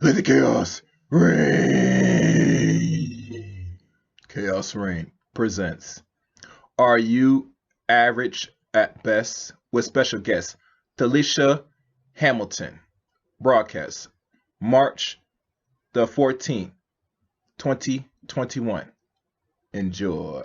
Let the chaos reign. Chaos Reign presents Are You Average at Best? With special guest Felicia Hamilton. Broadcast March the 14th, 2021. Enjoy.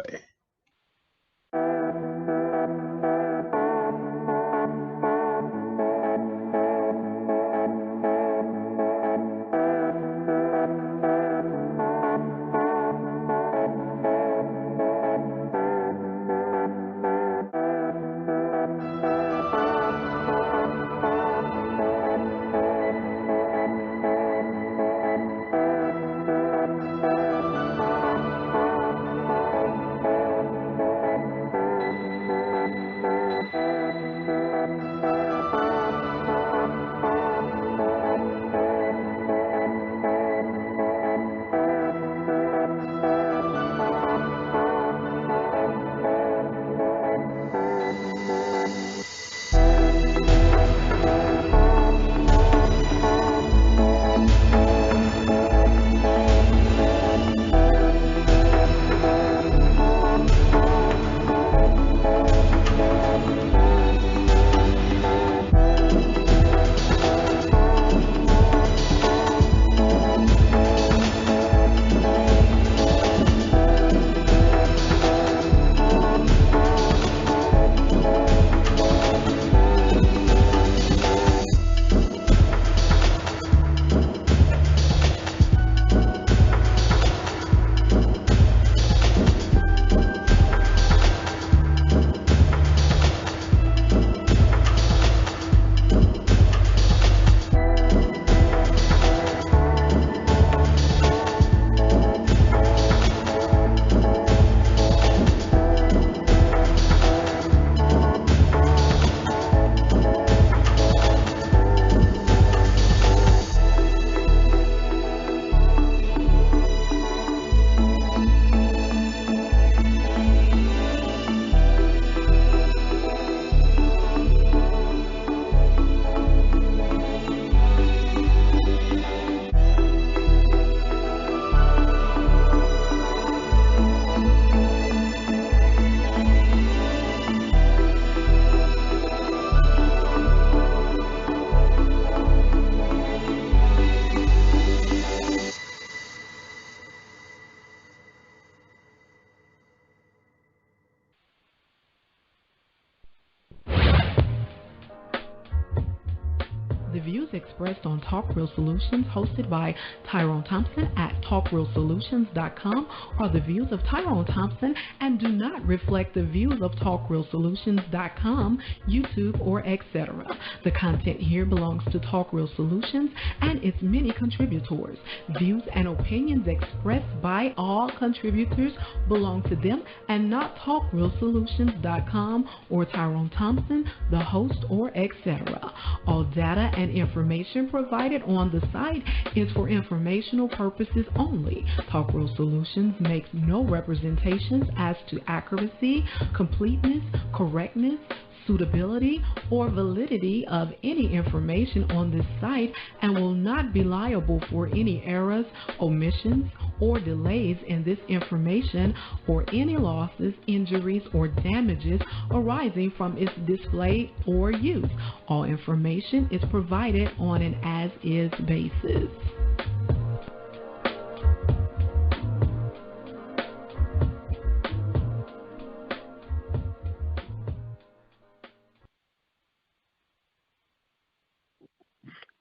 The views expressed on Talk Real Solutions, hosted by Tyrone Thompson at TalkRealSolutions.com, are the views of Tyrone Thompson and do not reflect the views of TalkRealSolutions.com, YouTube, or etc. The content here belongs to Talk Real Solutions and its many contributors. Views and opinions expressed by all contributors belong to them and not TalkRealSolutions.com or Tyrone Thompson, the host, or etc. All data and information provided on the site is for informational purposes only. Talk Real Solutions makes no representations as to accuracy, completeness, correctness, suitability, or validity of any information on this site and will not be liable for any errors, omissions, or delays in this information or any losses, injuries, or damages arising from its display or use. All information is provided on an as-is basis.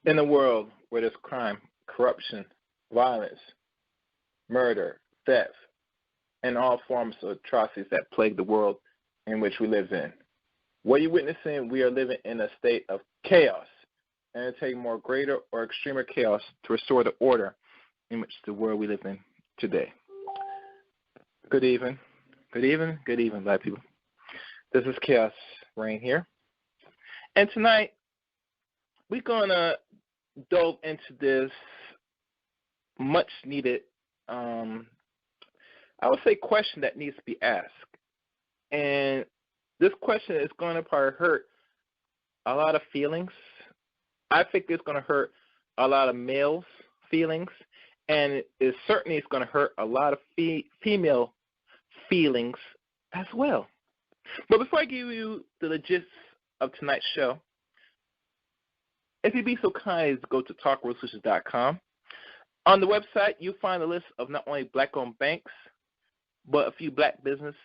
In a world where there's crime, corruption, violence, murder, theft, and all forms of atrocities that plague the world in which we live in, what you're witnessing, we are living in a state of chaos, and it takes more greater or extremer chaos to restore the order in which the world we live in today. Good evening, Black people. This is Chaos Rain here. And tonight, we're going to delve into this much-needed, I would say, question that needs to be asked. And this question is going to probably hurt a lot of feelings. I think it's going to hurt a lot of males' feelings, and it certainly is going to hurt a lot of female feelings as well. But before I give you the gist of tonight's show, if you'd be so kind as to go to talkworldsolutions.com. On the website, you'll find a list of not only black-owned banks, but a few black businesses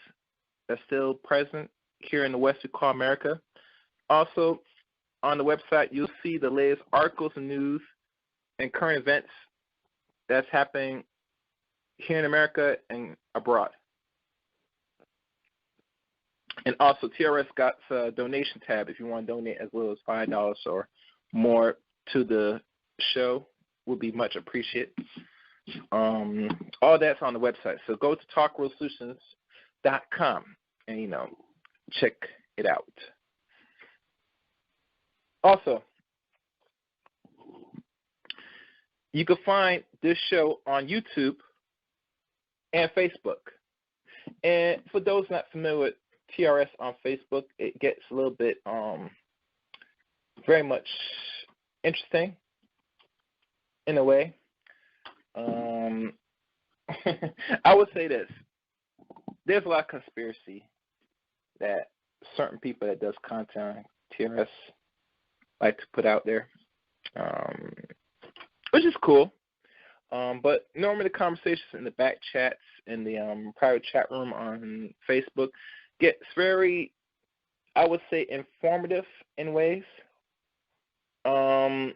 that's still present here in the West we call America. Also, on the website, you'll see the latest articles and news and current events that's happening here in America and abroad. And also, T.R.S. got a donation tab if you want to donate as little as $5 or more to the show. Would be much appreciated. All that's on the website. So go to talkworldsolutions.com and, check it out. Also, you can find this show on YouTube and Facebook. And for those not familiar with T.R.S. on Facebook, it gets a little bit very much interesting in a way. I would say this. There's a lot of conspiracy that certain people that does content on T.R.S. like to put out there, which is cool. But normally the conversations in the back chats in the private chat room on Facebook gets very, I would say, informative in ways. And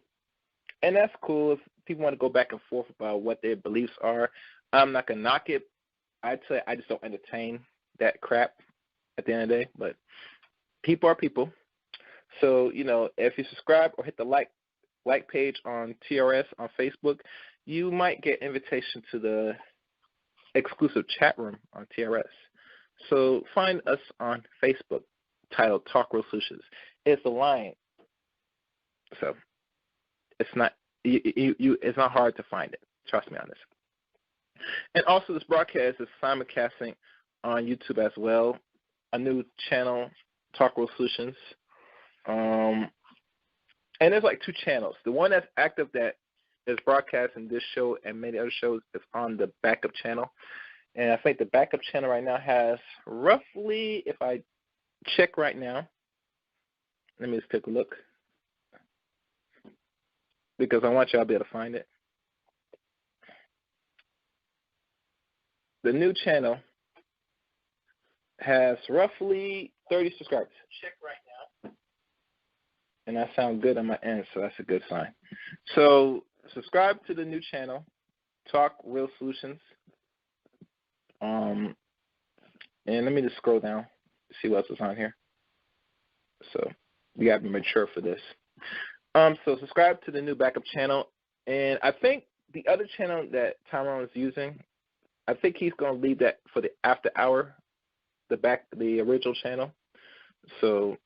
that's cool if people want to go back and forth about what their beliefs are. I'm not going to knock it. I'd say I just don't entertain that crap at the end of the day. But people are people. So, if you subscribe or hit the like page on TRS on Facebook, you might get invitation to the exclusive chat room on TRS. So find us on Facebook titled Talk Real Solutions. It's a line. So it's not it's not hard to find it. Trust me on this. And also this broadcast is simulcasting on YouTube as well. A new channel, Talk Real Solutions. And there's like two channels. The one that's active that is broadcasting this show and many other shows is on the backup channel. And I think the backup channel right now has roughly, if I check right now, let me just take a look, because I want y'all to be able to find it. The new channel has roughly 30 subscribers. Check right now. And I sound good on my end, so that's a good sign. So subscribe to the new channel, Talk Real Solutions. And let me just scroll down, see what else is on here. So we got to be mature for this. So subscribe to the new backup channel. And I think the other channel that Tyrone is using, I think he's going to leave that for the after hour, the original channel. So,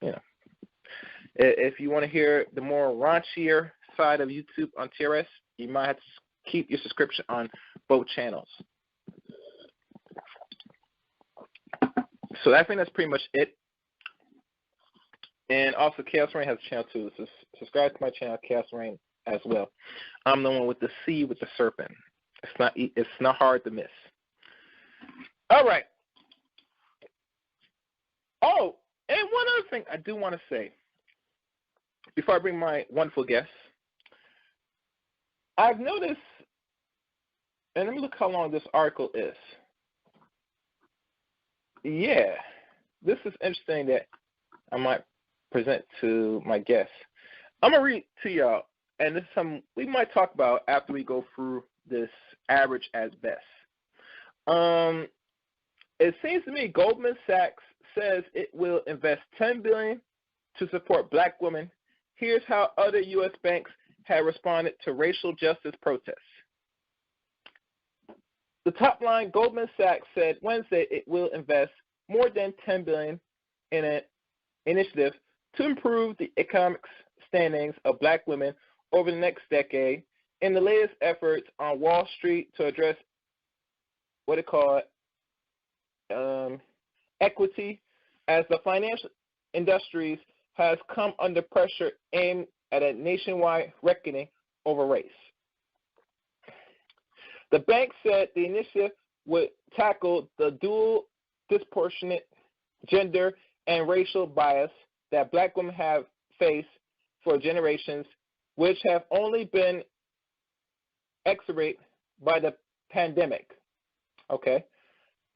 if you want to hear the more raunchier side of YouTube on TRS, you might have to keep your subscription on both channels. So I think that's pretty much it. And also, Chaos Rain has a channel too. So subscribe to my channel, Chaos Rain, as well. I'm the one with the C with the serpent. It's not hard to miss. All right. Oh, and one other thing I do want to say before I bring my wonderful guest. I've noticed, and let me look how long this article is. Yeah, this is interesting that I might present to my guests. I'm going to read to y'all, and this is something we might talk about after we go through this average as best. It seems to me Goldman Sachs says it will invest $10 billion to support black women. Here's how other U.S. banks have responded to racial justice protests. The top line, Goldman Sachs said Wednesday it will invest more than $10 billion in an initiative to improve the economic standings of black women over the next decade in the latest efforts on Wall Street to address what they call equity, as the financial industries has come under pressure aimed at a nationwide reckoning over race. The bank said the initiative would tackle the dual disproportionate gender and racial bias that black women have faced for generations, which have only been exacerbated by the pandemic. Okay.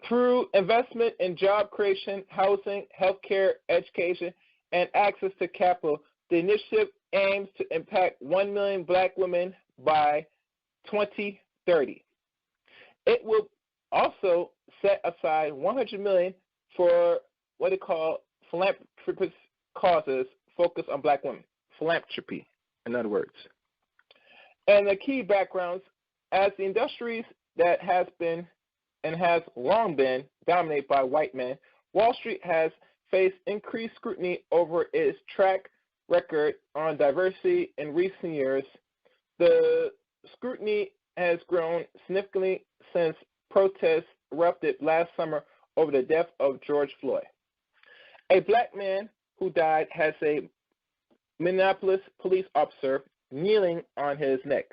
Through investment in job creation, housing, healthcare, education, and access to capital, the initiative aims to impact 1 million black women by 2030. It will also set aside $100 million for what they call philanthropic causes focused on black women. Philanthropy, in other words. And the key backgrounds, as the industries that has been and has long been dominated by white men, Wall Street has faced increased scrutiny over its track record on diversity in recent years. The scrutiny has grown significantly since protests erupted last summer over the death of George Floyd. A black man who died has a Minneapolis police officer kneeling on his neck.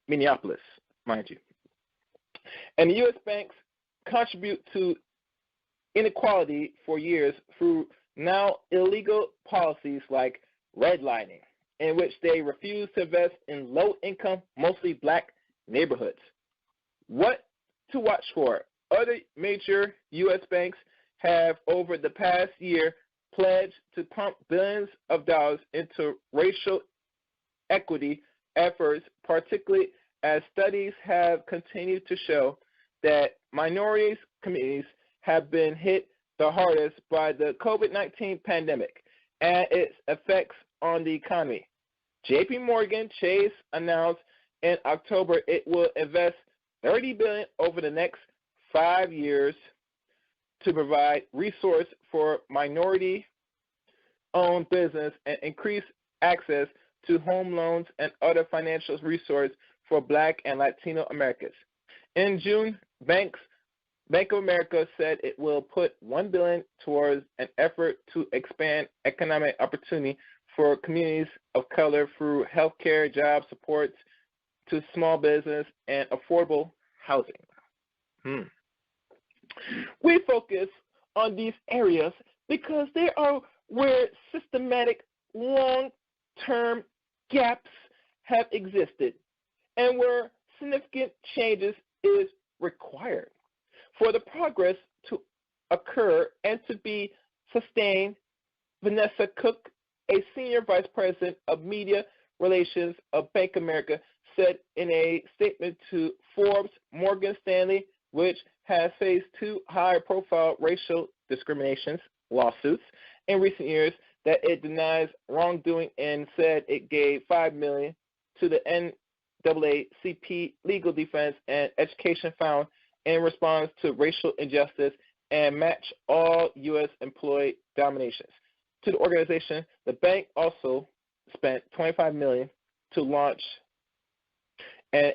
Minneapolis, mind you. And the U.S. banks contribute to inequality for years through now illegal policies like redlining, in which they refuse to invest in low-income, mostly black neighborhoods. What to watch for? Other major U.S. banks have, over the past year, pledged to pump billions of dollars into racial equity efforts, particularly as studies have continued to show that minorities communities have been hit the hardest by the COVID-19 pandemic and its effects on the economy. J.P. Morgan Chase announced in October it will invest $30 billion over the next 5 years to provide resource for minority-owned business and increase access to home loans and other financial resources for Black and Latino Americans. In June, Bank of America said it will put $1 billion towards an effort to expand economic opportunity for communities of color through healthcare, job supports to small business, and affordable housing. We focus on these areas because they are where systematic long-term gaps have existed and where significant changes is required. For the progress to occur and to be sustained, Vanessa Cook, a senior vice president of media relations of Bank of America, said in a statement to Forbes, Morgan Stanley, which has faced 2 high-profile racial discrimination lawsuits in recent years, that it denies wrongdoing and said it gave $5 million to the NAACP Legal Defense and Education Fund in response to racial injustice and match all U.S. employee dominations. To the organization, the bank also spent $25 million to launch an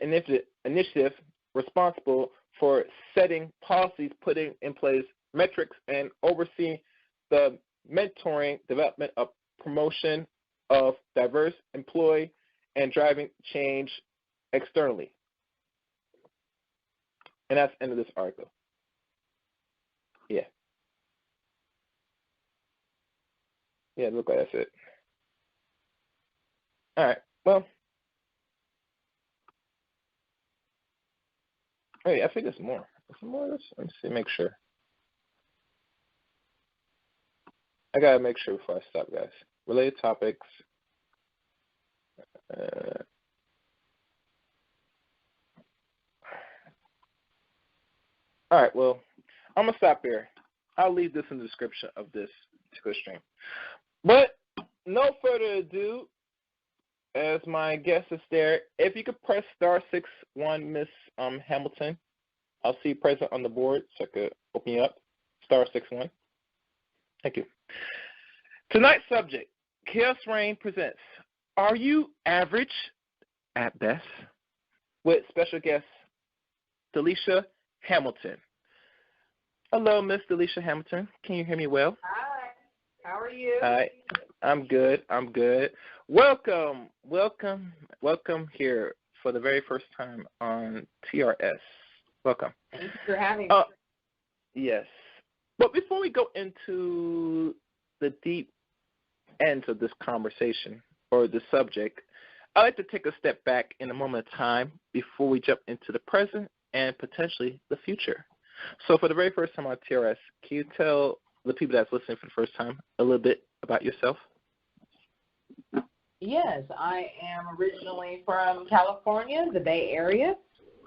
initiative responsible for setting policies, putting in place metrics, and overseeing the mentoring, development of promotion of diverse employee and driving change externally. And that's the end of this article. Yeah. Yeah, look like that's it. All right. Well, hey, I think there's more. There's more. Let me see. Make sure. I gotta make sure before I stop, guys. Related topics. All right. Well, I'm gonna stop here. I'll leave this in the description of this particular stream. But no further ado, as my guest is there, if you could press *61, Miss Hamilton, I'll see you present on the board so I could open you up. *61. Thank you. Tonight's subject, Chaos Reign presents, Are You Average at Best? With special guest, Delisha Hamilton. Hello, Miss Delisha Hamilton. Can you hear me well? Hi. How are you? Hi. I'm good. Welcome here for the very first time on T.R.S. Welcome. Thank you for having me. Yes. But before we go into the deep ends of this conversation or the subject, I'd like to take a step back in a moment of time before we jump into the present and potentially the future. So for the very first time on TRS, can you tell the people that's listening for the first time a little bit about yourself? Yes, I am originally from California, the Bay Area.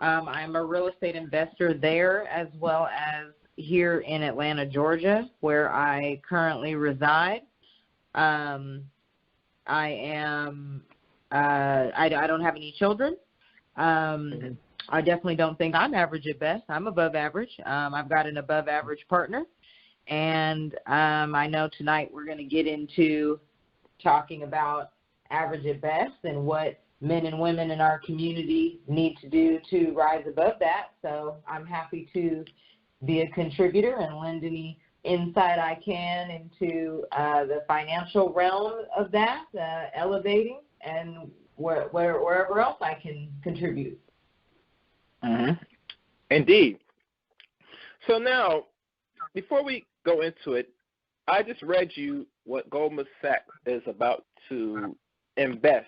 I'm a real estate investor there as well as here in Atlanta, Georgia, where I currently reside. I don't have any children. I definitely don't think I'm average at best. I'm above average. I've got an above average partner. And I know tonight we're going to get into talking about average at best and what men and women in our community need to do to rise above that. So I'm happy to be a contributor and lend any insight I can into the financial realm of that, elevating, and wherever else I can contribute. Mm-hmm. Indeed. So now, before we go into it, I just read you what Goldman Sachs is about to invest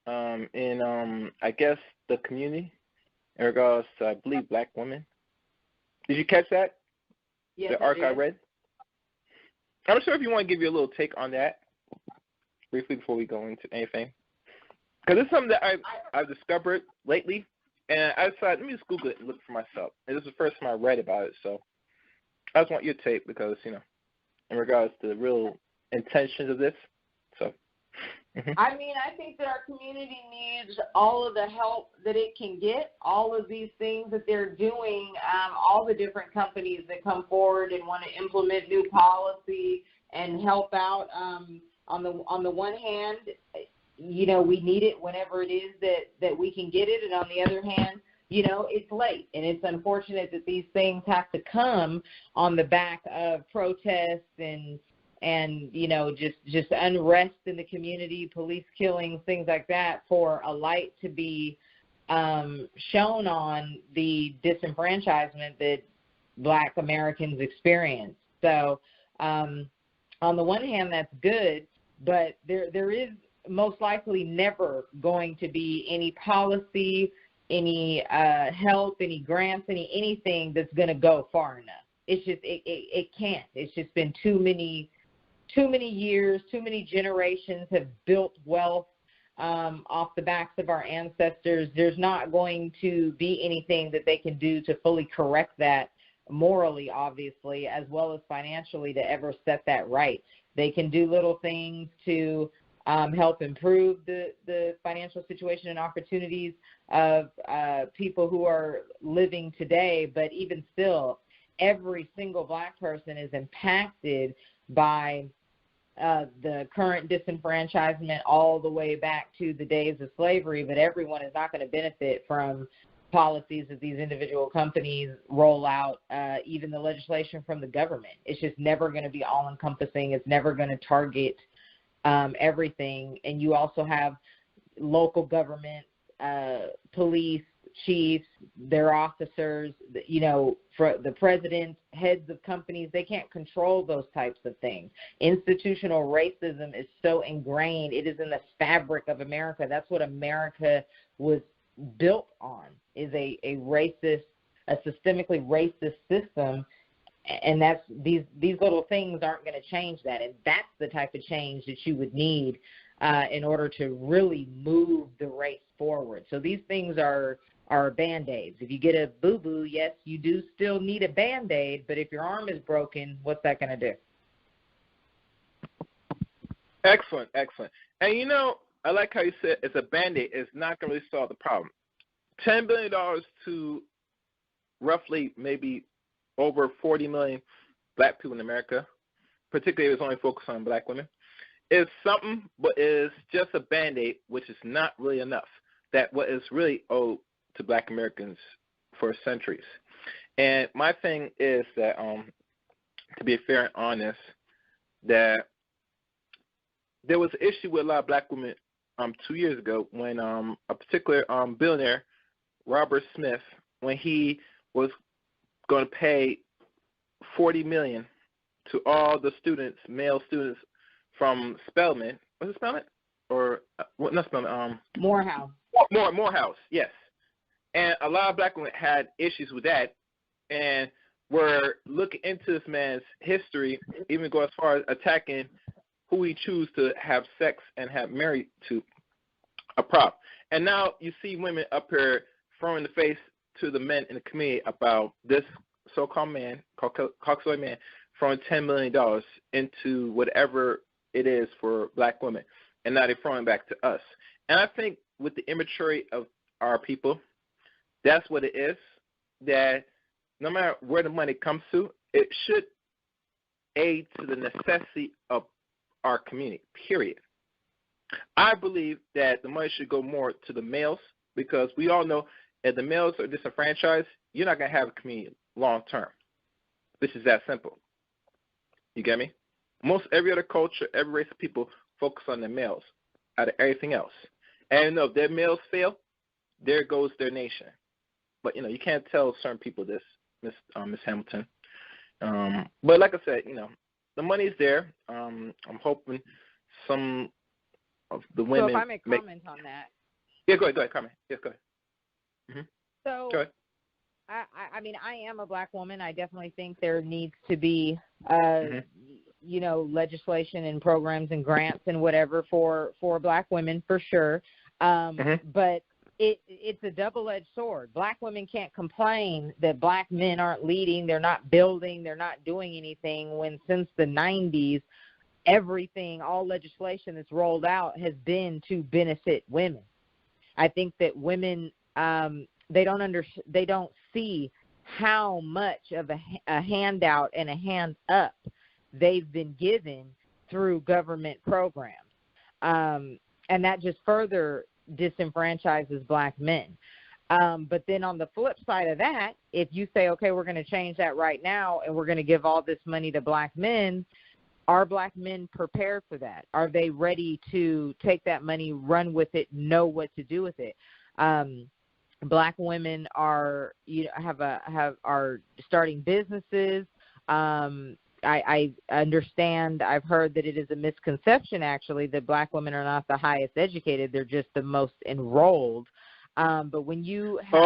in, I guess, the community in regards to, I believe, black women. Did you catch that? Yes, the article I read? I'm not sure if you want to give you a little take on that briefly before we go into anything. Because it's something that I've discovered lately, and I decided, let me just Google it and look for myself. And this is the first time I read about it, so I just want your take because, in regards to the real intentions of this. So, I mean, I think that our community needs all of the help that it can get, all of these things that they're doing, all the different companies that come forward and want to implement new policy and help out. On the one hand, we need it whenever it is that we can get it, and on the other hand, it's late, and it's unfortunate that these things have to come on the back of protests and just unrest in the community, police killings, things like that, for a light to be shown on the disenfranchisement that Black Americans experience. So on the one hand, that's good, but there is most likely never going to be any policy, any help, any grants, anything that's going to go far enough. It's just it can't. It's just been too many years, too many generations have built wealth off the backs of our ancestors. There's not going to be anything that they can do to fully correct that morally, obviously, as well as financially, to ever set that right. They can do little things to help improve the financial situation and opportunities of people who are living today, but even still, every single Black person is impacted by the current disenfranchisement all the way back to the days of slavery, but everyone is not going to benefit from policies that these individual companies roll out, even the legislation from the government. It's just never going to be all-encompassing. It's never going to target everything. And you also have local government, police, chiefs, their officers, for the president, heads of companies, they can't control those types of things. Institutional racism is so ingrained. It is in the fabric of America. That's what America was built on, is a racist, a systemically racist system. And that's these little things aren't going to change that. And that's the type of change that you would need in order to really move the race forward. So these things are Band-Aids. If you get a boo-boo, yes, you do still need a Band-Aid, but if your arm is broken, what's that going to do? Excellent. And, I like how you said it's a Band-Aid. It's not going to really solve the problem. $10 billion to roughly maybe over 40 million black people in America, particularly if it's only focused on black women, is something, but is just a Band-Aid, which is not really enough. That what is really owed to black Americans for centuries. And my thing is that, to be fair and honest, that there was an issue with a lot of black women 2 years ago when a particular billionaire, Robert Smith, when he was going to pay $40 million to all the students, male students from Spelman. Was it Spelman? Or not Spelman? Morehouse. Morehouse, yes. And a lot of black women had issues with that, and were looking into this man's history, even go as far as attacking who he choose to have sex and have married to a prop. And now you see women up here throwing the face to the men in the community about this so-called man, Caucasoid man, throwing $10 million into whatever it is for black women. And now they're throwing back to us. And I think with the immaturity of our people, that's what it is, that no matter where the money comes to, it should aid to the necessity of our community, period. I believe that the money should go more to the males, because we all know if the males are disenfranchised, you're not going to have a community long term. This is that simple. You get me? Most every other culture, every race of people focus on the males out of everything else. And if their males fail, there goes their nation. But, you can't tell certain people this, Miss Hamilton. But like I said, the money's there. I'm hoping some of the women. So if I may comment on that. Yeah, go ahead, comment. Yes, go ahead. Mm-hmm. So, go ahead. I mean, I am a black woman. I definitely think there needs to be, legislation and programs and grants and whatever for black women, for sure. But it's a double-edged sword. Black women can't complain that black men aren't leading, they're not building, they're not doing anything, when since the 90s, everything, all legislation that's rolled out has been to benefit women. I think that women, they don't see how much of a handout and a hand up they've been given through government programs. And that just further disenfranchises black men. But then on the flip side of that, if you say, okay, we're going to change that right now and we're going to give all this money to black men, are black men prepared for that? Are they ready to take that money, run with it, know what to do with it? Black women are starting businesses. I understand, I've heard that it is a misconception, actually, that black women are not the highest educated. They're just the most enrolled. But when you have...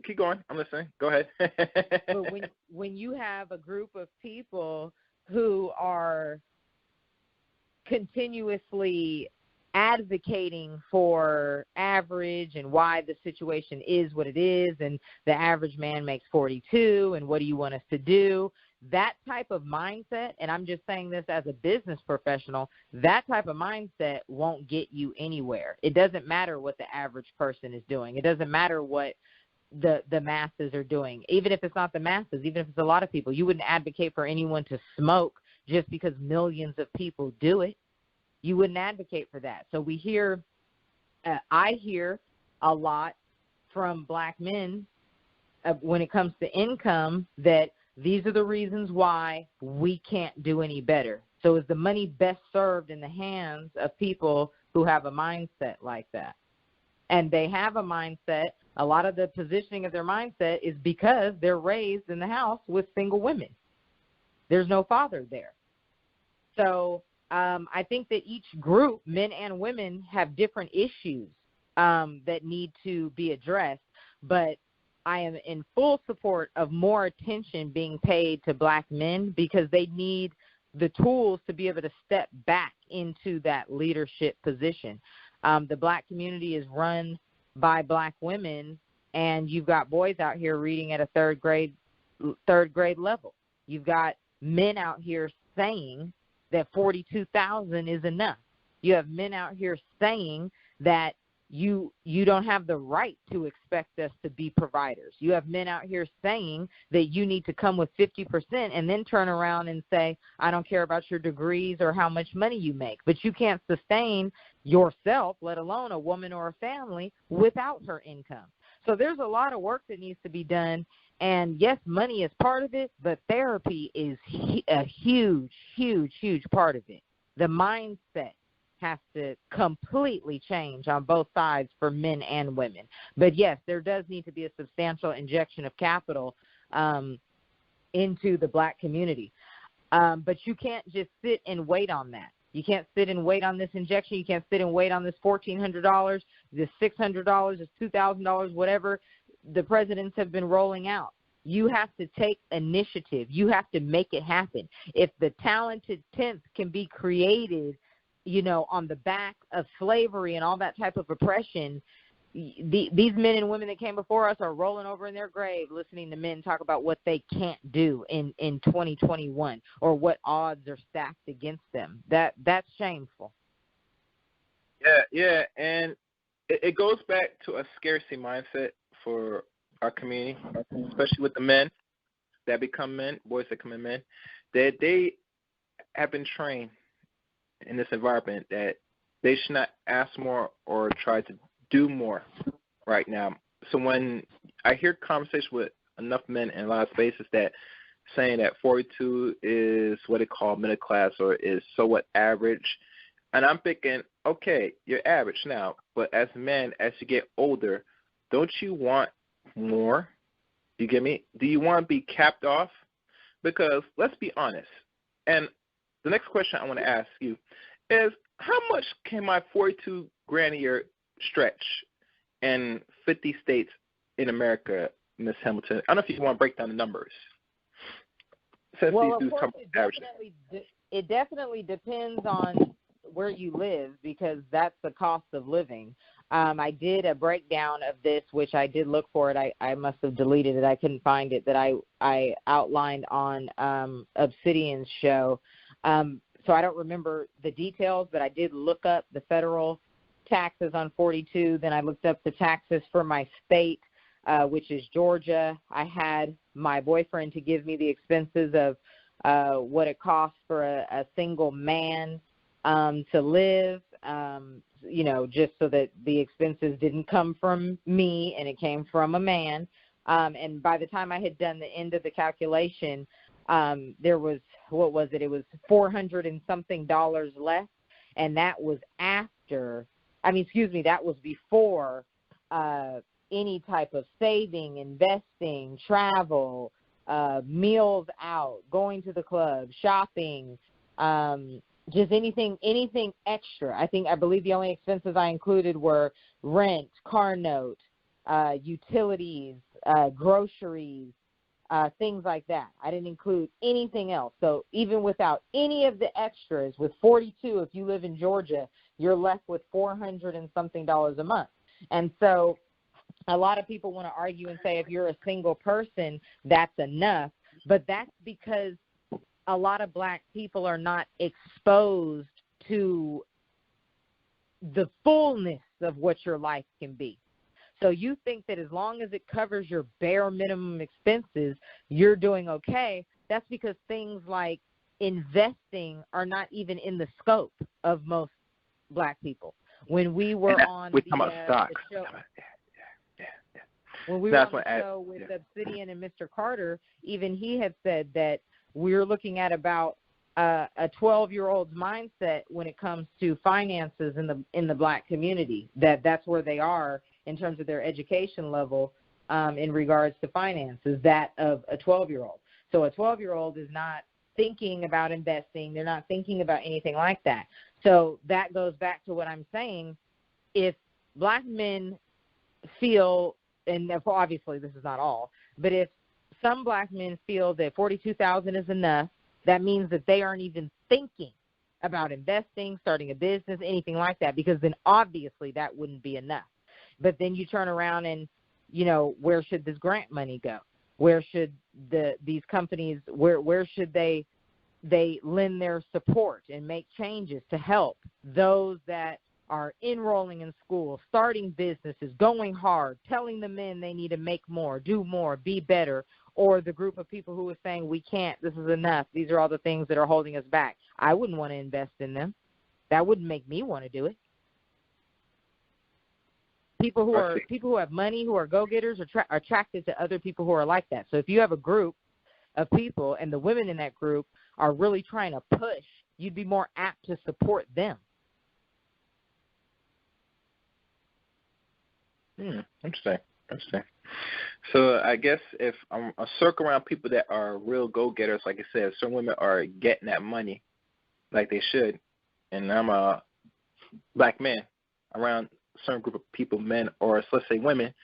keep going. I'm listening. Go ahead. But when you have a group of people who are continuously advocating for average and why the situation is what it is, and the average man makes 42, and what do you want us to do? That type of mindset, and I'm just saying this as a business professional, that type of mindset won't get you anywhere. It doesn't matter what the average person is doing. It doesn't matter what the masses are doing. Even if it's not the masses, even if it's a lot of people, you wouldn't advocate for anyone to smoke just because millions of people do it. You wouldn't advocate for that. So I hear a lot from black men when it comes to income that these are the reasons why we can't do any better. So is the money best served in the hands of people who have a mindset like that? And they have a mindset, a lot of the positioning of their mindset is because they're raised in the house with single women. There's no father there. So I think that each group, men and women, have different issues that need to be addressed, but I am in full support of more attention being paid to black men, because they need the tools to be able to step back into that leadership position. The black community is run by black women, and you've got boys out here reading at a third grade level. You've got men out here saying that 42,000 is enough. You have men out here saying that you don't have the right to expect us to be providers. You have men out here saying that you need to come with 50% and then turn around and say, I don't care about your degrees or how much money you make. But you can't sustain yourself, let alone a woman or a family, without her income. So there's a lot of work that needs to be done. And, yes, money is part of it, but therapy is a huge, huge, huge part of it. The mindset has to completely change on both sides for men and women. But, yes, there does need to be a substantial injection of capital into the black community. But you can't just sit and wait on that. You can't sit and wait on this injection. You can't sit and wait on this $1,400, this $600, this $2,000, whatever the presidents have been rolling out. You have to take initiative. You have to make it happen. If the talented 10th can be created, on the back of slavery and all that type of oppression, these men and women that came before us are rolling over in their grave listening to men talk about what they can't do in 2021 or what odds are stacked against them. That's shameful. Yeah, and it goes back to a scarcity mindset for our community, especially with the men that become men, boys that become men, that they have been trained in this environment that they should not ask more or try to do more right now. So when I hear conversation with enough men in a lot of spaces that saying that 42 is what they call middle class or is somewhat average, and I'm thinking, okay, you're average now, but as men, as you get older, don't you want more? You get me? Do you want to be capped off? Because let's be honest, and the next question I want to ask you is, how much can my 42 grand a year stretch in 50 states in America, Ms. Hamilton? I don't know if you want to break down the numbers. Since Well, these of course, it definitely depends on where you live, because that's the cost of living. I did a breakdown of this, which I did look for it. I must have deleted it. I couldn't find it, that I outlined on Obsidian's show. So I don't remember the details, but I did look up the federal taxes on 42. Then I looked up the taxes for my state, which is Georgia. I had my boyfriend to give me the expenses of what it costs for a single man to live, just so that the expenses didn't come from me and it came from a man. And by the time I had done the end of the calculation, there was, what was it? It was $400 and something left. And that was that was before any type of saving, investing, travel, meals out, going to the club, shopping, just anything extra. I believe the only expenses I included were rent, car note, utilities, groceries, things like that. I didn't include anything else. So even without any of the extras, with 42, if you live in Georgia, you're left with $400 and something a month. And so a lot of people want to argue and say if you're a single person, that's enough. But that's because a lot of black people are not exposed to the fullness of what your life can be. So you think that as long as it covers your bare minimum expenses, you're doing okay. That's because things like investing are not even in the scope of most black people. When we were on the show, when we were on the show with Obsidian and Mr. Carter, even he had said that we're looking at about a 12-year-old's mindset when it comes to finances in the black community. That's where they are in terms of their education level in regards to finances, that of a 12-year-old. So a 12-year-old is not thinking about investing. They're not thinking about anything like that. So that goes back to what I'm saying. If black men feel, and obviously this is not all, but if some black men feel that $42,000 is enough, that means that they aren't even thinking about investing, starting a business, anything like that, because then obviously that wouldn't be enough. But then you turn around and, where should this grant money go? Where should these companies, where should they lend their support and make changes to help those that are enrolling in school, starting businesses, going hard, telling the men they need to make more, do more, be better, or the group of people who are saying we can't, this is enough, these are all the things that are holding us back. I wouldn't want to invest in them. That wouldn't make me want to do it. People who have money, who are go-getters, are attracted to other people who are like that. So if you have a group of people and the women in that group are really trying to push, you'd be more apt to support them. Interesting. So I guess if I'm a circle around people that are real go-getters, like I said, some women are getting that money like they should, and I'm a black man around a certain group of people, men or let's say women,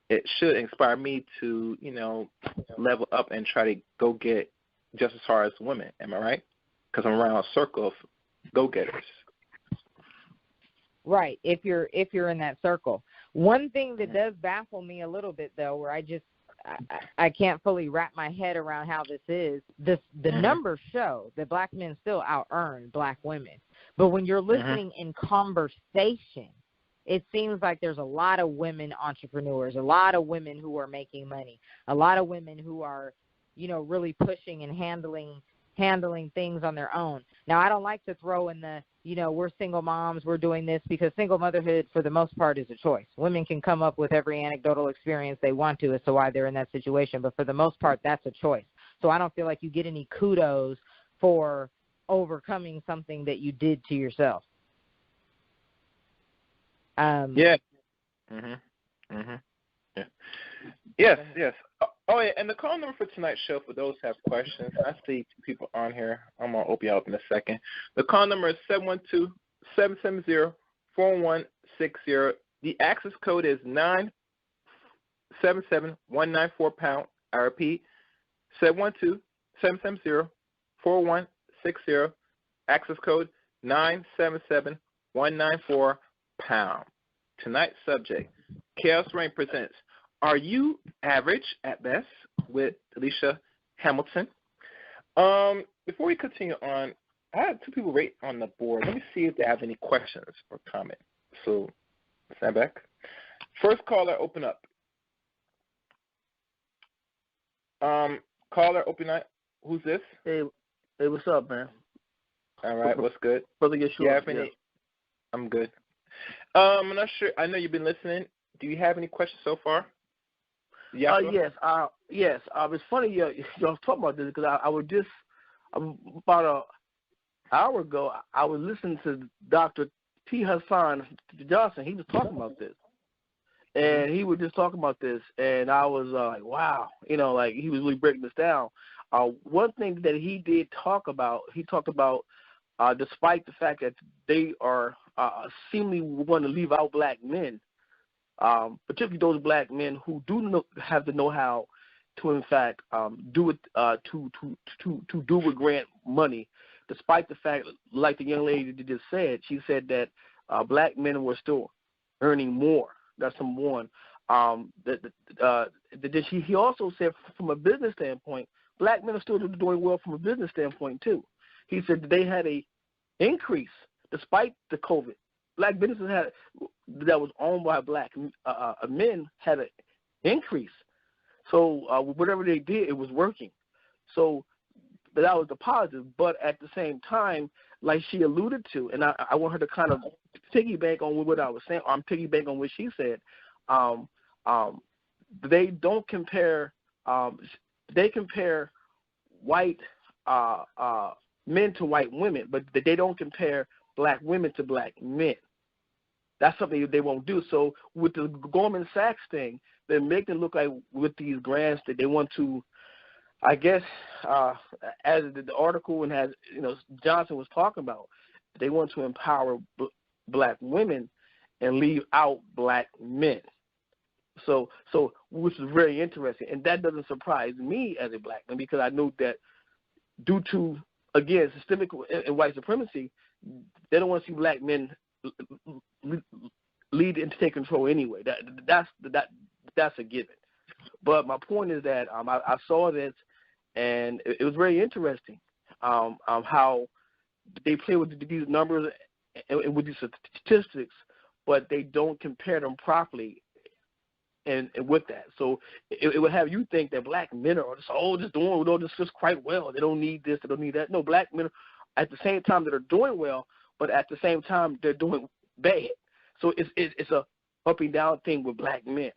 it should inspire me to, level up and try to go get just as hard as women. Am I right? Because I'm around a circle of go-getters. Right, if you're in that circle. One thing that does baffle me a little bit, though, where I can't fully wrap my head around how this is, the numbers show that black men still out-earn black women. But when you're listening in conversation, it seems like there's a lot of women entrepreneurs, a lot of women who are making money, a lot of women who are, really pushing and handling things on their own. Now, I don't like to throw in the, we're single moms, we're doing this, because single motherhood, for the most part, is a choice. Women can come up with every anecdotal experience they want to as to why they're in that situation, but for the most part, that's a choice. So I don't feel like you get any kudos for overcoming something that you did to yourself. Yeah. Yeah. Yes. Oh, yeah, and the call number for tonight's show, for those who have questions, I see two people on here. I'm going to open you up in a second. The call number is 712-770-4160. The access code is 977-194#. I repeat, 712-770-4160. Access code 977-194#. Tonight's subject, Chaos Reign presents Are You Average at Best? With Alicia Hamilton. Before we continue on, I have two people right on the board. Let me see if they have any questions or comments. So, stand back. First caller, open up. Caller, open up. Who's this? Hey, what's up, man? All right, what's good? Brother Yeshua. You have any? Yeah. I'm good. I'm not sure. I know you've been listening. Do you have any questions so far? Yes. Yes. It's funny y'all talking about this, because I was just about an hour ago. I was listening to Dr. T. Hassan Johnson. He was talking about this, and he was just talking about this, and I was like, wow, he was really breaking this down. One thing that he did talk about, despite the fact that they are seemingly want to leave out black men, particularly those black men who have the know-how to, in fact, do it to do with grant money, despite the fact, like the young lady just said, she said that black men were still earning more. That's number one. He also said, from a business standpoint, black men are still doing well from a business standpoint too. He said that they had a increase despite the COVID. Black businesses that was owned by black men had an increase. So whatever they did, it was working. So that was the positive. But at the same time, like she alluded to, and I want her to kind of piggyback on what I was saying. I'm piggybacking on what she said. They don't compare. They compare white men to white women, but they don't compare black women to black men. That's something they won't do. So with the Goldman Sachs thing, they're making it look like with these grants that they want to, I guess, as the article and as Johnson was talking about, they want to empower black women and leave out black men. So which is very interesting, and that doesn't surprise me as a black man, because I know that due to, again, systemic and white supremacy, they don't want to see black men lead and take control anyway. That's a given. But my point is that I saw this, and it was very interesting how they play with these numbers and with these statistics but they don't compare them properly. And with that, so it would have you think that black men are just doing just quite well. They don't need this, they don't need that. No, black men at the same time that are doing well, but at the same time they're doing bad. So it's a up and down thing with black men.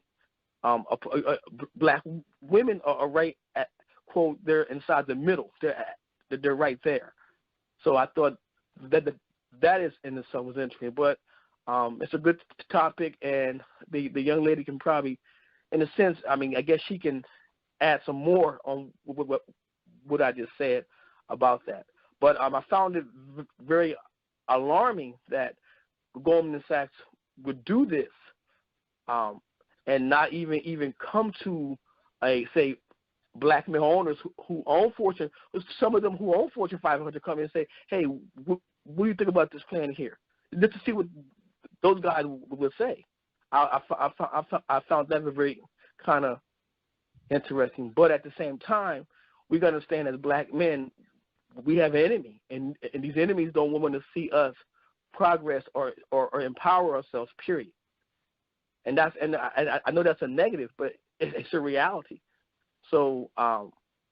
Black women are right at quote they're inside the middle. They're right there. So I thought that is in itself was interesting, but. It's a good topic, and the young lady can probably, in a sense, I mean, I guess she can add some more on what I just said about that. But I found it very alarming that Goldman Sachs would do this and not even come to say black male owners who own Fortune, some of them who own Fortune 500 come in and say, hey, what do you think about this plan here? Just to see what those guys would say. I found that very kind of interesting. But at the same time, we got to understand as black men, we have an enemy, and these enemies don't want to see us progress or empower ourselves. Period. And I know that's a negative, but it's a reality. So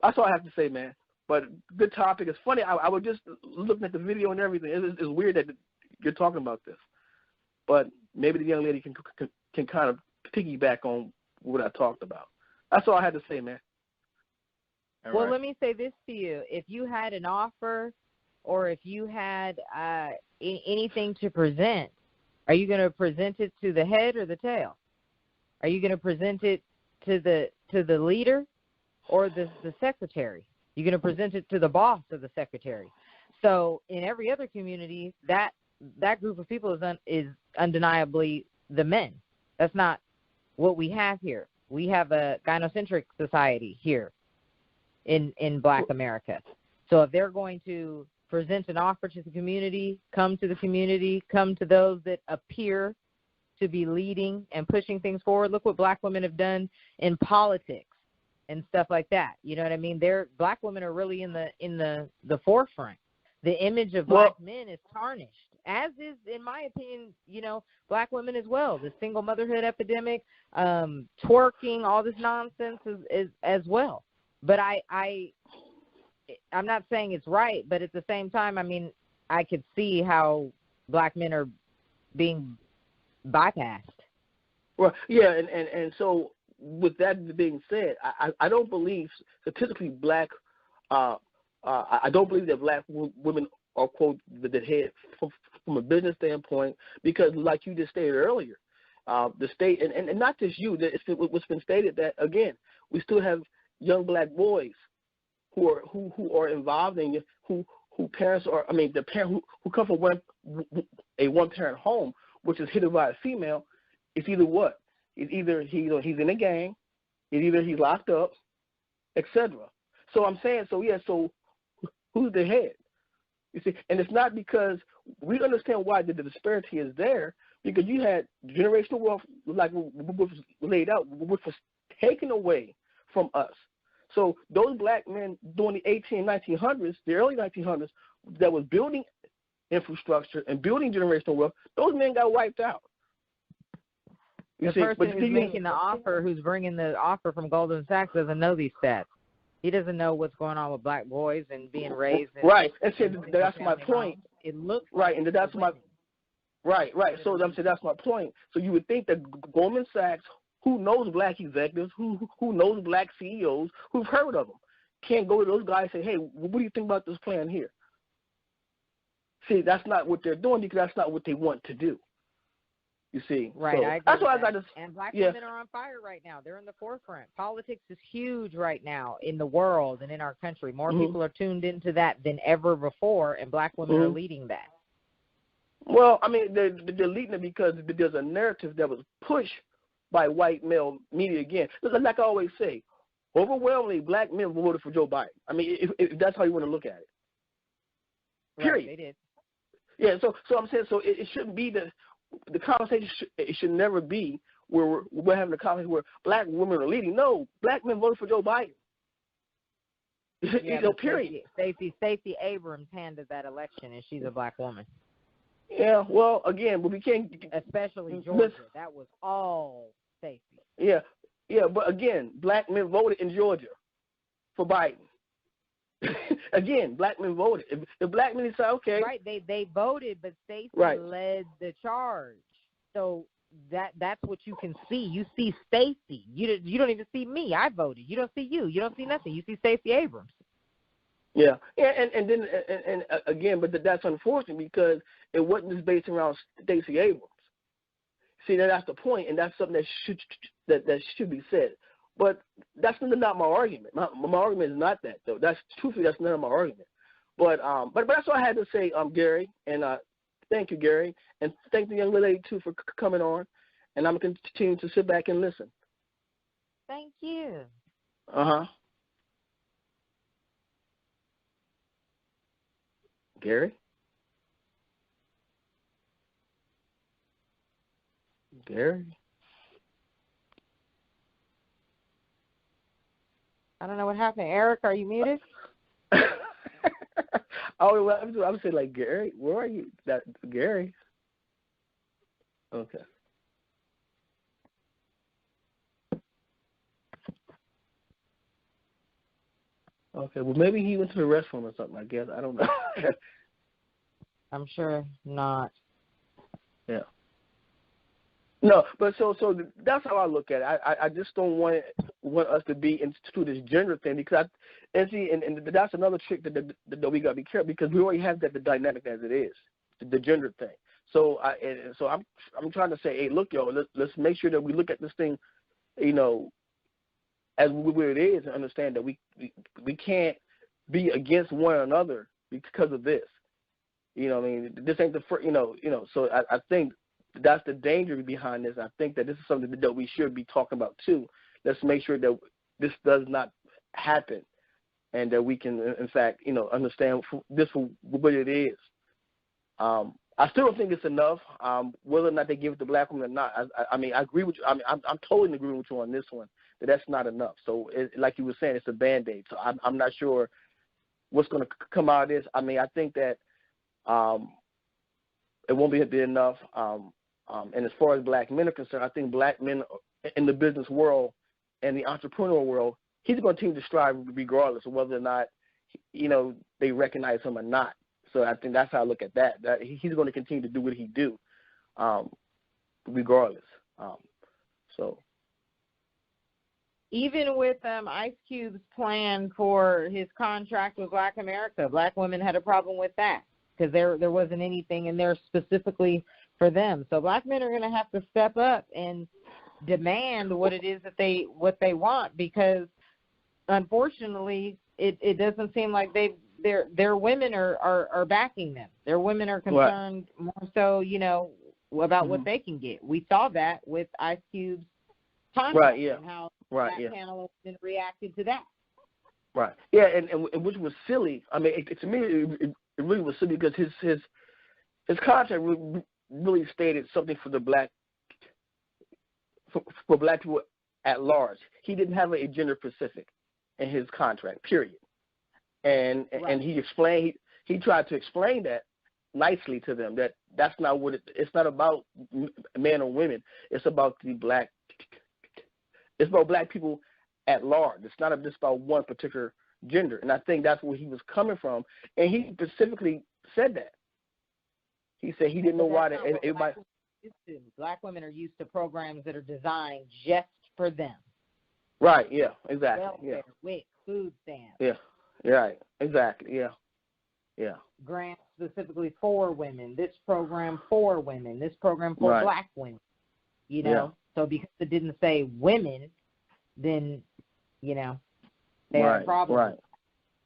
that's all I have to say, man. But good topic. It's funny. I was just looking at the video and everything. It's weird that you're talking about this. But maybe the young lady can kind of piggyback on what I talked about. That's all I had to say, man. Well, let me say this to you. If you had an offer or if you had anything to present, are you going to present it to the head or the tail? Are you going to present it to the leader or the secretary? You're going to present it to the boss or the secretary. So in every other community, that group of people is undeniably the men. That's not what we have here. We have a gynocentric society here in Black America. So if they're going to present an offer to the community, come to those that appear to be leading and pushing things forward. Look what black women have done in politics and stuff like that. You know what I mean? Black women are really in the forefront. The image of black men is tarnished, as is, in my opinion, black women as well. The single motherhood epidemic, twerking, all this nonsense is as well. But I'm not saying it's right, but at the same time, I mean, I could see how black men are being bypassed. Well, yeah, and so with that being said, I don't believe statistically black. I don't believe that black women are quote the head from a business standpoint because, like you just stated earlier, the state and not just you, it's been stated that again we still have young black boys who are involved in who parents are. I mean, the parent who come from a one parent home, which is headed by a female. It's either what? It's either he's in a gang, it's either he's locked up, etc. So I'm saying, so who's the head? You see, and it's not because we understand why the disparity is there, because you had generational wealth, like was laid out, which was taken away from us. So those black men during the 1900s, the early 1900s, that was building infrastructure and building generational wealth, those men got wiped out. The person who's making the offer, who's bringing the offer from Goldman Sachs, doesn't know these stats. He doesn't know what's going on with black boys and being raised. Right, and so that's my point. It looks right, and that's my right. So I'm saying that's my point. So you would think that Goldman Sachs, who knows black executives, who knows black CEOs, who've heard of them, can't go to those guys and say, hey, what do you think about this plan here? See, that's not what they're doing because that's not what they want to do. You see, right? So I agree that's why with I that. And black women are on fire right now. They're in the forefront. Politics is huge right now in the world and in our country. More people are tuned into that than ever before, and black women are leading that. Well, I mean, they're leading it because there's a narrative that was pushed by white male media again. Like I always say, overwhelmingly black men voted for Joe Biden. I mean, if that's how you want to look at it. Period. Right, they did. Yeah, so I'm saying, so it shouldn't be the conversation. It should never be where we're having a conversation where black women are leading. No, black men voted for Joe Biden. Yeah, period. Stacey Abrams handled that election, and she's a black woman. Yeah, well, again, but we can't. Especially Georgia. That was all Stacey. Yeah, but again, black men voted in Georgia for Biden. Again, black men voted. If black men decide, okay. Right, they voted, but Stacey led the charge. So that's what you can see. You see Stacey. You don't even see me. I voted. You don't see you. You don't see nothing. You see Stacey Abrams. Yeah, and then again, but that's unfortunate because it wasn't just based around Stacey Abrams. See, that's the point, and that's something that should be said. But that's not my argument. My argument is not that, though. Truthfully, that's none of my argument. But that's all I had to say, Gary. And thank you, Gary, and thank the young lady too for coming on. And I'm going to continue to sit back and listen. Thank you. Gary. I don't know what happened. Eric, are you muted? Oh, I would say like Gary. Where are you? That Gary. Okay. Okay. Well, maybe he went to the restroom or something. I guess I don't know. I'm sure not. Yeah. No, but so that's how I look at it. I just don't want us to be into this gender thing because and that's another trick that we got to be careful because we already have the dynamic as it is, the gender thing. So I'm trying to say, hey, look, y'all, let's make sure that we look at this thing, as where it is and understand that we can't be against one another because of this. You know what I mean? This ain't the first, so I think that's the danger behind this. I think that this is something that we should be talking about too. Let's make sure that this does not happen and that we can, in fact, understand this for what it is. I still don't think it's enough, whether or not they give it to black women or not. I mean, I agree with you. I mean, I'm totally agreeing with you on this one, that's not enough. So, like you were saying, it's a Band-Aid. So I'm not sure what's going to come out of this. I mean, I think that it won't be enough. And as far as black men are concerned, I think black men in the business world and the entrepreneurial world, he's going to continue to strive regardless of whether or not, they recognize him or not. So I think that's how I look at that he's going to continue to do what he do, regardless. So even with Ice Cube's plan for his contract with Black America, black women had a problem with that because there wasn't anything in there specifically for them. So black men are going to have to step up and demand what it is that they want because unfortunately it doesn't seem like their women are backing them. Their women are concerned more so, about what they can get. We saw that with Ice Cube's contract and how that panel of women reacted to that. Right. Yeah, and which was silly. I mean, to me, it really was silly because his contract really stated something for the for black people at large. He didn't have a gender specific in his contract, period. And he explained, he tried to explain that nicely to them that that's not what it's not about men or women. It's about it's about black people at large. It's not just about one particular gender. And I think that's where he was coming from. And he specifically said that. He said he didn't know why everybody. Black women are used to programs that are designed just for them. Right. Yeah. Exactly. Welfare, WIC, food stamps. Yeah. Right. Exactly. Yeah. Yeah. Grants specifically for women. This program for women. This program for black women. So because it didn't say women, then they had a problem. Right.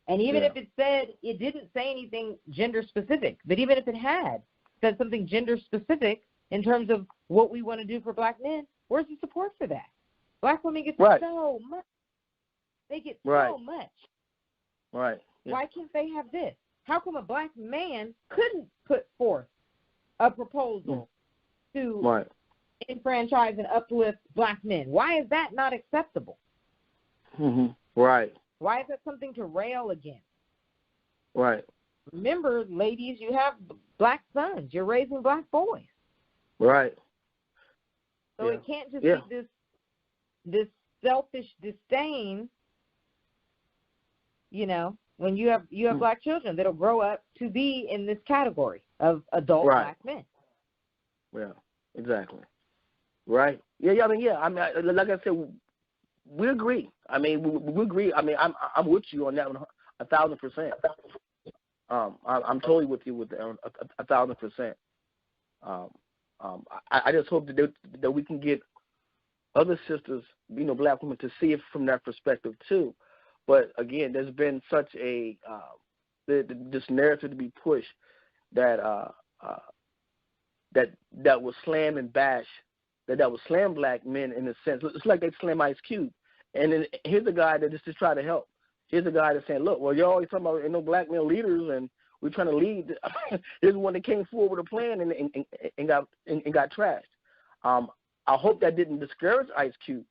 And even if it said it didn't say anything gender specific, but even if it had said something gender specific in terms of what we want to do for black men, where's the support for that? Black women get so much. They get so much. Right. Yeah. Why can't they have this? How come a black man couldn't put forth a proposal to enfranchise and uplift black men? Why is that not acceptable? Mm-hmm. Right. Why is that something to rail against? Right. remember, ladies, you have black sons. You're raising black boys. Right. So yeah. it can't just yeah. be this selfish disdain, you know, when you have black children that'll grow up to be in this category of adult black men. Yeah, exactly. Right. Yeah. I mean, like I said, we agree. I mean, we agree. I mean, I'm with you on that one, 1,000%. I'm totally with you with 1,000%. I just hope that we can get other sisters, you know, black women, to see it from that perspective too. But again, there's been such a this narrative to be pushed that that will slam and bash, that will slam black men in a sense. It's like they slam Ice Cube. And then here's a guy that is just trying to help. Here's a guy that's saying, look, well, you're always talking about no black male leaders, and we're trying to lead. Here's one that came forward with a plan and got trashed. I hope that didn't discourage Ice Cube.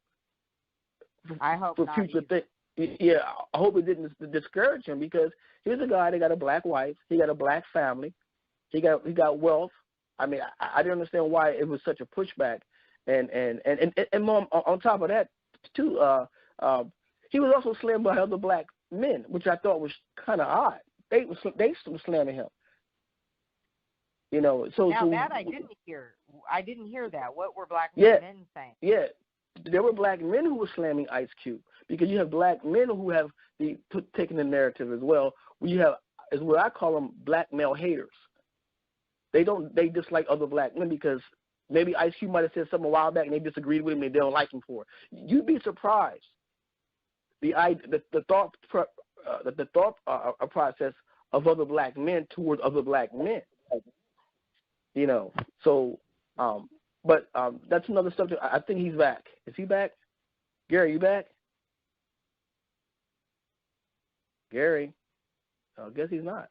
I hope for not. Future things. Yeah, I hope it didn't discourage him, because here's a guy that got a black wife, he got a black family, he got wealth. I mean, I didn't understand why it was such a pushback, and Mom, on top of that too, he was also slammed by other black men, which I thought was kind of odd. They were slamming him. You know, so that I didn't hear. I didn't hear that. What were black men saying? Yeah, there were black men who were slamming Ice Cube, because you have black men who have taken the narrative as well. You have, is what I call them, black male haters. They dislike other black men because maybe Ice Cube might have said something a while back and they disagreed with him and they don't like him for it. You'd be surprised the thought process of other black men towards other black men. You know, so but that's another subject. I think he's back. Is he back? Gary, you back? Gary, I guess he's not.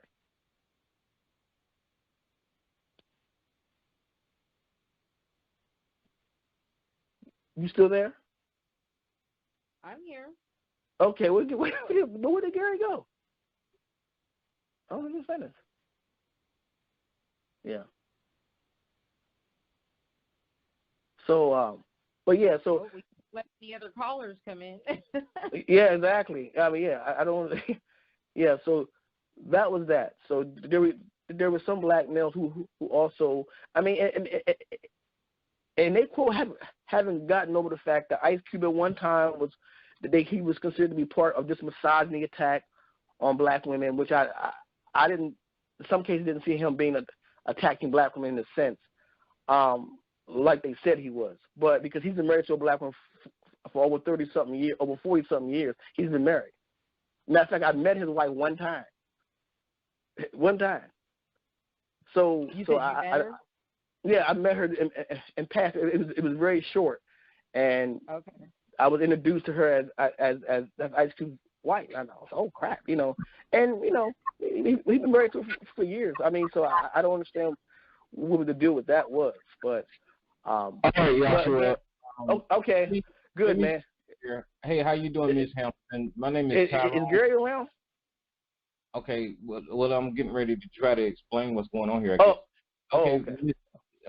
You still there? I'm here. Okay, where did Gary go? Oh, let me finish. Yeah. So, but yeah, so we let the other callers come in. Yeah, exactly. I mean, yeah, I don't. Yeah, so that was that. So there were some black males who also, I mean, and they quote haven't gotten over the fact that Ice Cube at one time he was considered to be part of this misogyny attack on black women, which I didn't, in some cases, didn't see him being attacking black women in a sense, like they said he was. But because he's been married to a black woman for over 30-something years, over 40-something years, he's been married. Matter of fact, I met his wife one time. So you said you met her? Yeah, I met her in past. It was very short, and okay. I was introduced to her as Ice Cube's wife. And I was like, oh crap, you know. And you know, he's been married to her for years. I mean, so I don't understand what the deal with that was. But okay, good man. Hey, how you doing, Miss Hamilton? My name is Tyrone. Is Gary around? Okay, well, I'm getting ready to try to explain what's going on here. Okay.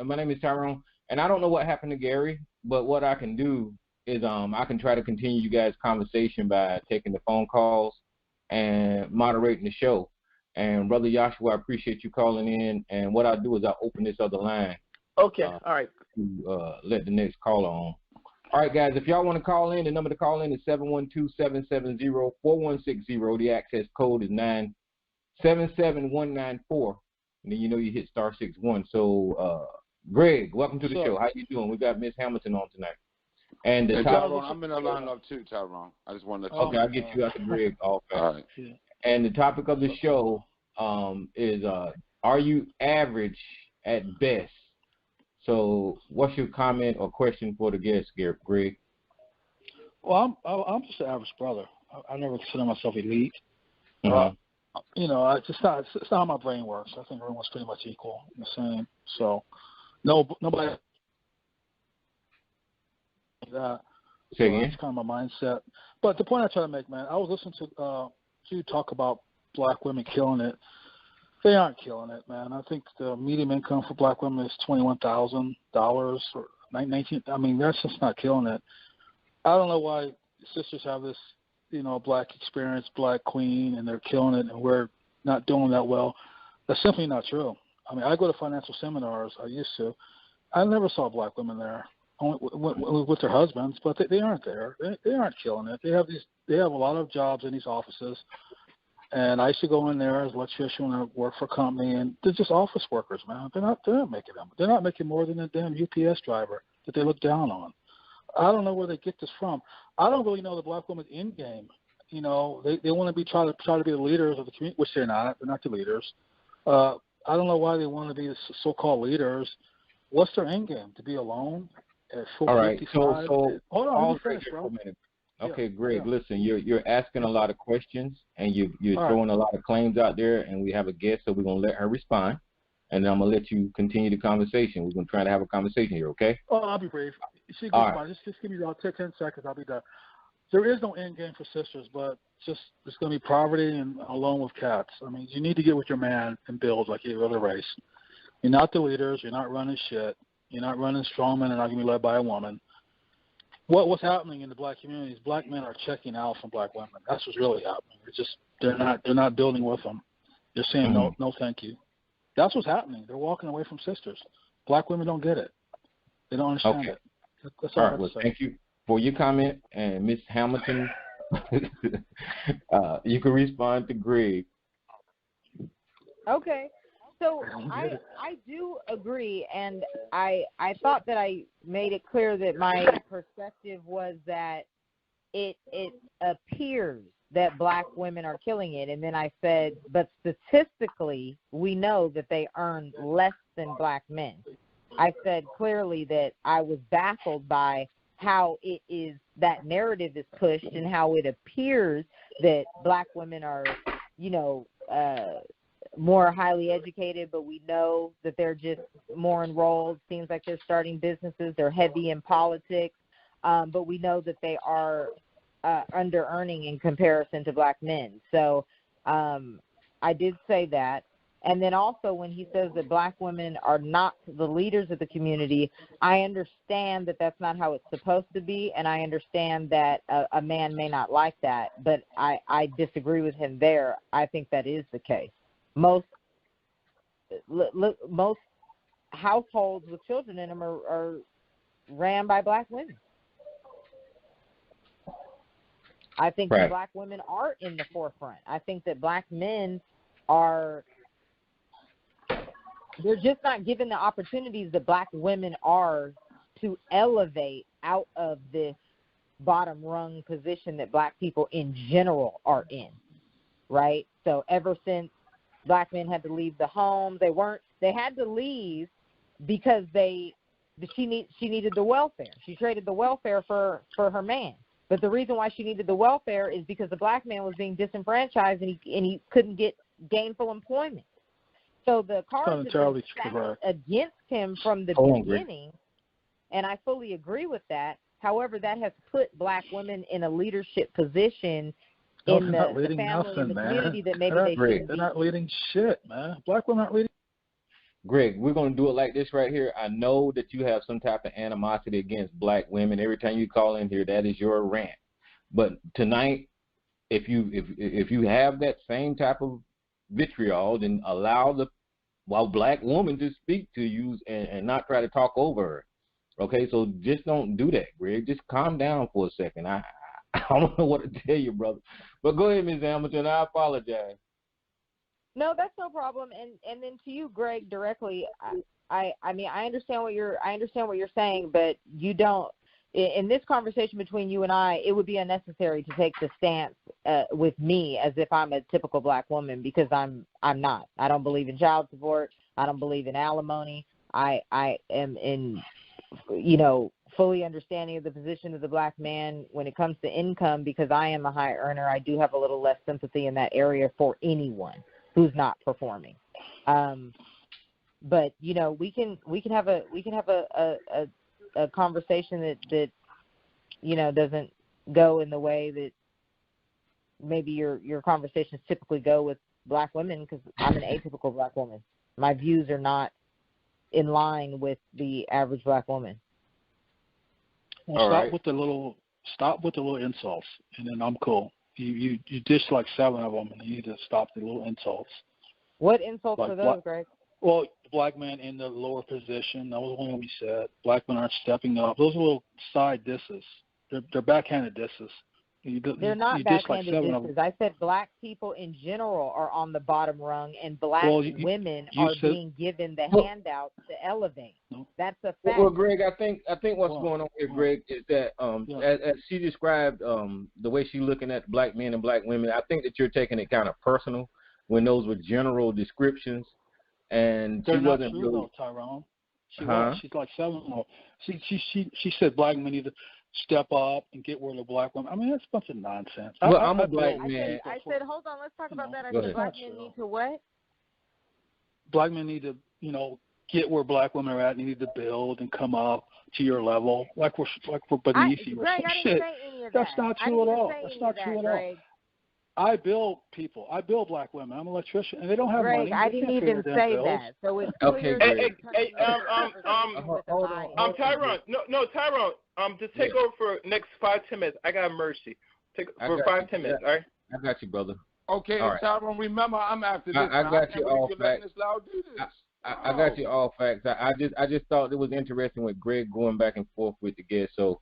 My name is Tyrone, and I don't know what happened to Gary, but what I can do is I can try to continue you guys' conversation by taking the phone calls and moderating the show. And Brother Joshua, I appreciate you calling in, and what I'll do is I'll open this other line. Okay, all right. To let the next caller on. All right, guys, if y'all want to call in, the number to call in is 712-770-4160. The access code is 977194. And then you know you hit *61. So, Greg, welcome to the show. How you doing? We got Miss Hamilton on tonight. And Tyrone, I'm in the lineup too, Tyrone. I just wanted to okay, I'll get you out to Greg all fast. All right. And the topic of the show is are you average at best? So what's your comment or question for the guest, Greg? Well, I'm just an average brother. I never consider myself elite. Mm-hmm. You know, it's not how my brain works. I think everyone's pretty much equal, the same. So nobody that. Say again? That's kind of my mindset. But the point I try to make, man, I was listening to you talk about black women killing it. They aren't killing it, man. I think the median income for black women is $21,000 or 19. I mean, that's just not killing it. I don't know why sisters have this, black experience, black queen, and they're killing it, and we're not doing that well. That's simply not true. I mean, I go to financial seminars. I used to. I never saw black women there, only with their husbands, but they aren't there. They aren't killing it. They have a lot of jobs in these offices. And I used to go in there as an electrician when I worked for a company, and they're just office workers, man. They're not making them. They're not making more than a damn UPS driver that they look down on. I don't know where they get this from. I don't really know the black women's end game. They want to try to be the leaders of the community, which they're not. They're not the leaders. I don't know why they want to be the so-called leaders. What's their end game? To be alone at 455? All right. So hold on, let me finish, bro. Okay, Greg, listen, you're asking a lot of questions, and you're throwing a lot of claims out there, and we have a guest, so we're going to let her respond, and then I'm going to let you continue the conversation. We're going to try to have a conversation here, okay? Oh, I'll be brief. She goes by. Just give me about 10 seconds. I'll be done. There is no end game for sisters, but it's going to be poverty and alone with cats. I mean, you need to get with your man and build like your other race. You're not the leaders. You're not running shit. You're not running strongmen and not going to be led by a woman. What's happening in the black community is black men are checking out from black women. That's what's really happening. It's just they're not building with them. They're saying no, thank you. That's what's happening. They're walking away from sisters. Black women don't get it. They don't understand it. That's all right. Well, thank you for your comment, and Ms. Hamilton, you can respond to Greg. Okay. So I do agree, and I thought that I made it clear that my perspective was that it appears that black women are killing it, and then I said, but statistically, we know that they earn less than black men. I said clearly that I was baffled by how it is that narrative is pushed and how it appears that black women are, more highly educated, but we know that they're just more enrolled. Seems like they're starting businesses. They're heavy in politics, but we know that they are under earning in comparison to black men. So I did say that. And then also when he says that black women are not the leaders of the community, I understand that that's not how it's supposed to be, and I understand that a man may not like that, but I disagree with him there. I think that is the case. Most households with children in them are ran by black women. I think that black women are in the forefront. I think that black men they're just not given the opportunities that black women are to elevate out of this bottom rung position that black people in general are in, right? So ever since black men had to leave the home, they had to leave because she needed the welfare. She traded the welfare for her man. But the reason why she needed the welfare is because the black man was being disenfranchised and he couldn't get gainful employment. So the cards have been against him from the beginning, and I fully agree with that. However, that has put black women in a leadership position in the family and the community that maybe they shouldn't be. They're not leading shit, man. Black women aren't leading. Greg, we're going to do it like this right here. I know that you have some type of animosity against black women. Every time you call in here, that is your rant. But tonight, if you have that same type of vitriol, then allow the black woman to speak to you and not try to talk over her. Okay, so just don't do that, Greg. Just calm down for a second. I don't know what to tell you, brother. But go ahead, Ms. Hamilton. I apologize. No, that's no problem. And then to you, Greg, directly, I mean, I understand what you're saying, but you don't. In this conversation between you and I, it would be unnecessary to take the stance with me as if I'm a typical black woman, because I'm not. I don't believe in child support. I don't believe in alimony. I am in, fully understanding of the position of the black man when it comes to income, because I am a high earner. I do have a little less sympathy in that area for anyone who's not performing. But we can have a conversation that doesn't go in the way that maybe your conversations typically go with black women because I'm an atypical black woman. My views are not in line with the average black woman. Well, stop with the little insults, and then I'm cool. You dish like 7 of them, and you need to stop the little insults. What insults are those, Greg? Well, black men in the lower position. That was one we said. Black men aren't stepping up. Those are little side disses. They're backhanded disses. They're not backhanded disses. I said black people in general are on the bottom rung, and black women are being given the handouts to elevate. No. That's a fact. Well, Greg, I think what's going on here, Greg, is that as she described the way she's looking at black men and black women, I think that you're taking it kind of personal when those were general descriptions, and they're she not wasn't true, really. though, Tyrone. She's like 7. She said black men need to step up and get rid of black women. I mean, that's a bunch of nonsense. Well, I'm a black man. I said, hold on, let's talk about that. I said black men need to what? Black men need to, get where black women are at. They need to build and come up to your level, like we're beneath you or Greg, some I didn't shit. say any of That's that. not true at all. That's not true at all. Greg. I build people. I build black women. I'm an electrician, and they don't have Greg, money. I didn't even say that. So it's clear. Hey, Tyrone. No, Tyrone. Just take over for next 5-10 minutes. I got Mercy. Take for 5-10 minutes. All right. I got you, brother. Okay, all right. Tyrone. Remember, I'm after this. I got you all facts. I got you all facts. I just thought it was interesting with Greg going back and forth with the guest. So,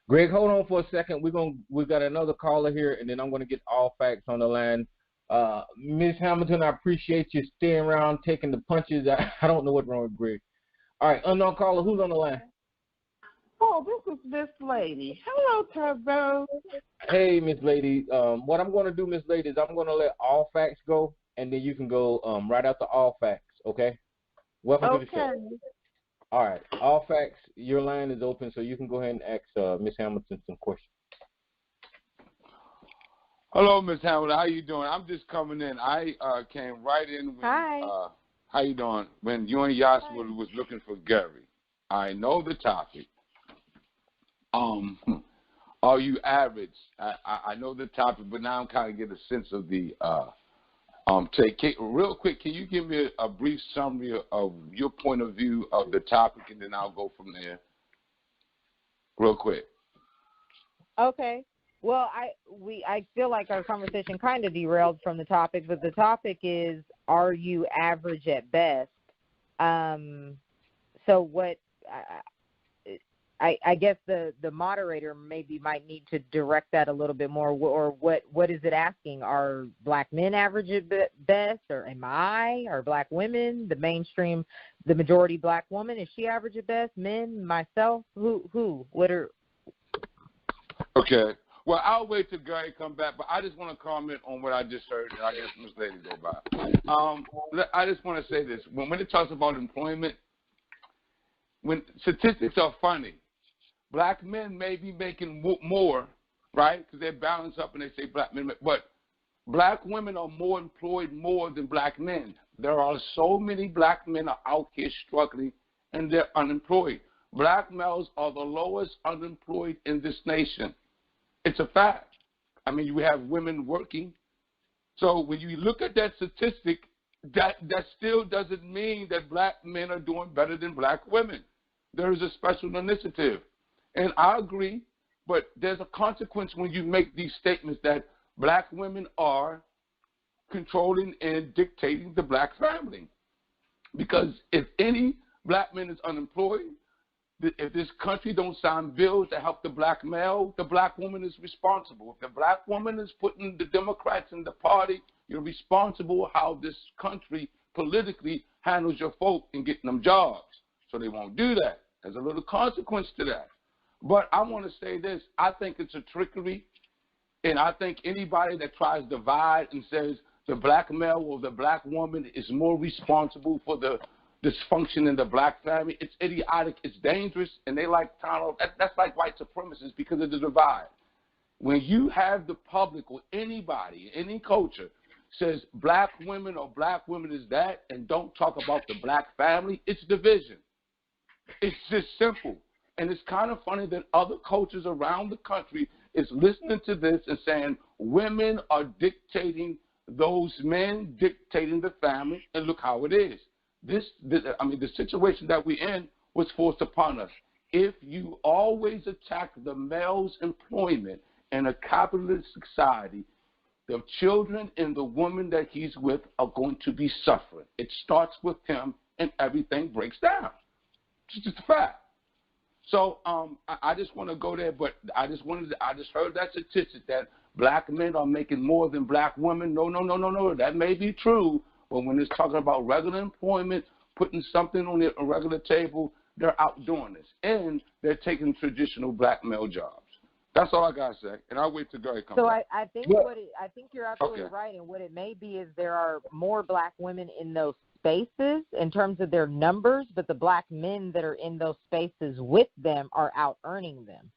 Greg, hold on for a second. We got another caller here, and then I'm gonna get all facts on the line. Ms. Hamilton, I appreciate you staying around, taking the punches. I don't know what's wrong with Greg. All right, unknown caller, who's on the line? Oh, this is Miss Lady. Hello, Tyrone. Hey, Miss Lady. What I'm going to do, Miss Lady, is I'm going to let all facts go, and then you can go right after all facts, okay? Welcome to the show. All right, all facts, your line is open, so you can go ahead and ask Miss Hamilton some questions. Hello, Miss Hamilton. How you doing? I'm just coming in. I came right in when, Hi. How you doing? When you and Yasmin was looking for Gary. I know the topic. Are you average? I know the topic, but now I'm kind of getting a sense of the take. Real quick, can you give me a brief summary of your point of view of the topic, and then I'll go from there. Real quick. Okay. Well, I feel like our conversation kind of derailed from the topic, but the topic is, are you average at best? So what? I guess the moderator maybe might need to direct that a little bit more, or what is it asking? Are black men average at best, or am I? Are black women, the majority black woman, is she average at best? Men, myself, who? What are? Okay. Well, I'll wait till Gary come back, but I just want to comment on what I just heard, and I guess Ms. Lady go by. I just want to say this. When it talks about employment, when statistics are funny, black men may be making more, right, because they balance up and they say black men, but black women are more employed more than black men. There are so many black men are out here struggling, and they're unemployed. Black males are the lowest unemployed in this nation. It's a fact. I mean, you have women working. So when you look at that statistic, that still doesn't mean that black men are doing better than black women. There is a special initiative. And I agree, but there's a consequence when you make these statements that black women are controlling and dictating the black family. Because if any black man is unemployed, if this country don't sign bills to help the black male, the black woman is responsible. If the black woman is putting the Democrats in the party, you're responsible how this country politically handles your folk in getting them jobs. So they won't do that. There's a little consequence to that. But I want to say this. I think it's a trickery, and I think anybody that tries to divide and says the black male or the black woman is more responsible for the dysfunction in the black family, it's idiotic, it's dangerous, and they like that's like white supremacists because of the divide. When you have the public or anybody, any culture, says black women or black women is that and don't talk about the black family, it's division. It's just simple. And it's kind of funny that other cultures around the country is listening to this and saying women are dictating those men dictating the family, and look how it is. The situation that we're in was forced upon us. If you always attack the male's employment in a capitalist society, the children and the woman that he's with are going to be suffering. It starts with him, and everything breaks down. It's just a fact. So I just want to go there, but I just heard that statistic that black men are making more than black women. No. That may be true, but when it's talking about regular employment, putting something on a regular table, they're out doing this, and they're taking traditional black male jobs. That's all I gotta say, and I'll wait till Gary comes back. I think I think you're absolutely right, and what it may be is there are more black women in those spaces in terms of their numbers, but the black men that are in those spaces with them are out earning them.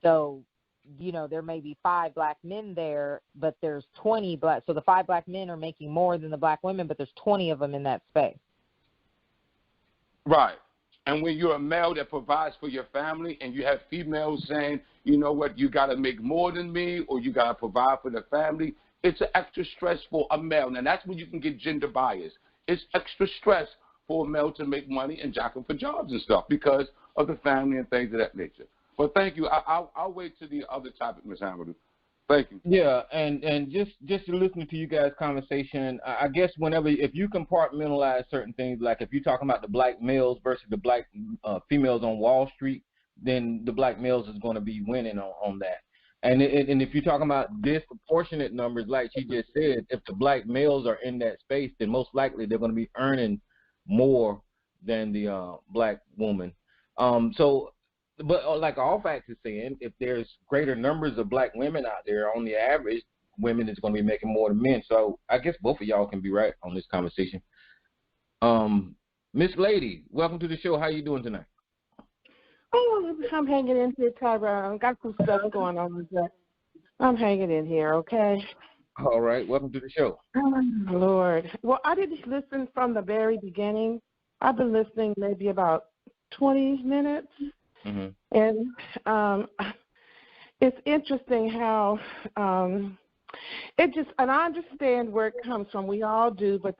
So, there may be 5 black men there, but there's 20 black. So the 5 black men are making more than the black women, but there's 20 of them in that space. Right. And when you're a male that provides for your family and you have females saying, you know what, you got to make more than me or you got to provide for the family, it's an extra stress for a male. Now, that's when you can get gender bias. It's extra stress for a male to make money and jockey for jobs and stuff because of the family and things of that nature. But thank you. I'll wait to the other topic, Ms. Hamilton. Thank you. Yeah, and just listening to you guys' conversation, I guess if you compartmentalize certain things, like if you're talking about the black males versus the black females on Wall Street, then the black males is going to be winning on that. And if you're talking about disproportionate numbers, like she just said, if the black males are in that space, then most likely they're going to be earning more than the black woman. But like all facts is saying, if there's greater numbers of black women out there, on the average, women is going to be making more than men. So I guess both of y'all can be right on this conversation. Miss Lady, welcome to the show. How you doing tonight? Oh, I'm hanging in here, Tyrone. Got some stuff going on, but I'm hanging in here, okay? All right. Welcome to the show. Oh, Lord. Well, I didn't listen from the very beginning. I've been listening maybe about 20 minutes. Mm-hmm. And it's interesting how and I understand where it comes from. We all do, but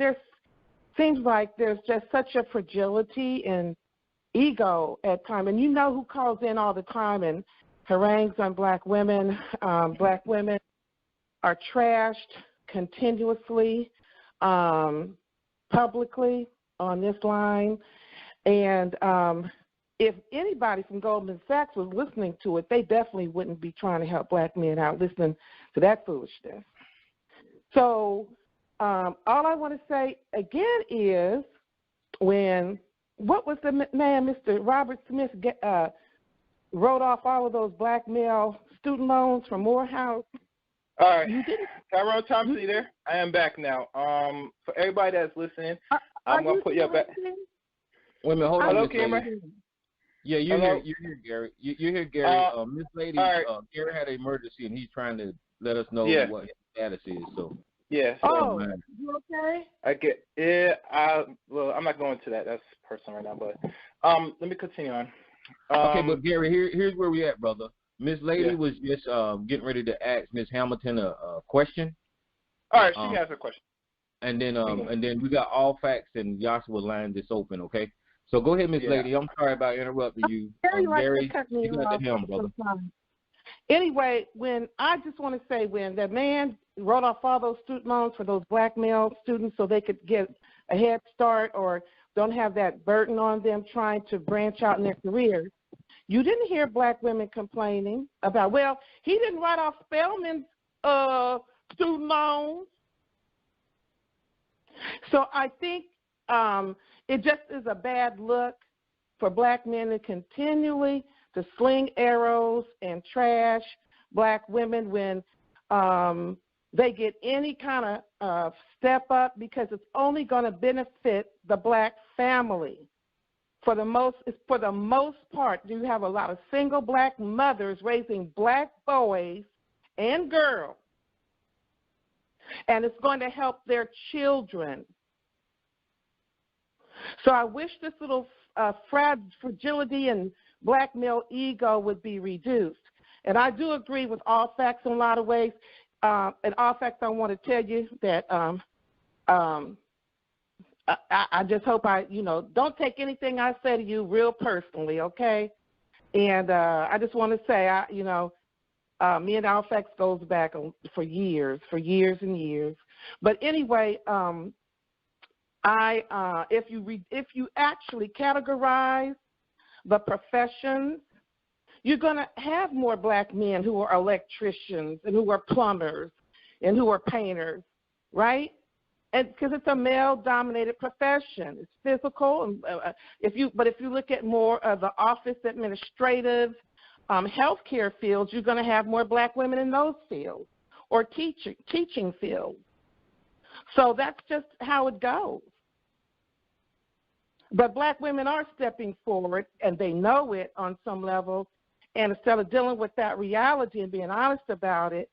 seems like there's just such a fragility and ego at times. And you know who calls in all the time and harangues on black women. Black women are trashed continuously, publicly on this line. And if anybody from Goldman Sachs was listening to it, they definitely wouldn't be trying to help black men out listening to that foolishness. So all I want to say again is what was the man, Mr. Robert Smith, wrote off all of those black male student loans from Morehouse? All right. Tyrone Thompson, you there? I am back now. For everybody that's listening, I'm going to put you up at... Wait a minute, hold on. Hello, Cameron. Yeah, you're here, Gary. You're here, Gary. Miss Lady, right. Gary had an emergency, and he's trying to let us know what his status is. So. Yeah. So, you okay? Well, I'm not going to that. That's personal right now, but let me continue on. Okay, but Gary, here's where we at, brother. Miss Lady was just getting ready to ask Miss Hamilton a question. All right, she has a question. And then we got all facts and Joshua line this open, okay? So go ahead, Miss Lady. I'm sorry about interrupting you. Gary, you got the helm, brother. Anyway, I just want to say when that man wrote off all those student loans for those black male students so they could get a head start or don't have that burden on them trying to branch out in their careers, you didn't hear black women complaining about, well, he didn't write off Spelman's student loans. So I think it just is a bad look for black men to continually to sling arrows and trash black women when they get any kind of step up, because it's only going to benefit the black family. For the most part, you have a lot of single black mothers raising black boys and girls, and it's going to help their children. So I wish this little fragility and black male ego would be reduced. And I do agree with all facts in a lot of ways. in all facts, I want to tell you that I just hope don't take anything I say to you real personally, okay? And I just want to say, me and Alphax goes back for years and years. But anyway, if you actually categorize the professions, you're going to have more black men who are electricians and who are plumbers and who are painters, right? And because it's a male-dominated profession, it's physical. If you look at more of the office administrative, healthcare fields, you're going to have more black women in those fields, or teaching fields. So that's just how it goes. But black women are stepping forward, and they know it on some level. And instead of dealing with that reality and being honest about it,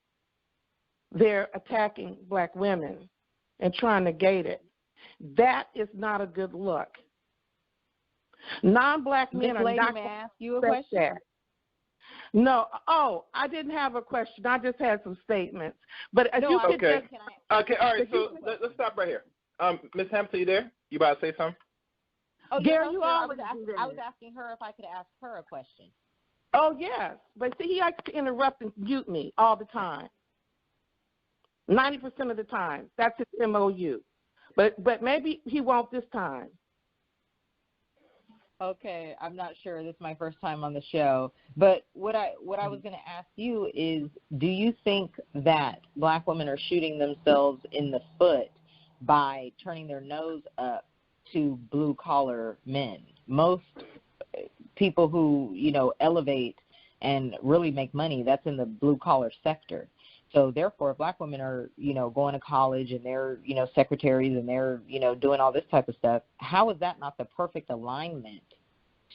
they're attacking black women and trying to negate it. That is not a good look. Non-black men are not going to ask you a question. That. No. Oh, I didn't have a question. I just had some statements. But if you could okay. Okay. All right. So let's stop right here. Ms. Hampton, you there? You about to say something? Oh, Gary, I was asking her if I could ask her a question. Oh, yes. But see, he likes to interrupt and mute me all the time. 90% of the time. That's his MOU. But maybe he won't this time. Okay, I'm not sure. This is my first time on the show. But what I was going to ask you is, do you think that black women are shooting themselves in the foot by turning their nose up to blue-collar men? Most people who, elevate and really make money, that's in the blue-collar sector. So therefore, black women are, going to college and they're, secretaries and they're, doing all this type of stuff. How is that not the perfect alignment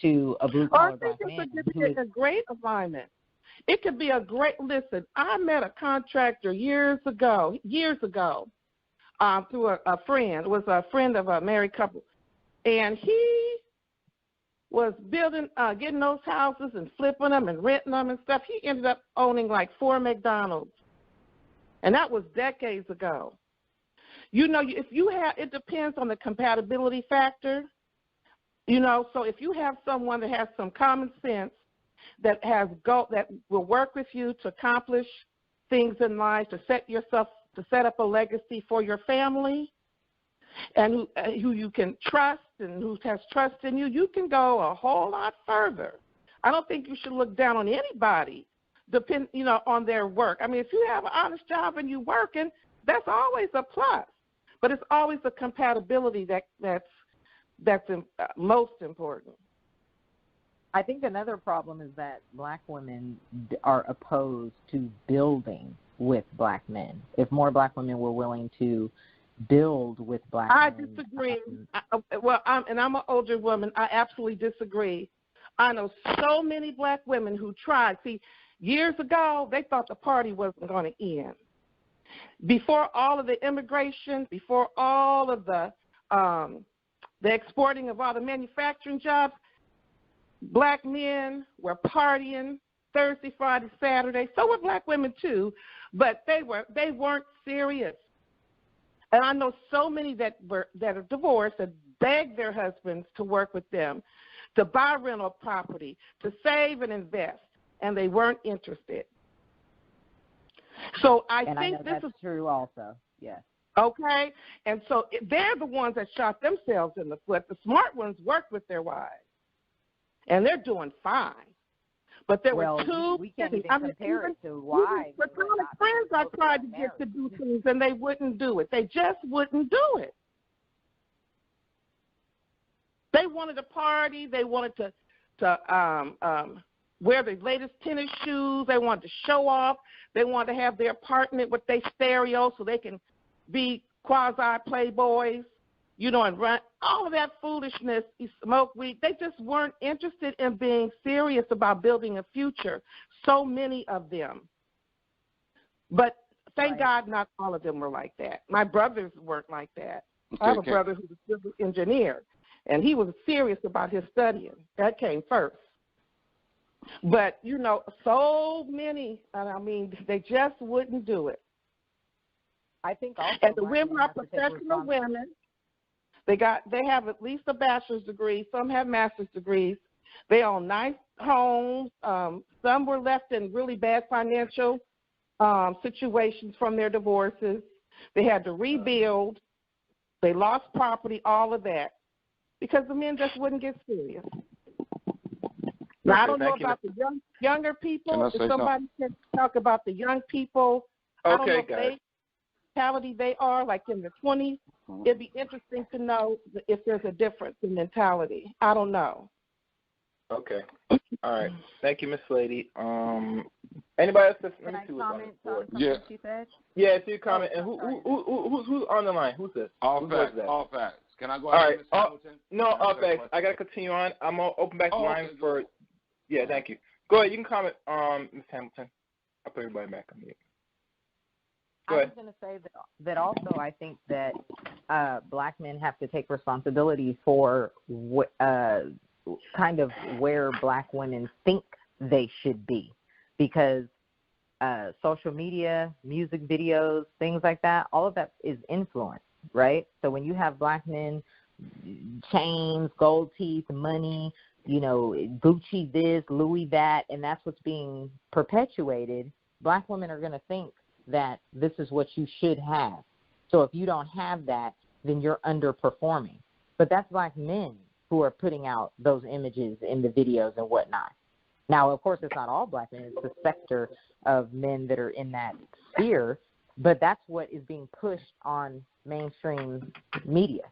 to a blue-collar black man? I think it's a great alignment. It could be a great, listen, I met a contractor years ago, through a friend. It was a friend of a married couple. And he was building, getting those houses and flipping them and renting them and stuff. He ended up owning like 4 McDonald's. And that was decades ago. It depends on the compatibility factor. So if you have someone that has some common sense, that will work with you to accomplish things in life, to set up a legacy for your family, and who you can trust and who has trust in you, you can go a whole lot further. I don't think you should look down on anybody, on their work. I mean, if you have an honest job and you're working, that's always a plus. But it's always the compatibility that's most important. I think another problem is that black women are opposed to building with black men. If more black women were willing to build with black men. I disagree. I'm an older woman. I absolutely disagree. I know so many black women who tried. See, years ago, they thought the party wasn't going to end. Before all of the immigration, before all of the exporting of all the manufacturing jobs, black men were partying Thursday, Friday, Saturday. So were black women too, but they weren't serious. And I know so many that are divorced that begged their husbands to work with them, to buy rental property, to save and invest, and they weren't interested. So I think this is true also. Yes. Okay, and so they're the ones that shot themselves in the foot. The smart ones work with their wives, and they're doing fine. But there were two. We can't even compare it to wives. Platonic friends I tried to get to do things, and they wouldn't do it. They just wouldn't do it. They wanted to party. They wanted to wear the latest tennis shoes. They wanted to show off. They wanted to have their apartment with their stereo so they can be quasi-playboys, and run all of that foolishness, smoke weed. They just weren't interested in being serious about building a future, so many of them. But thank God not all of them were like that. My brothers weren't like that. I have a brother who's a civil engineer, and he was serious about his studying. That came first. But, so many, they just wouldn't do it. I think also and the women are professional women. They have at least a bachelor's degree. Some have master's degrees. They own nice homes. Some were left in really bad financial situations from their divorces. They had to rebuild. They lost property, all of that, because the men just wouldn't get serious. Now, I don't know about the younger people. If somebody can talk about the young people, I don't know if mentality they are, like in the 20s. It'd be interesting to know if there's a difference in mentality. I don't know. Okay. All right. Thank you, Miss Lady. Anybody else? Can I comment on something she said? Yeah, it's your comment. And who's on the line? Who's this? All facts. Can I go ahead, Ms. Hamilton? No, all facts. I got to continue on. I'm going to open back the line for. Yeah, thank you. Go ahead. You can comment, Ms. Hamilton. I'll put everybody back on mute. I was going to say that also I think that black men have to take responsibility for kind of where black women think they should be, because social media, music videos, things like that, all of that is influence, right? So when you have black men, chains, gold teeth, money, Gucci this, Louis that, and that's what's being perpetuated, black women are going to think that this is what you should have. So if you don't have that, then you're underperforming. But that's black men who are putting out those images in the videos and whatnot. Now, of course, it's not all black men. It's the sector of men that are in that sphere, but that's what is being pushed on mainstream media.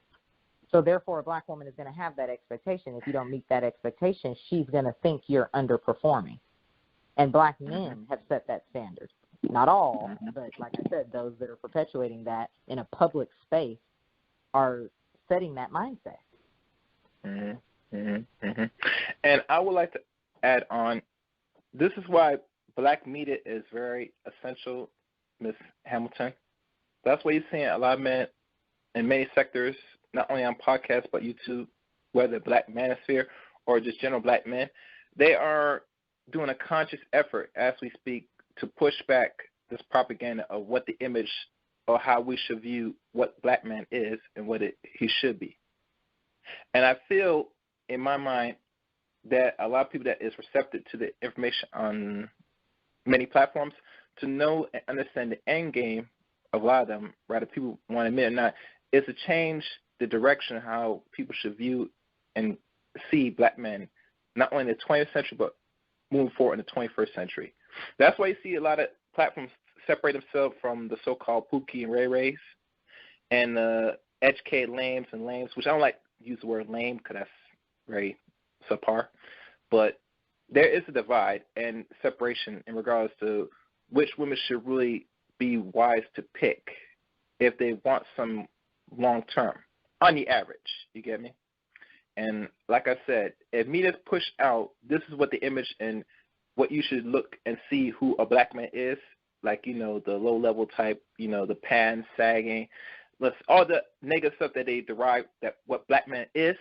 So therefore, a black woman is going to have that expectation. If you don't meet that expectation, she's going to think you're underperforming. And black men have set that standard. Not all, but like I said, those that are perpetuating that in a public space are setting that mindset. And I would like to add on, this is why black media is very essential, Ms. Hamilton. That's why you're seeing a lot of men in many sectors, not only on podcasts but YouTube, whether black manosphere or just general black men, they are doing a conscious effort as we speak to push back this propaganda of what the image or how we should view what black man is and what he should be. And I feel, in my mind, that a lot of people that is receptive to the information on many platforms to know and understand the end game of a lot of them, whether people want to admit it or not, is to change the direction of how people should view and see black men, not only in the 20th century, but moving forward in the 21st century. That's why you see a lot of platforms separate themselves from the so-called Pookie and Ray Rays and the educated lames and lames, which I don't like to use the word lame because that's very subpar. But there is a divide and separation in regards to which women should really be wise to pick if they want some long-term, on the average. You get me? And like I said, if media's pushed out, this is what the image and what you should look and see who a black man is, like, the low-level type, the pants sagging, all the negative stuff that they derive that what black man is.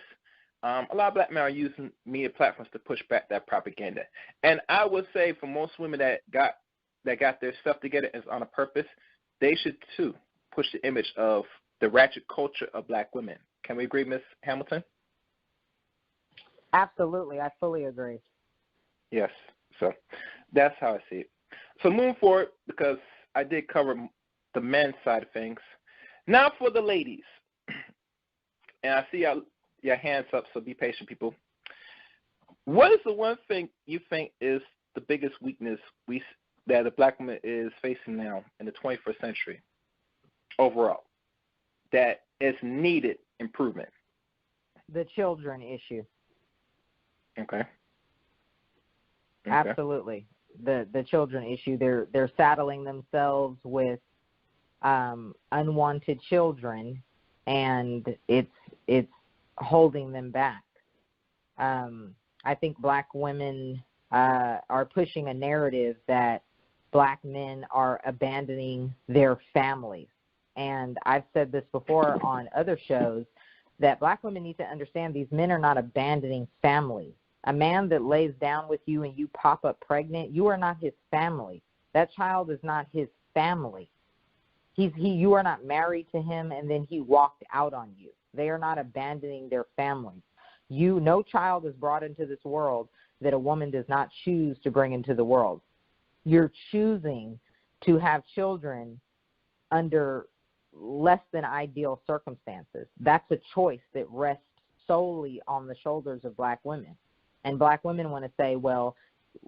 A lot of black men are using media platforms to push back that propaganda. And I would say for most women that got their stuff together and is on a purpose, they should, too, push the image of the ratchet culture of black women. Can we agree, Ms. Hamilton? Absolutely. I fully agree. Yes. So that's how I see it. So moving forward, because I did cover the men's side of things, now for the ladies. And I see your hands up, so be patient, people. What is the one thing you think is the biggest weakness that the black woman is facing now in the 21st century overall that is needed improvement? The children issue. Okay. Absolutely. The children issue. They're saddling themselves with unwanted children, and it's holding them back. I think black women are pushing a narrative that black men are abandoning their families. And I've said this before on other shows, that black women need to understand these men are not abandoning families. A man that lays down with you and you pop up pregnant, you are not his family. That child is not his family. You are not married to him and then he walked out on you. They are not abandoning their families. No child is brought into this world that a woman does not choose to bring into the world. You're choosing to have children under less than ideal circumstances. That's a choice that rests solely on the shoulders of black women. And black women want to say, well,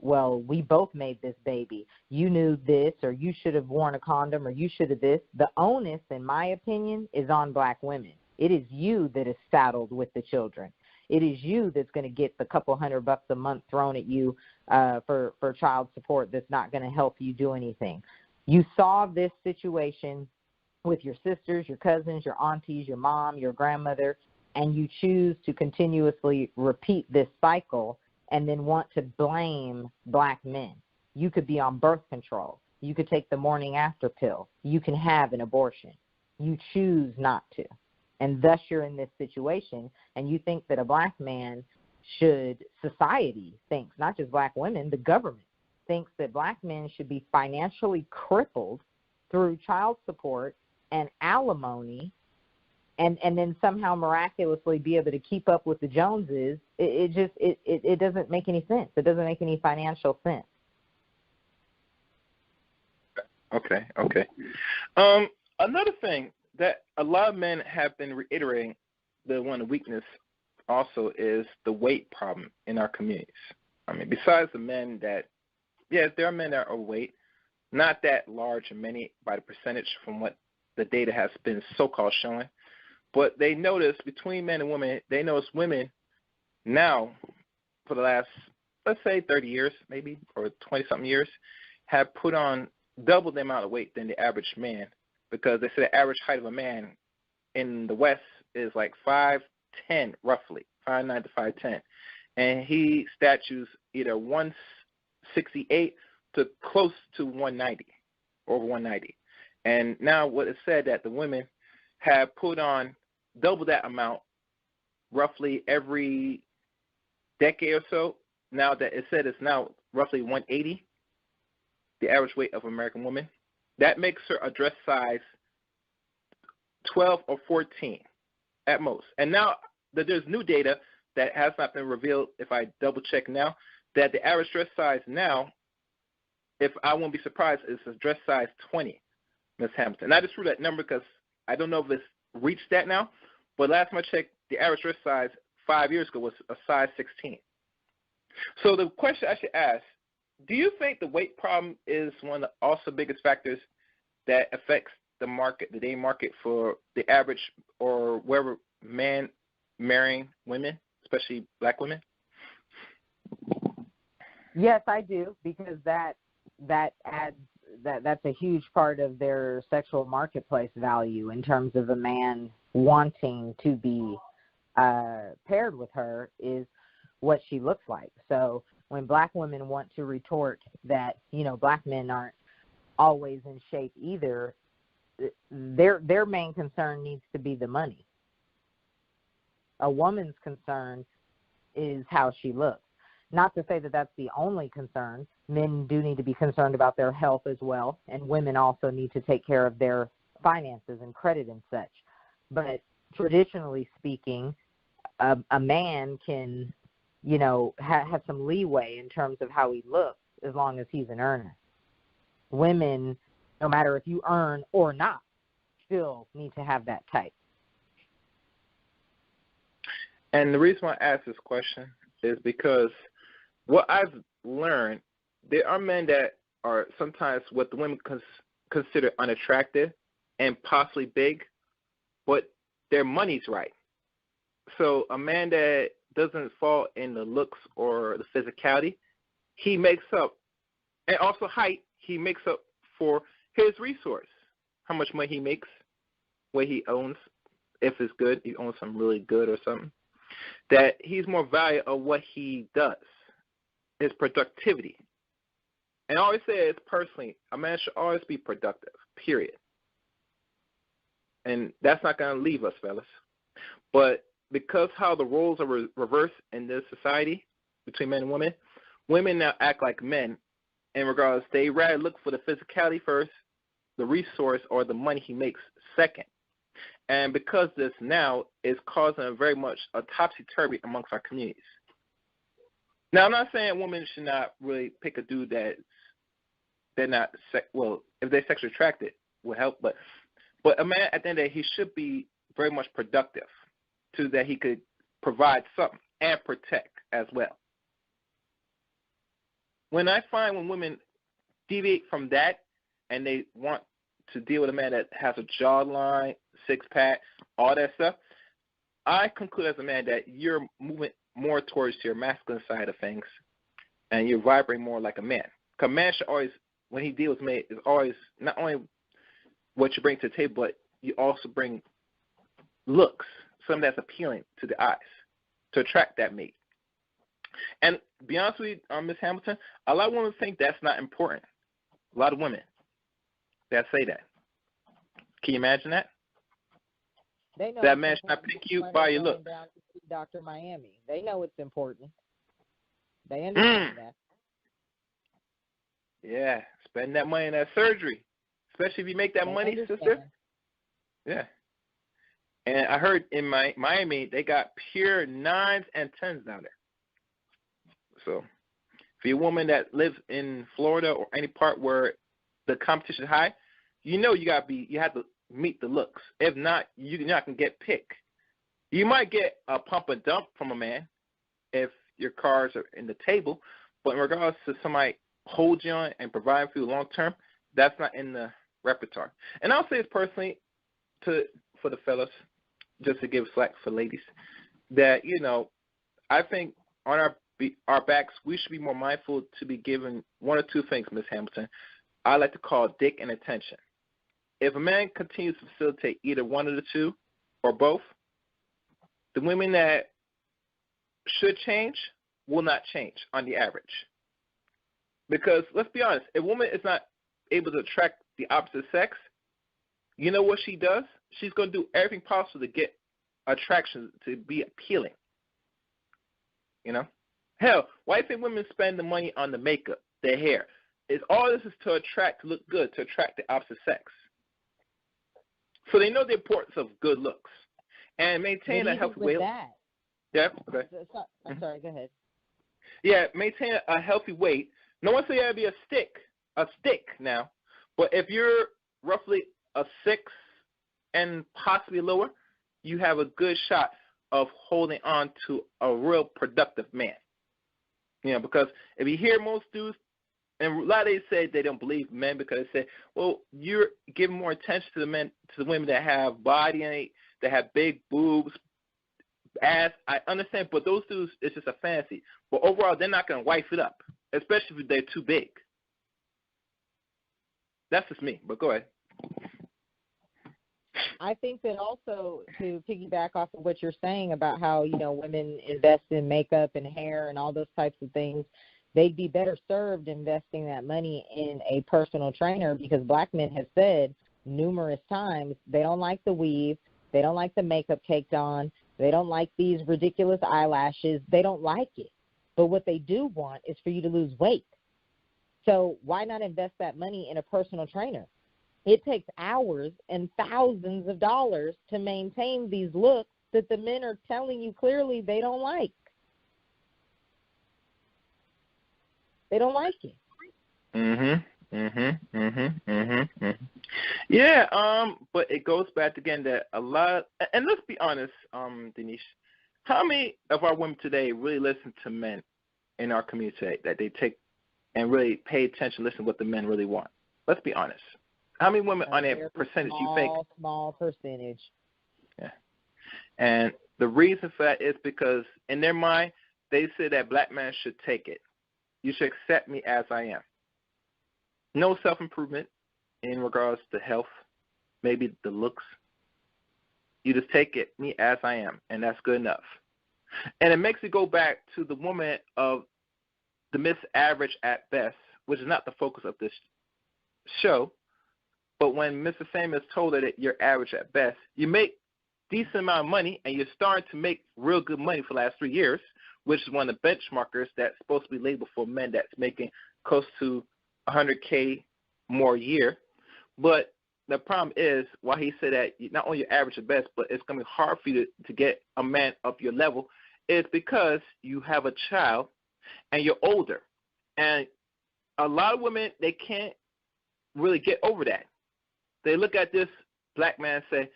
we both made this baby. You knew this, or you should have worn a condom, or you should have this. The onus, in my opinion, is on black women. It is you that is saddled with the children. It is you that's going to get the couple $100 a month thrown at you for child support that's not going to help you do anything. You saw this situation with your sisters, your cousins, your aunties, your mom, your grandmother, and you choose to continuously repeat this cycle and then want to blame black men. You could be on birth control. You could take the morning after pill. You can have an abortion. You choose not to. And thus you're in this situation, and you think that a black man society thinks, not just black women, the government thinks that black men should be financially crippled through child support and alimony and then somehow miraculously be able to keep up with the Joneses. It doesn't make any sense. It doesn't make any financial sense. Okay. Another thing that a lot of men have been reiterating, one of the weakness also is the weight problem in our communities. I mean, besides the men that, yes, there are men that are overweight, not that large and many by the percentage from what the data has been so-called showing, but they notice between men and women, they notice women now for the last, let's say 30 years maybe, or 20-something years, have put on double the amount of weight than the average man, because they say the average height of a man in the West is like 5'10", roughly, 5'9" to 5'10", and he statues either 168 to close to 190, over 190. And now what is said that the women have put on double that amount roughly every decade or so. Now that it said it's now roughly 180, the average weight of an American woman. That makes her a dress size 12 or 14 at most. And now that there's new data that has not been revealed, if I double check now, that the average dress size now, if I won't be surprised, is a dress size 20, Ms. Hamilton. And I just threw that number because I don't know if it's reached that now, but last time I checked, the average dress size 5 years ago was a size 16. So the question I should ask, do you think the weight problem is one of the also biggest factors that affects the market, the dating market for the average or wherever man marrying women, especially black women? Yes, I do, because that's a huge part of their sexual marketplace value in terms of a man wanting to be paired with her is what she looks like. So when black women want to retort that, black men aren't always in shape either, their main concern needs to be the money. A woman's concern is how she looks. Not to say that that's the only concern. Men do need to be concerned about their health as well, and women also need to take care of their finances and credit and such. But traditionally speaking, a man can, have some leeway in terms of how he looks as long as he's an earner. Women, no matter if you earn or not, still need to have that type. And the reason why I ask this question is because what I've learned, there are men that are sometimes what the women consider unattractive and possibly big, but their money's right. So a man that doesn't fall in the looks or the physicality, he makes up, and also height, he makes up for his resource, how much money he makes, what he owns, if it's good, he owns something really good or something, that he's more valued of what he does, his productivity. And I always say it's personally, a man should always be productive, period. And that's not going to leave us, fellas. But because how the roles are reversed in this society between men and women now act like men in regards they rather look for the physicality first the resource or the money he makes second. And because this now is causing very much a topsy-turvy amongst our communities. Now, I'm not saying women should not really pick a dude that they're not, if they're sexually attracted, would help. But a man, at the end of the day, he should be very much productive so that he could provide something and protect as well. When I find when women deviate from that and they want to deal with a man that has a jawline, six-pack, all that stuff, I conclude as a man that you're moving more towards your masculine side of things and you're vibrating more like a man. Because a man should always, when he deals with me, is always not only what you bring to the table, but you also bring looks, something that's appealing to the eyes to attract that mate. And to be honest with you, Ms. Hamilton, a lot of women think that's not important. A lot of women that say that. Can you imagine that? They know that man should not pick you by your look. Down to see Dr. Miami. They know it's important. They understand that. Yeah, spend that money in that surgery, especially if you make that money, sister. Yeah. And I heard in Miami they got pure 9s and 10s down there. So, for your woman that lives in Florida or any part where the competition is high, you know you have to meet the looks. If not, you're not gonna get picked. You might get a pump and dump from a man if your cards are in the table, but in regards to somebody hold you on and provide for you long term, that's not in the repertoire. And I'll say this personally for the fellas, just to give slack for ladies, that I think on our backs we should be more mindful to be given one or two things, Ms. Hamilton. I like to call dick and attention. If a man continues to facilitate either one of the two or both, the women that should change will not change on the average. Because let's be honest, if a woman is not able to attract the opposite sex, you know what she does? She's going to do everything possible to get attraction to be appealing. Hell, why do you think women spend the money on the makeup, their hair? All this is to look good, to attract the opposite sex. So they know the importance of good looks and maintain a healthy weight. Yeah, okay. I'm sorry, go ahead. Yeah, maintain a healthy weight. No one said you have to be a stick now, but if you're roughly a 6 and possibly lower, you have a good shot of holding on to a real productive man. Because if you hear most dudes, and a lot of they say they don't believe men because they say, well, you're giving more attention to the women that have body in it, that have big boobs, ass. I understand, but those dudes, it's just a fantasy. But overall, they're not going to wife it up, especially if they're too big. That's just me, but go ahead. I think that also, to piggyback off of what you're saying about how, women invest in makeup and hair and all those types of things, they'd be better served investing that money in a personal trainer, because black men have said numerous times they don't like the weave, they don't like the makeup caked on, they don't like these ridiculous eyelashes, they don't like it. But what they do want is for you to lose weight. So why not invest that money in a personal trainer? It takes hours and thousands of dollars to maintain these looks that the men are telling you clearly they don't like. They don't like it. Yeah, but it goes back again that a lot, and let's be honest, Denise, how many of our women today really listen to men in our community today, that they take and really pay attention, listen to what the men really want? Let's be honest. How many women on that percentage you think? Small percentage. Yeah. And the reason for that is because in their mind, they say that black men should take it. You should accept me as I am. No self-improvement in regards to health, maybe the looks. You just take me as I am, and that's good enough. And it makes it go back to the woman of the Miss Average at best, which is not the focus of this show. But when Mr. Famous told her that you're average at best, you make decent amount of money, and you're starting to make real good money for the last 3 years, which is one of the benchmarkers that's supposed to be labeled for men that's making close to $100K more a year. But the problem is, why he said that not only you're average at best, but it's going to be hard for you to get a man up your level, is because you have a child and you're older. And a lot of women, they can't really get over that. They look at this black man and say,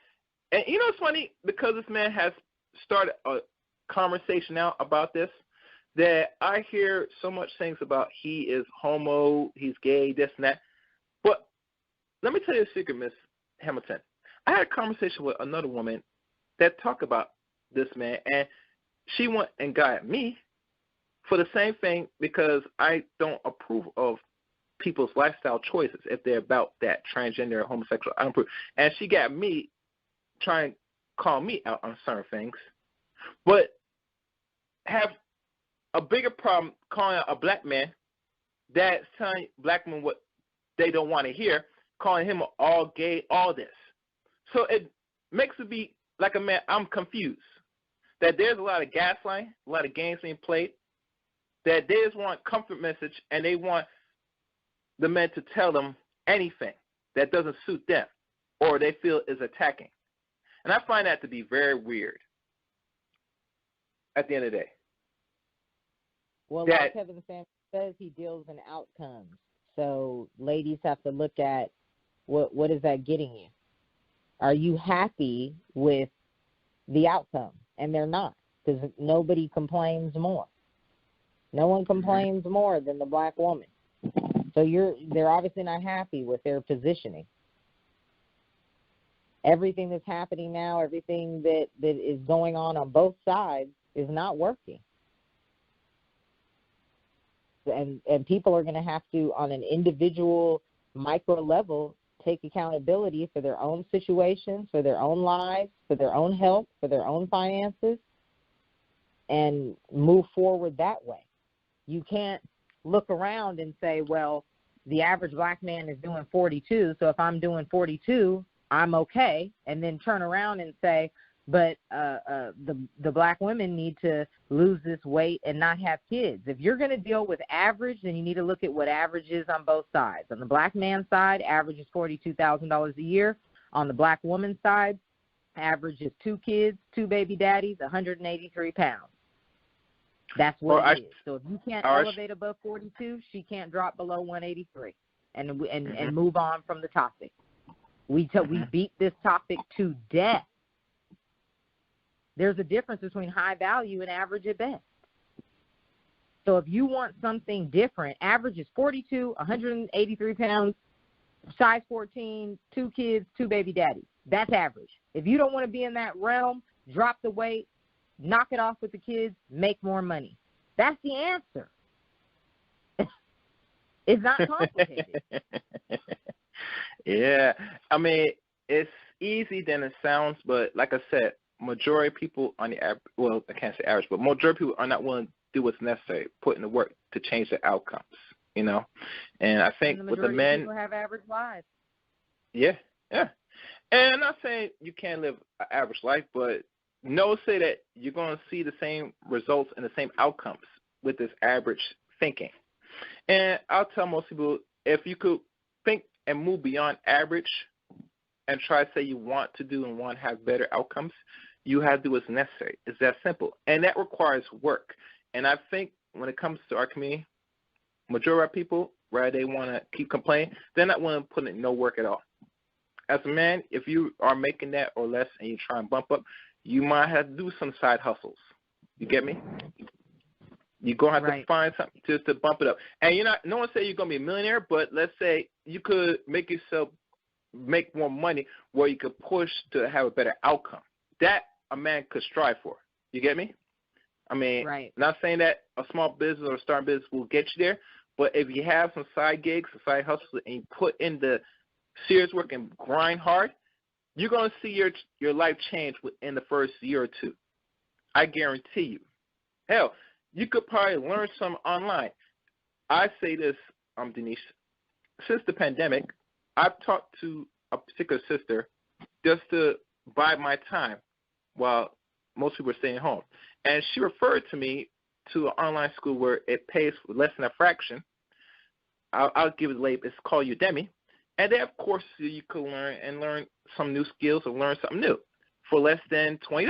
and you know what's funny? Because this man has started a conversation now about this, that I hear so much things about he is homo, he's gay, this and that. But let me tell you a secret, Miss Hamilton. I had a conversation with another woman that talked about this man, and she went and got at me for the same thing because I don't approve of people's lifestyle choices if they're about that transgender or homosexual. I don't approve. And she got me trying to call me out on certain things, but have a bigger problem calling out a black man that's telling black men what they don't want to hear, calling him all gay, all this. So it makes it be like a man, I'm confused. That there's a lot of gaslighting, a lot of games being played, that they just want comfort message and they want the men to tell them anything that doesn't suit them or they feel is attacking. And I find that to be very weird at the end of the day. Well, like Kevin Samuels says, he deals in outcomes. So ladies have to look at what is that getting you? Are you happy with the outcome? And they're not, because nobody complains more. No one complains more than the black woman. So they're obviously not happy with their positioning. Everything that's happening now, everything that is going on both sides is not working. And people are going to have to, on an individual micro level, take accountability for their own situations, for their own lives, for their own health, for their own finances, and move forward that way. You can't look around and say, well, the average black man is doing 42, so if I'm doing 42, I'm okay, and then turn around and say, but the black women need to lose this weight and not have kids. If you're going to deal with average, then you need to look at what average is on both sides. On the black man's side, average is $42,000 a year. On the black woman's side, average is 2 kids, 2 baby daddies, 183 pounds. That's what it is. So if you can't elevate above 42, she can't drop below 183 and move on from the topic. We beat this topic to death. There's a difference between high value and average at best. So if you want something different, average is 42, 183 pounds, size 14, 2 kids, 2 baby daddies. That's average. If you don't want to be in that realm, drop the weight, knock it off with the kids, make more money. That's the answer. It's not complicated. Yeah. I mean, it's easy than it sounds, but like I said, majority of people on the average, well, I can't say average, but majority of people are not willing to do what's necessary, put in the work to change their outcomes, you know? And I think with the men, people have average lives. Yeah, yeah. And I'm not saying you can't live an average life, but say that you're going to see the same results and the same outcomes with this average thinking. And I'll tell most people, if you could think and move beyond average and try to say you want to do and want to have better outcomes, you have to do what's necessary. It's that simple. And that requires work. And I think when it comes to our community, majority of people, rather they want to keep complaining, they're not willing to put in no work at all. As a man, if you are making that or less and you try and bump up, you might have to do some side hustles. You get me? You're going to have to find something to bump it up. And no one say you're going to be a millionaire, but let's say you could make more money where you could push to have a better outcome. That a man could strive for. You get me? I mean, not saying that a small business or a starting business will get you there, but if you have some side gigs, some side hustles, and you put in the serious work and grind hard, you're going to see your life change within the first year or two. I guarantee you. Hell, you could probably learn some online. I say this, Denise, since the pandemic, I've talked to a particular sister just to buy my time while most people are staying home. And she referred to me to an online school where it pays less than a fraction. I'll give it a label. It's called Udemy. And they have courses you can learn some new skills or learn something new for less than $20.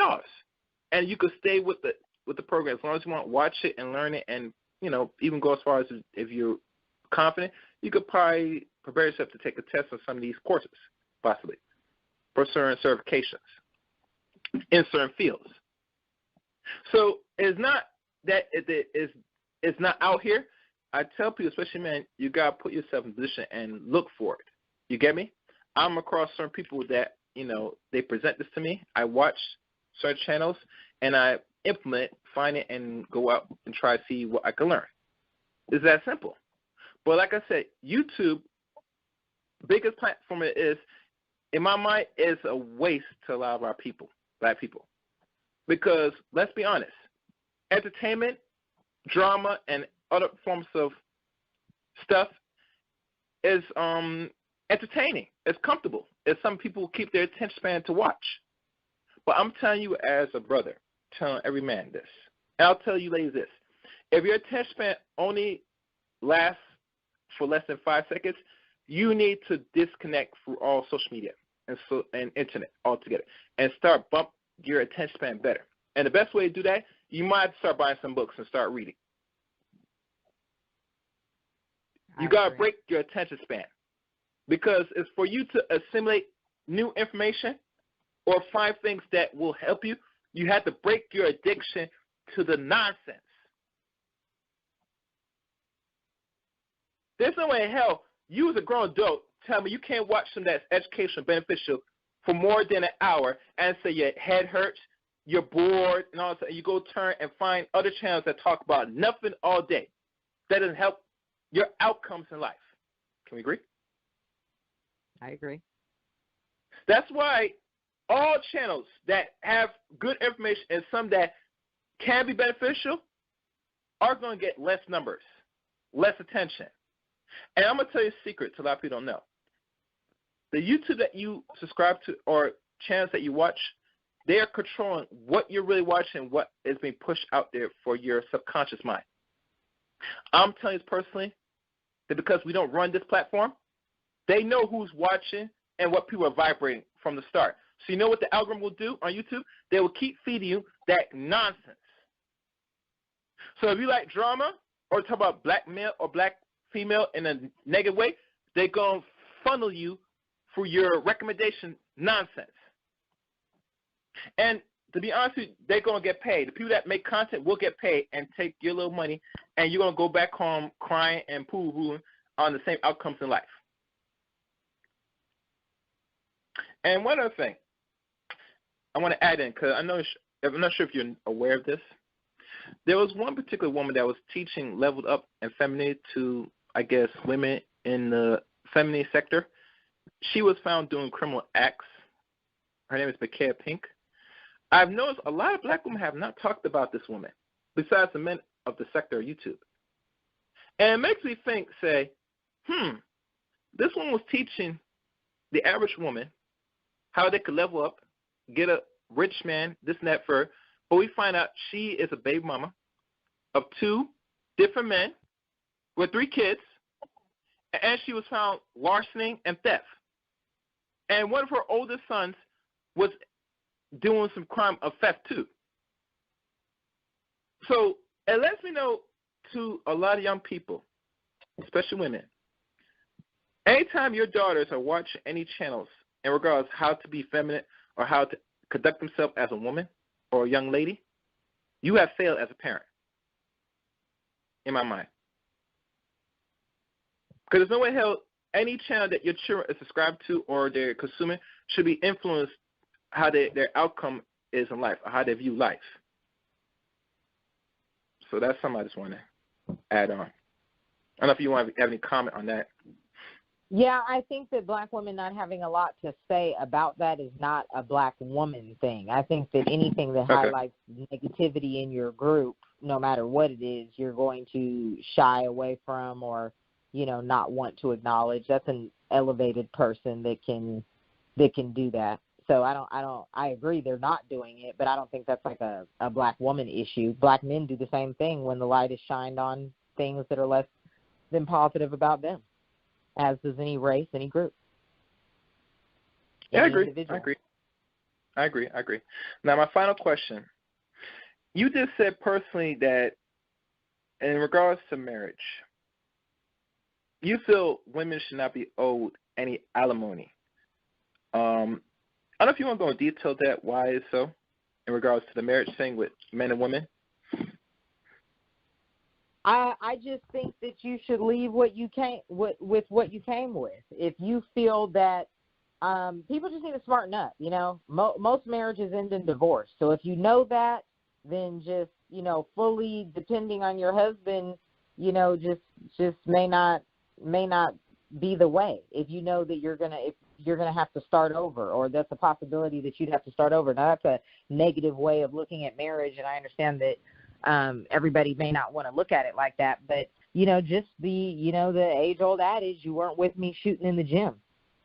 And you could stay with the program as long as you want. Watch it and learn it, and even go as far as if you're confident, you could probably prepare yourself to take a test on some of these courses, possibly for certain certifications in certain fields. So it's not that it's not out here. I tell people, especially men, you gotta put yourself in position and look for it. You get me? I'm across certain people that they present this to me. I watch certain channels and I implement, find it, and go out and try to see what I can learn. It's that simple. But like I said, YouTube, biggest platform it is, in my mind, is a waste to a lot of our people, black people. Because let's be honest, entertainment, drama, and other forms of stuff is entertaining. It's comfortable. It's some people keep their attention span to watch. But I'm telling you as a brother, telling every man this, and I'll tell you ladies this: if your attention span only lasts for less than 5 seconds, you need to disconnect through all social media and internet altogether and start bump your attention span better. And the best way to do that, you might start buying some books and start reading. You got to break your attention span, because it's for you to assimilate new information or find things that will help you. You have to break your addiction to the nonsense. There's no way in hell you as a grown adult tell me you can't watch something that's educational, beneficial for more than an hour and say your head hurts, you're bored, and all of a sudden you go turn and find other channels that talk about nothing all day. That doesn't help your outcomes in life. Can we agree? I agree. That's why all channels that have good information and some that can be beneficial are going to get less numbers, less attention. And I'm going to tell you a secret a lot of people don't know. The YouTube that you subscribe to or channels that you watch, they are controlling what you're really watching, what is being pushed out there for your subconscious mind. I'm telling you personally that because we don't run this platform, they know who's watching and what people are vibrating from the start. So you know what the algorithm will do on YouTube? They will keep feeding you that nonsense. So if you like drama or talk about black male or black female in a negative way, they're going to funnel you for your recommendation nonsense. And to be honest with you, they're going to get paid. The people that make content will get paid and take your little money, and you're going to go back home crying and poo-hooing on the same outcomes in life. And one other thing I want to add in, because I'm not sure if you're aware of this. There was one particular woman that was teaching leveled up and feminine to, I guess, women in the feminine sector. She was found doing criminal acts. Her name is Bakaya Pink. I've noticed a lot of black women have not talked about this woman, besides the men of the sector of YouTube. And it makes me think, say, this one was teaching the average woman how they could level up, get a rich man, this and that for her. But we find out she is a baby mama of 2 different men with 3 kids, and she was found larcening and theft. And one of her oldest sons was doing some crime of theft too. So it lets me know to a lot of young people, especially women, anytime your daughters are watching any channels in regards to how to be feminine or how to conduct themselves as a woman or a young lady, you have failed as a parent, in my mind. Because there's no way in hell any channel that your children are subscribed to or they're consuming should be influenced how their outcome is in life or how they view life. So that's something I just want to add on. I don't know if you want to have any comment on that. Yeah, I think that black women not having a lot to say about that is not a black woman thing. I think that anything that highlights negativity in your group, no matter what it is, you're going to shy away from or, not want to acknowledge. That's an elevated person that can do that. So I agree they're not doing it, but I don't think that's like a black woman issue. Black men do the same thing when the light is shined on things that are less than positive about them. as does any race, any group. Yeah, I agree. Individual. I agree. Now, my final question. You just said personally that in regards to marriage, you feel women should not be owed any alimony. I don't know if you want to go in detail that why is so in regards to the marriage thing with men and women. I just think that you should leave what you came with what you came with. If you feel that people just need to smarten up, most marriages end in divorce. So if you know that, then just, fully depending on your husband, just may not be the way. If you know that you're gonna have to start over, or that's a possibility that you'd have to start over. Now that's a negative way of looking at marriage, and I understand that everybody may not want to look at it like that, but just the age-old adage, you weren't with me shooting in the gym.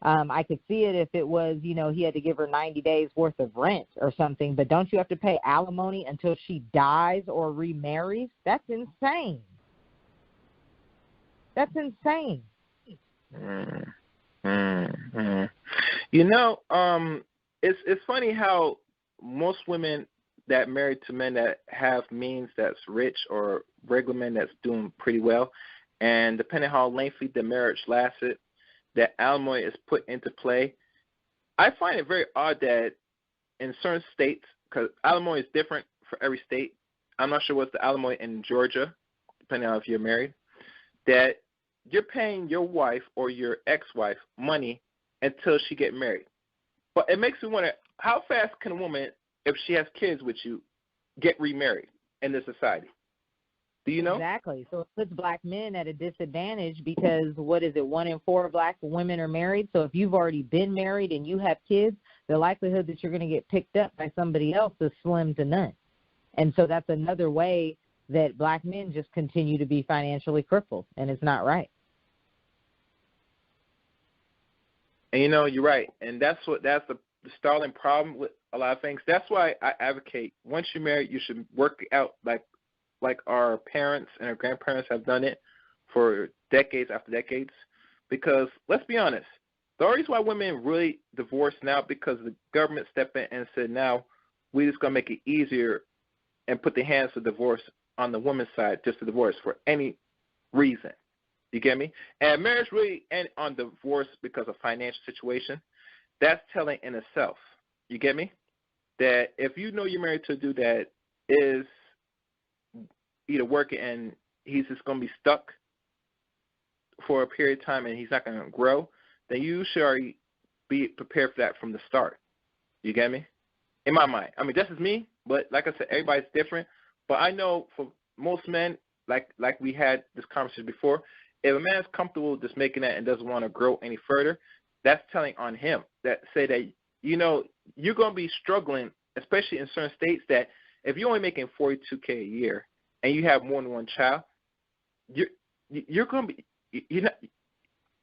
I could see it if it was, he had to give her 90 days worth of rent or something, but don't you have to pay alimony until she dies or remarries? That's insane. Mm-hmm. It's funny how most women that married to men that have means that's rich or regular men that's doing pretty well, and depending how lengthy the marriage lasted, that alimony is put into play. I find it very odd that in certain states, because alimony is different for every state, I'm not sure what's the alimony in Georgia, depending on if you're married, that you're paying your wife or your ex-wife money until she get married. But it makes me wonder, how fast can a woman, if she has kids with you, get remarried in this society? Do you know? Exactly. So it puts black men at a disadvantage because, 1 in 4 black women are married. So if you've already been married and you have kids, the likelihood that you're going to get picked up by somebody else is slim to none. And so that's another way that black men just continue to be financially crippled, and it's not right. And you're right. And that's the startling problem with a lot of things. That's why I advocate once you're married, you should work it out like our parents and our grandparents have done it for decades after decades. Because let's be honest, the reason why women really divorce now because the government stepped in and said, now we're just going to make it easier and put the hands of divorce on the woman's side just to divorce for any reason. You get me? And marriage really end on divorce because of financial situation. That's telling in itself. You get me? That if you know you're married to a dude that is either working and he's just going to be stuck for a period of time and he's not going to grow, then you should already be prepared for that from the start. You get me? In my mind. I mean, this is me, but like I said, everybody's different. But I know for most men, like we had this conversation before, if a man's comfortable just making that and doesn't want to grow any further, that's telling on him. That say that, you're going to be struggling, especially in certain states, that if you're only making $42K a year and you have more than one child, you're going to be,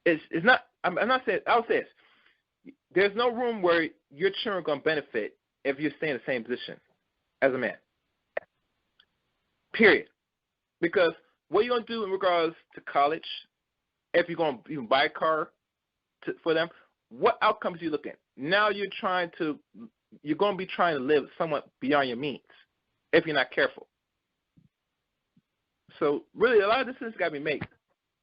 it's not, I'm not saying, I'll say this. There's no room where your children are going to benefit if you stay in the same position as a man. Period. Because what are you going to do in regards to college, if you're going to even buy a car for them, what outcomes are you looking at? Now you're going to be trying to live somewhat beyond your means if you're not careful. So really a lot of decisions got to be made.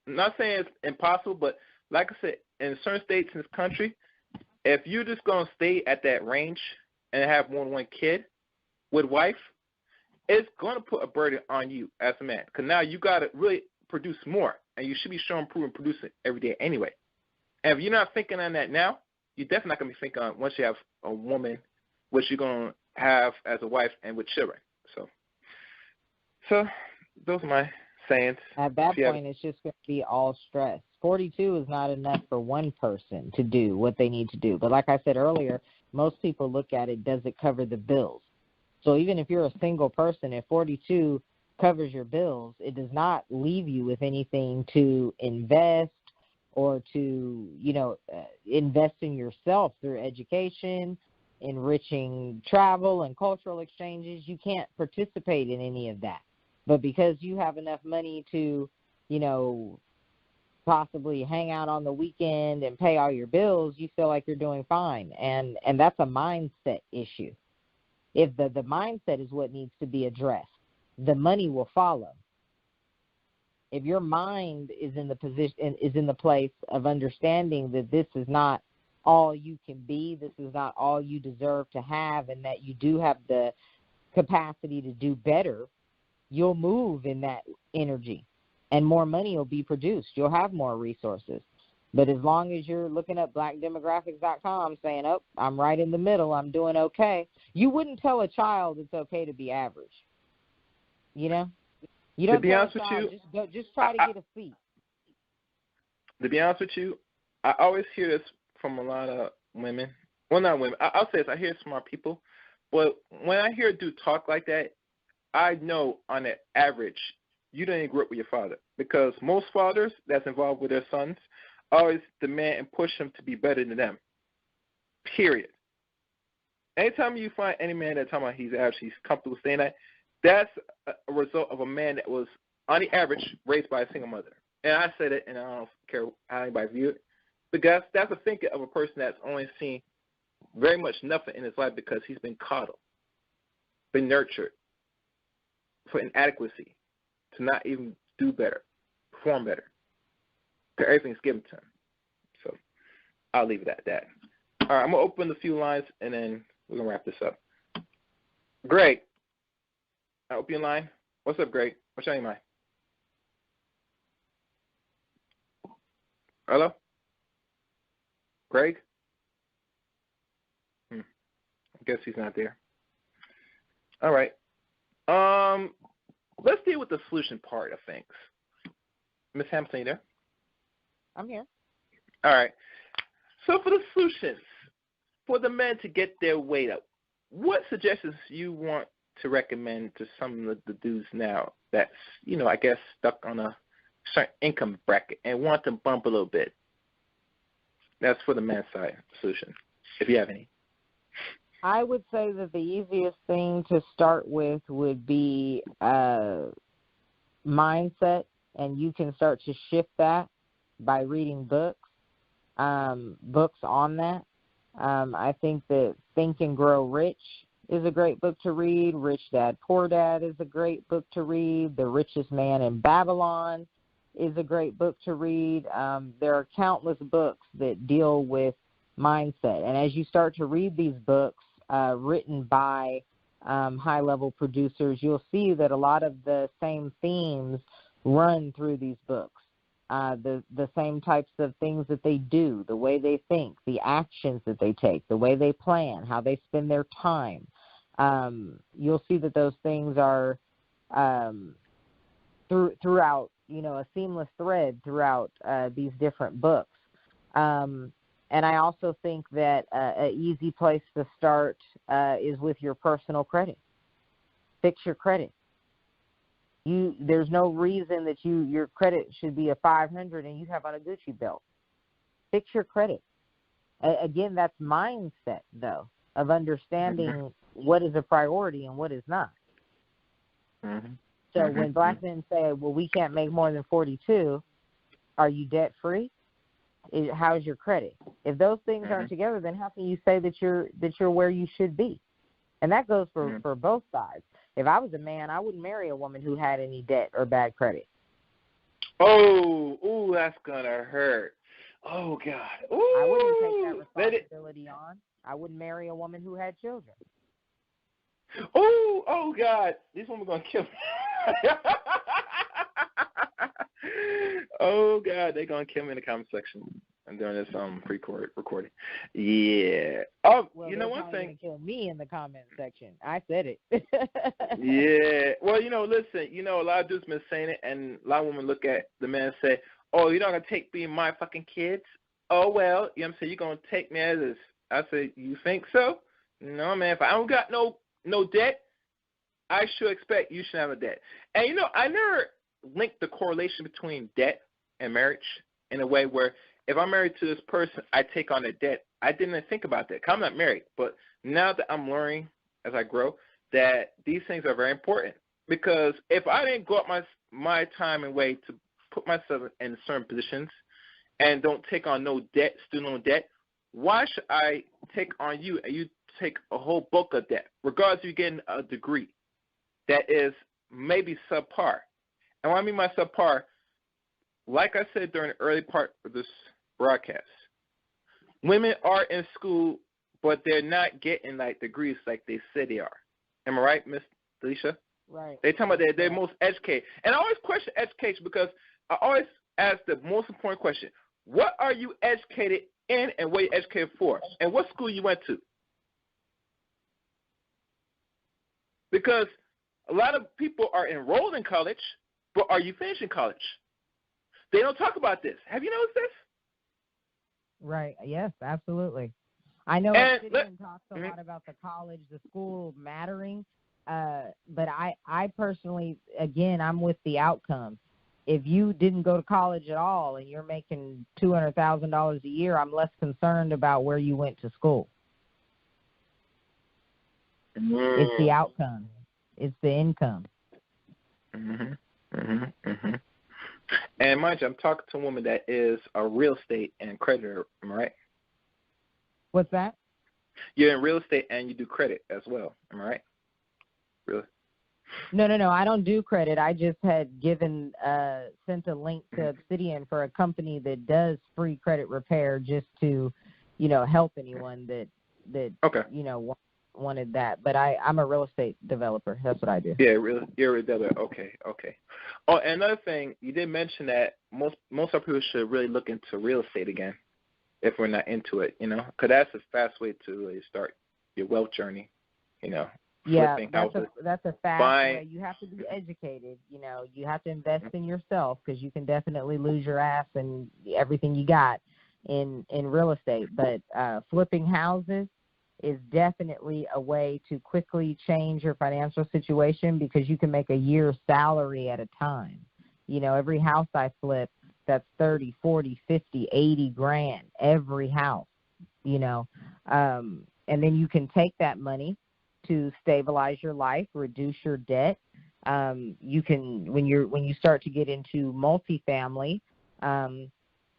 I'm not saying it's impossible, but like I said, in certain states in this country, if you're just going to stay at that range and have more than one kid with wife, it's going to put a burden on you as a man. Because now you got to really produce more, and you should be showing proof and producing every day anyway. And if you're not thinking on that now, you're definitely not going to be thinking on once you have a woman, which you're going to have as a wife and with children. So those are my sayings. At that point, it's just going to be all stress. 42 is not enough for one person to do what they need to do. But like I said earlier, most people look at it, does it cover the bills? So even if you're a single person, if 42 covers your bills, it does not leave you with anything to invest or to, invest in yourself through education, enriching travel and cultural exchanges. You can't participate in any of that. But because you have enough money to, possibly hang out on the weekend and pay all your bills, you feel like you're doing fine. And that's a mindset issue. If the mindset is what needs to be addressed, the money will follow. If your mind is in the place of understanding that this is not all you can be, this is not all you deserve to have, and that you do have the capacity to do better, you'll move in that energy, and more money will be produced. You'll have more resources. But as long as you're looking up blackdemographics.com saying, oh, I'm right in the middle, I'm doing okay, you wouldn't tell a child it's okay to be average. You know? You don't tell a child, just try to get a seat. To be honest with you, I always hear this from a lot of women. Well, not women. I'll say this. I hear smart people. But when I hear a dude talk like that, I know on the average, you didn't grow up with your father. Because most fathers that's involved with their sons always demand and push them to be better than them. Period. Anytime you find any man that's talking about he's actually comfortable saying that, that's a result of a man that was, on the average, raised by a single mother. And I said it, and I don't care how anybody view it. Because that's a thinking of a person that's only seen very much nothing in his life because he's been coddled, been nurtured for inadequacy, to not even do better, perform better. Because everything's given to him. So I'll leave it at that. All right, I'm going to open a few lines, and then we're going to wrap this up. Greg, I open your line. What's up, Greg? What's on your mind? Hello? Greg? I guess he's not there. All right. Let's deal with the solution part of things. Ms. Hampton, you there? I'm here. All right. So for the solutions, for the men to get their weight up, what suggestions you want to recommend to some of the dudes now that's, I guess stuck on a certain income bracket and want to bump a little bit? That's for the men's side solution, if you have any. I would say that the easiest thing to start with would be mindset, and you can start to shift that by reading books on that. I think that Think and Grow Rich is a great book to read. Rich Dad, Poor Dad is a great book to read. The Richest Man in Babylon is a great book to read. There are countless books that deal with mindset. And as you start to read these books written by high-level producers, you'll see that a lot of the same themes run through these books. The same types of things that they do, the way they think, the actions that they take, the way they plan, how they spend their time. You'll see that those things are throughout, a seamless thread throughout these different books. And I also think that an easy place to start is with your personal credit. Fix your credit. There's no reason that your credit should be a 500 and you have on a Gucci belt. Fix your credit. Again, that's mindset, though, of understanding what is a priority and what is not. So when black men say, well, we can't make more than 42, are you debt-free? How's your credit? If those things aren't together, then how can you say that you're where you should be? And that goes for both sides. If I was a man, I wouldn't marry a woman who had any debt or bad credit. Oh, that's gonna hurt. Oh God. Ooh. I wouldn't take that responsibility on. I wouldn't marry a woman who had children. Oh God. These women gonna kill me. Oh God, they're gonna kill me in the comment section and during this recording. Yeah. Oh, well, you know one thing. Kill me in the comment section. I said it. Yeah. Well, listen. A lot of dudes been saying it, and a lot of women look at the man and say, "Oh, you're not gonna take me and my fucking kids." Oh well, you know what I'm saying? You're gonna take me as is. I say, you think so? No, man. If I don't got no debt, I should expect you should have a debt. And I never linked the correlation between debt and marriage in a way where if I'm married to this person, I take on a debt. I didn't think about that. I'm not married, but now that I'm learning as I grow that these things are very important, because if I didn't go up my time and way to put myself in certain positions and don't take on no debt, student loan debt, why should I take on you and you take a whole bulk of debt, regardless of you getting a degree that is maybe subpar? And what I mean by subpar, like I said during the early part of this broadcast, women are in school, but they're not getting like degrees like they say they are. Am I right, Miss Alicia? Right. They talking about they're most educated. And I always question education because I always ask the most important question: what are you educated in, and what are you educated for, and what school you went to? Because a lot of people are enrolled in college, but are you finishing college? They don't talk about this. Have you noticed this? Right. Yes, absolutely. I know Obsidian talks a lot about the college, the school mattering, but I personally, again, I'm with the outcome. If you didn't go to college at all and you're making $200,000 a year, I'm less concerned about where you went to school. It's the outcome. It's the income. And mind you, I'm talking to a woman that is a real estate and creditor, am I right? What's that? You're in real estate and you do credit as well, am I right? Really? No. I don't do credit. I just had sent a link to Obsidian for a company that does free credit repair, just to, help anyone that okay. Wanted that. But I'm a real estate developer. That's what I do. Yeah, you're a developer. Okay. Oh, and another thing, you did mention that most of people should really look into real estate again if we're not into it, because that's a fast way to really start your wealth journey, Yeah, houses, that's a fast way. You have to be educated. You have to invest in yourself, because you can definitely lose your ass and everything you got in real estate. But flipping houses is definitely a way to quickly change your financial situation, because you can make a year's salary at a time. Every house I flip, that's 30, 40, 50, 80 grand every house, and then you can take that money to stabilize your life, reduce your debt. You can, when you start to get into multifamily,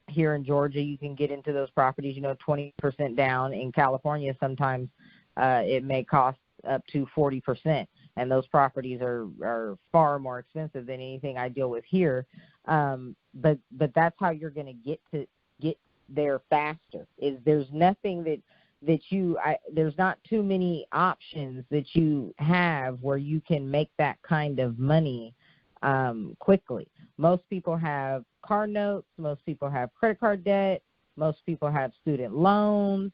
here in Georgia, you can get into those properties, 20% down. In California, sometimes it may cost up to 40%, and those properties are far more expensive than anything I deal with here. But that's how you're going to get there faster. Is there's nothing there's not too many options that you have where you can make that kind of money quickly. Most people have car notes. Most people have credit card debt. Most people have student loans.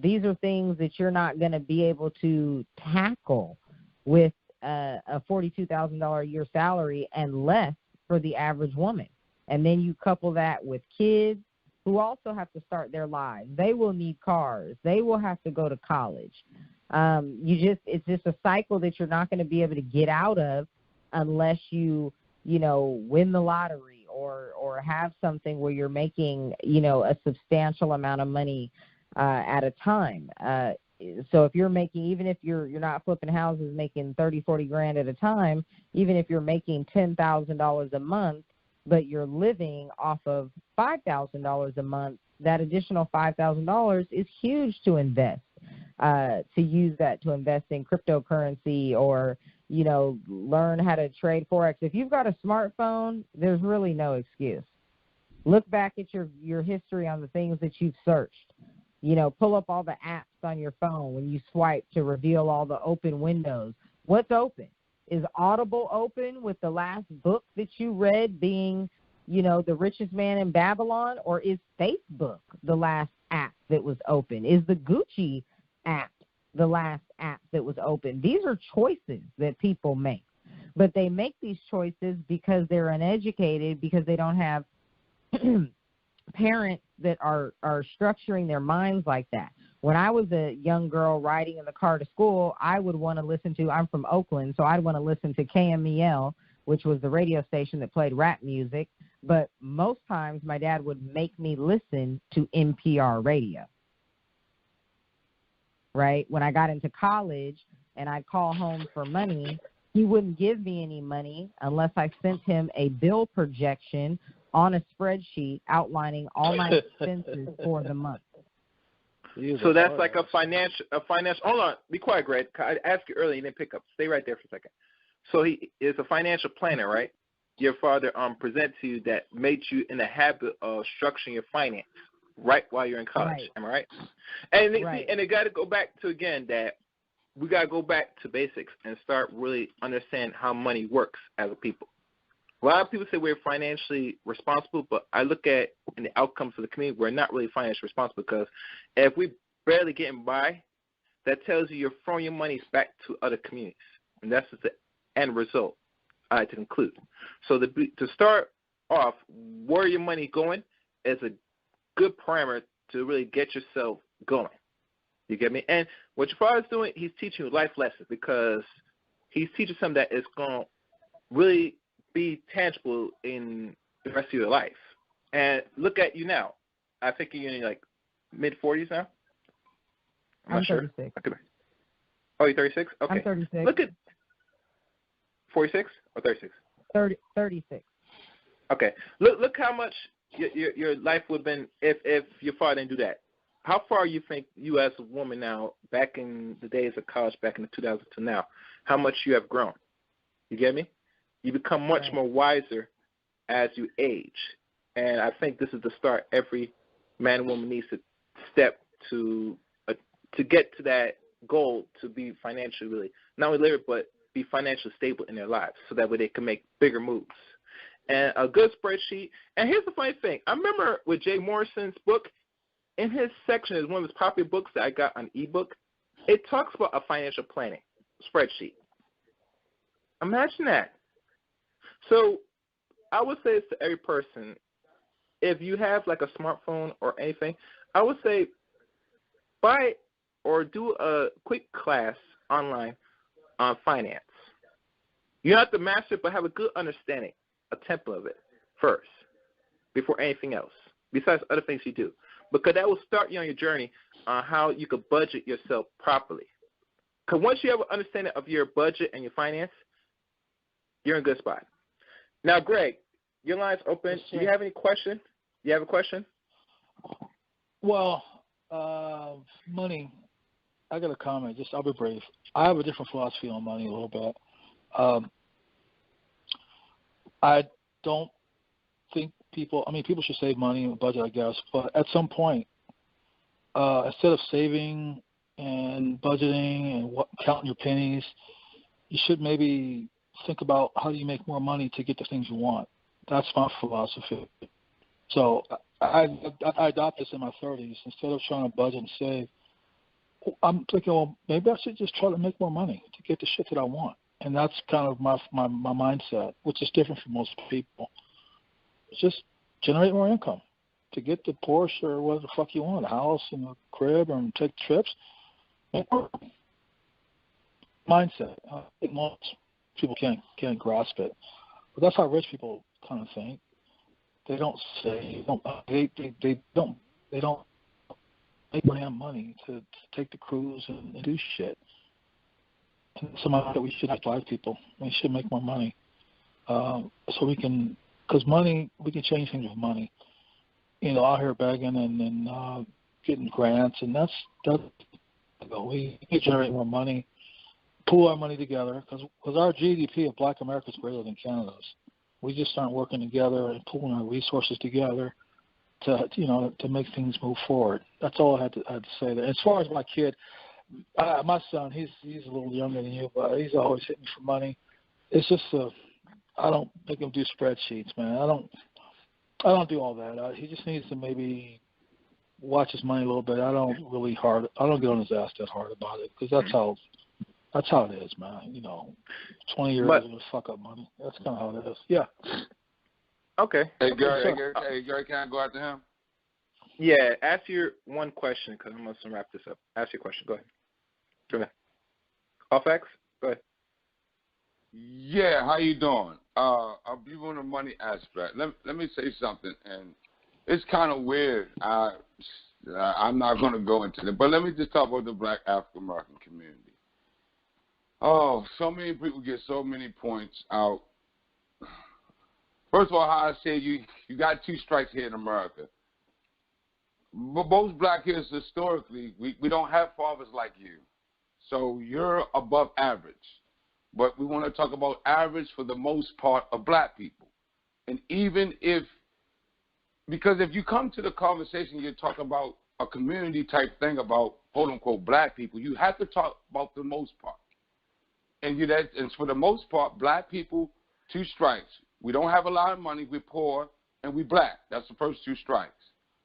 These are things that you're not going to be able to tackle with a $42,000 a year salary and less for the average woman. And then you couple that with kids who also have to start their lives. They will need cars. They will have to go to college. It's just a cycle that you're not going to be able to get out of unless you win the lottery or have something where you're making, a substantial amount of money at a time. So if you're making, even if you're not flipping houses, making 30, 40 grand at a time, even if you're making $10,000 a month, but you're living off of $5,000 a month, that additional $5,000 is huge to invest, to use that to invest in cryptocurrency or, learn how to trade Forex. If you've got a smartphone, there's really no excuse. Look back at your history on the things that you've searched. Pull up all the apps on your phone when you swipe to reveal all the open windows. What's open? Is Audible open with the last book that you read being, The Richest Man in Babylon? Or is Facebook the last app that was open? Is the Gucci app the last app that was open? These are choices that people make. But they make these choices because they're uneducated, because they don't have parents that are structuring their minds like that. When I was a young girl riding in the car to school, I would want to listen to, I'm from Oakland, so I'd want to listen to KMEL, which was the radio station that played rap music. But most times my dad would make me listen to NPR radio. Right? When I got into college and I'd call home for money, he wouldn't give me any money unless I sent him a bill projection on a spreadsheet outlining all my expenses for the month. So that's like a financial. Hold on, be quiet, Greg. I asked you earlier, you didn't pick up. Stay right there for a second. So he is a financial planner, right? Your father presented to you that made you in the habit of structuring your finance right while you're in college. Right. Am I right? And Right. and it got to go back to again that we got to go back to basics and start really understanding how money works as a people. A lot of people say we're financially responsible, but I look at in the outcomes of the community, we're not really financially responsible because if we barely getting by, that tells you you're throwing your money back to other communities, and that's just the end result I like to conclude. So to start off, where your money going is a good primer to really get yourself going. You get me? And what your father's doing, he's teaching you life lessons because he's teaching something that is going to really be tangible in the rest of your life. And look at you now. I think you're in like mid-40s now? I'm 36. Sure. Oh, you're 36? Okay. I'm 36. Look at 46 or 36? 36. Okay. Look how much your life would have been if your father didn't do that. How far you think you as a woman now, back in the days of college, back in the 2000s to now, how much you have grown? You get me? You become much more wiser as you age. And I think this is the start every man and woman needs to step to get to that goal to be financially really, not only literate, but be financially stable in their lives so that way they can make bigger moves. And a good spreadsheet. And here's the funny thing. I remember with Jay Morrison's book, in his section is one of his popular books that I got on ebook. It talks about a financial planning spreadsheet. Imagine that. So I would say this to every person, if you have like a smartphone or anything, I would say buy or do a quick class online on finance. You don't have to master it, but have a good understanding, a template of it first before anything else, besides other things you do. Because that will start you on your journey on how you could budget yourself properly. Because once you have an understanding of your budget and your finance, you're in a good spot. Now, Greg, your line's open. Do you have any question? You have a question? Well, money. I got a comment. I'll be brief. I have a different philosophy on money a little bit. I don't think people should save money and budget, I guess, but at some point, instead of saving and budgeting and counting your pennies, you should maybe think about how do you make more money to get the things you want. That's my philosophy. So I adopted this in my 30s. Instead of trying to budget and save, I'm thinking, well, maybe I should just try to make more money to get the shit that I want. And that's kind of my mindset, which is different from most people. It's just generate more income to get the Porsche or whatever the fuck you want, a house and a crib, and take trips. Make more mindset. I think most people can't grasp it, but that's how rich people kind of think. They don't say they don't make money to take the cruise and do shit. And somehow that we should have black people. We should make more money, so we can, because money, we can change things with money. Out here begging and getting grants, and that's we can generate more money, pool our money together, because our GDP of Black America is greater than Canada's. We just aren't working together and pooling our resources together to make things move forward. That's all I had to say there. As far as my kid, my son, he's a little younger than you, but he's always hitting me for money. It's just I don't make him do spreadsheets, man. I don't do all that. He just needs to maybe watch his money a little bit. I don't get on his ass that hard about it, because that's how it is, man. 20 years to fuck up money. That's kind of how it is. Yeah. Okay. Hey, Gary, can I go after him? Yeah, ask your one question, because I'm going to wrap this up. Ask your question. Go ahead. All facts? Go ahead. Yeah, how you doing? I'll be on the money aspect. Let me say something, and it's kind of weird. I'm not going to go into it, but let me just talk about the Black African American community. Oh, so many people get so many points out. First of all, how I say you got 2 strikes here in America. But most black kids historically, we don't have fathers like you. So you're above average. But we want to talk about average for the most part of black people. And even because if you come to the conversation, you're talking about a community type thing about quote unquote black people, you have to talk about the most part. And for the most part, black people, 2 strikes. We don't have a lot of money, we're poor, and we're black. That's the first 2 strikes,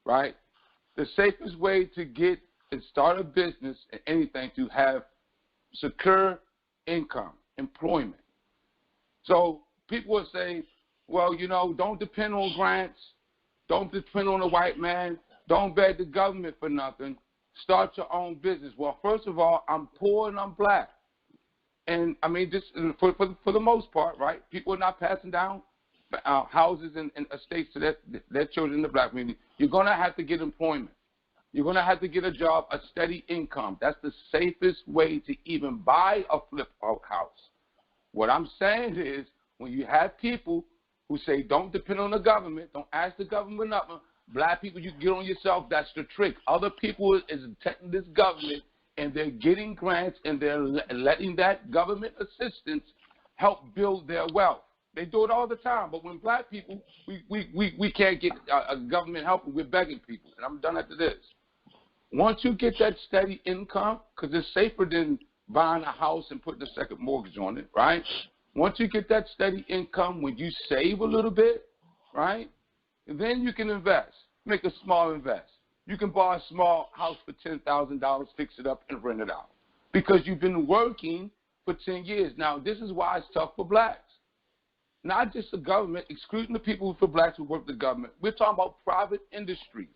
right? The safest way to get and start a business and anything to have secure income, employment. So people will say, well, don't depend on grants, don't depend on a white man, don't beg the government for nothing, start your own business. Well, first of all, I'm poor and I'm black. And, I mean, just for the most part, right, people are not passing down houses and estates to their children in the black community. You're going to have to get employment. You're going to have to get a job, a steady income. That's the safest way to even buy a flip-out house. What I'm saying is when you have people who say don't depend on the government, don't ask the government nothing, black people, you get on yourself, that's the trick. Other people is protecting this government, and they're getting grants, and they're letting that government assistance help build their wealth. They do it all the time, but when black people, we can't get government help, and we're begging people, and I'm done after this. Once you get that steady income, because it's safer than buying a house and putting a second mortgage on it, right? Once you get that steady income, when you save a little bit, right, then you can invest, make a small invest. You can buy a small house for $10,000, fix it up, and rent it out because you've been working for 10 years. Now, this is why it's tough for blacks. Not just the government, excluding the people for blacks who work for the government. We're talking about private industries.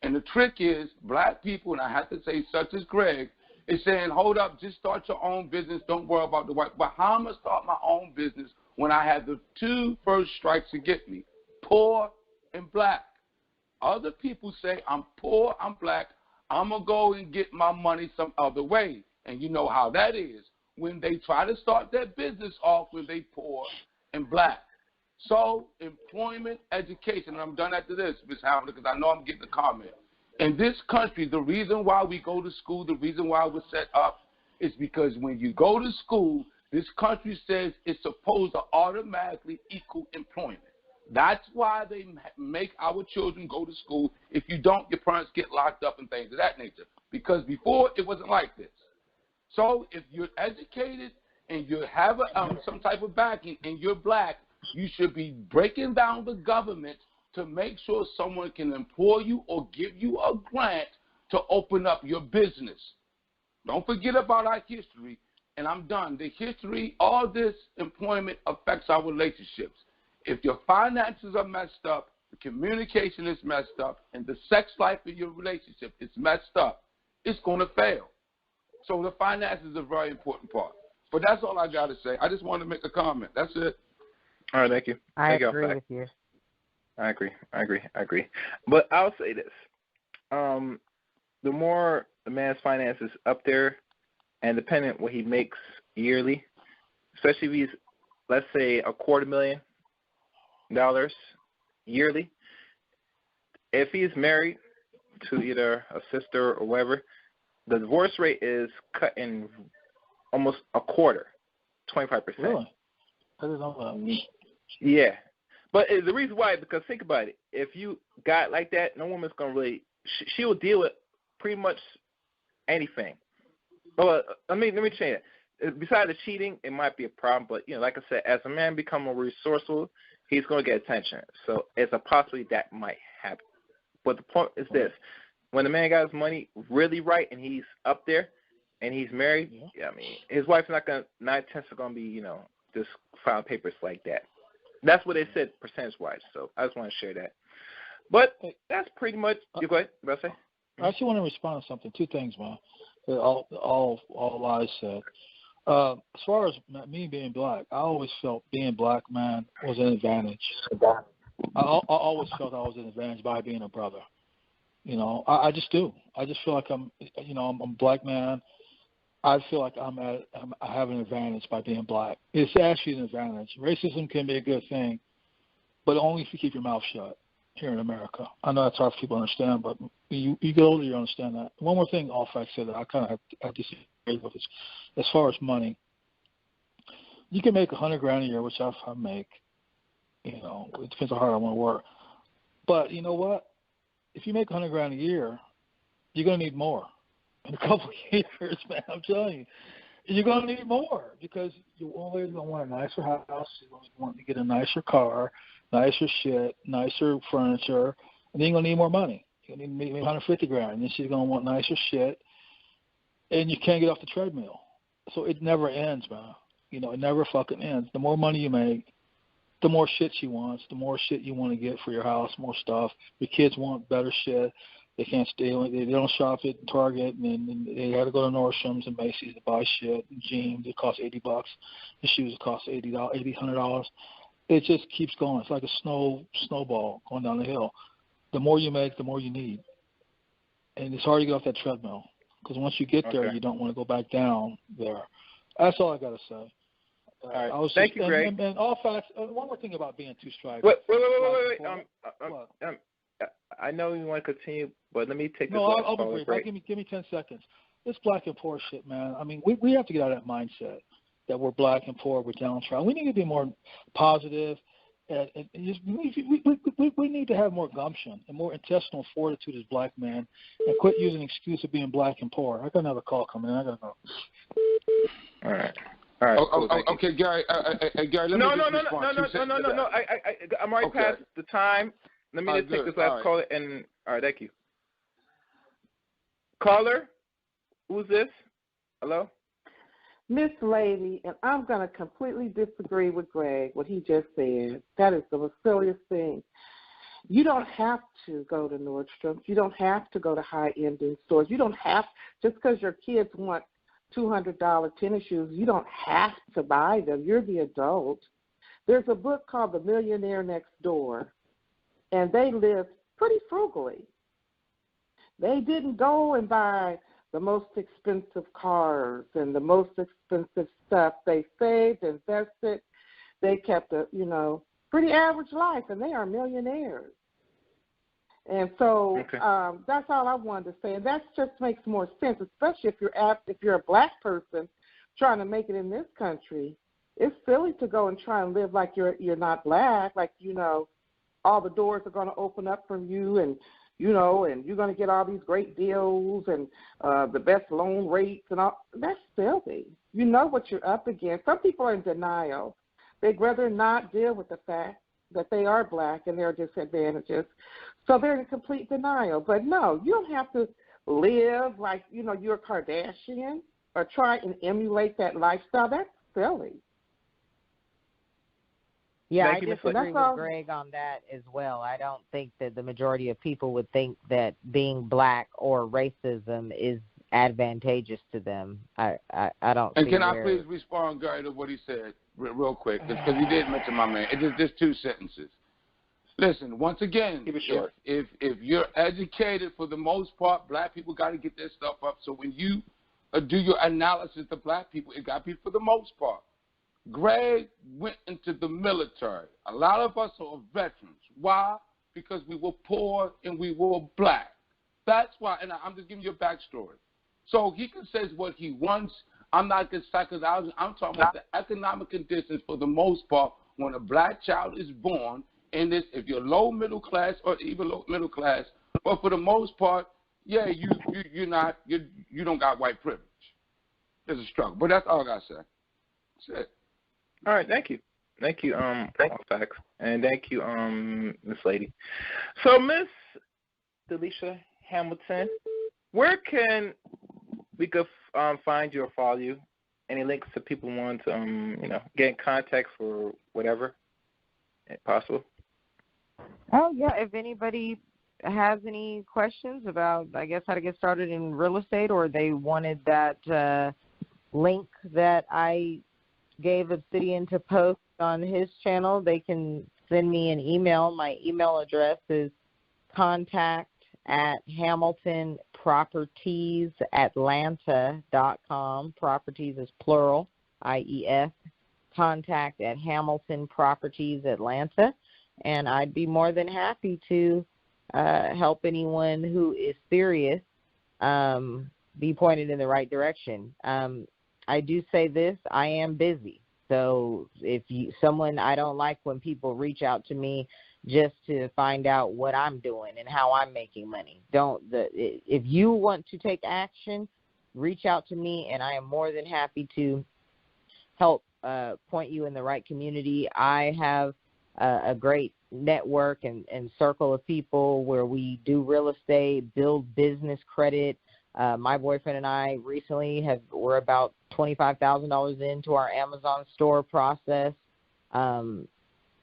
And the trick is black people, and I have to say such as Greg, is saying, hold up, just start your own business. Don't worry about the white. But how am I going to start my own business when I have the 2 first strikes to get me, poor and black? Other people say, I'm poor, I'm black, I'm going to go and get my money some other way. And you know how that is when they try to start their business off when they poor and black. So employment, education, and I'm done after this, Ms. Hamilton, because I know I'm getting a comment. In this country, the reason why we go to school, the reason why we're set up is because when you go to school, this country says it's supposed to automatically equal employment. That's why they make our children go to school. If you don't, your parents get locked up and things of that nature. Because before, it wasn't like this. So if you're educated and you have some type of backing and you're black, you should be breaking down the government to make sure someone can employ you or give you a grant to open up your business. Don't forget about our history, and I'm done. The history, all this employment affects our relationships. If your finances are messed up, the communication is messed up, and the sex life in your relationship is messed up, it's going to fail. So the finances is a very important part. But that's all I got to say. I just wanted to make a comment. That's it. All right, thank you. I agree with you. I agree. But I'll say this. The more the man's finances up there and dependent what he makes yearly, especially if he's, let's say, $250,000 yearly, if he's married to either a sister or whatever, the divorce rate is cut in almost a quarter, 25%. Really? I didn't know that. Yeah. But the reason why, because think about it. If you got like that, no woman's going to really, she will deal with pretty much anything. Well, let me change that. Besides the cheating, it might be a problem. But, like I said, as a man become more resourceful, he's going to get attention. So it's a possibility that might happen. But the point is this. When the man got his money really right and he's up there and he's married, his wife's not going to, 9/10 are going to be, just filing papers like that. That's what they said percentage-wise. So I just want to share that. But that's pretty much. You go ahead. What I say? I actually want to respond to something. 2 things, man. All lies said. As far as me being black, I always felt being black, man, was an advantage. I always felt I was an advantage by being a brother. I just do. I just feel like I'm a black man. I feel like I have an advantage by being black. It's actually an advantage. Racism can be a good thing, but only if you keep your mouth shut here in America. I know that's hard for people to understand, but you get older, you understand that. One more thing, All Facts said that I kind of have disagree with is, as far as money, you can make $100,000 a year, which I make. You know, it depends on how hard I want to work. But you know what? If you make $100,000 a year, you're gonna need more in a couple of years, man. I'm telling you, you're gonna need more because you're always gonna want a nicer house. You're gonna want to get a nicer car, nicer shit, nicer furniture, and then you're gonna need more money. You're gonna need maybe $150,000, and then she's gonna want nicer shit, and you can't get off the treadmill. So it never ends, man. You know, it never fucking ends. The more money you make, the more shit she wants, the more shit you want to get for your house, more stuff. Your kids want better shit. They can't steal it. They don't shop at Target, and they got to go to Nordstrom's and Macy's to buy shit. And jeans, it costs $80. The shoes cost $100. It just keeps going. It's like a snowball going down the hill. The more you make, the more you need. And it's hard to get off that treadmill because once you get there, you don't want to go back down there. That's all I got to say. All right. Thank you, Greg. And All Facts. One more thing about being two stripes. Wait. I know you want to continue, but let me take this. No, I'll be brief. Give me 10 seconds. This black and poor shit, man. I mean, we have to get out of that mindset that we're black and poor, we're downtrodden. We need to be more positive, and just, we need to have more gumption and more intestinal fortitude as black men, and quit using the excuse of being black and poor. I got another call coming in. I gotta go. All right. All right. Cool, okay, Gary. Gary, let me respond. No. I'm already past the time. Let me just take this last caller. And all right, thank you. Caller, who's this? Hello. Miss Lady, and I'm going to completely disagree with Greg, what he just said. That is the silliest thing. You don't have to go to Nordstrom's. You don't have to go to high-end stores. You don't have, just because your kids want $200 tennis shoes, you don't have to buy them. You're the adult. There's a book called The Millionaire Next Door, and they lived pretty frugally. They didn't go and buy the most expensive cars and the most expensive stuff. They saved, invested. They kept a, pretty average life, and they are millionaires. And so that's all I wanted to say. And that just makes more sense, especially if you're a black person trying to make it in this country. It's silly to go and try and live like you're not black, like, all the doors are going to open up for you, and and you're going to get all these great deals and the best loan rates and all. That's silly. You know what you're up against. Some people are in denial. They'd rather not deal with the fact that they are black and there are disadvantages. So they're in complete denial. But no, you don't have to live like, you're a Kardashian or try and emulate that lifestyle. That's silly. Yeah, I disagree with Greg on that as well. I don't think that the majority of people would think that being black or racism is advantageous to them. I don't. And can I please respond, Gary, to what he said real quick? Because he did mention my man. It's just 2 sentences. Listen, once again, if you're educated, for the most part, black people got to get their stuff up. So when you do your analysis of black people, it got to be for the most part. Greg went into the military. A lot of us are veterans. Why? Because we were poor and we were black. That's why, and I'm just giving you a backstory. So he can say what he wants. I'm not just psychologizing. I'm talking about the economic conditions for the most part when a black child is born. And this, if you're low middle class or even low middle class, but for the most part, yeah, you don't got white privilege. There's a struggle, but that's all I gotta say. That's it. All right, thank you. All facts. And thank you, Miss Lady. So, Miss Delisha Hamilton, where can we go find you or follow you? Any links to people who want to, get in contact for whatever, if possible? Oh, yeah, if anybody has any questions about, I guess, how to get started in real estate, or they wanted that link that I gave Obsidian to post on his channel, they can send me an email. My email address is contact@hamiltontx.com. propertiesatlanta.com. Properties is plural, IES. Contact at Hamilton Properties Atlanta. And I'd be more than happy to help anyone who is serious be pointed in the right direction. I do say this, I am busy. So if I don't like when people reach out to me just to find out what I'm doing and how I'm making money. If you want to take action, reach out to me, and I am more than happy to help point you in the right community. I have a great network and circle of people where we do real estate, build business credit. My boyfriend and I recently we're about $25,000 into our Amazon store process.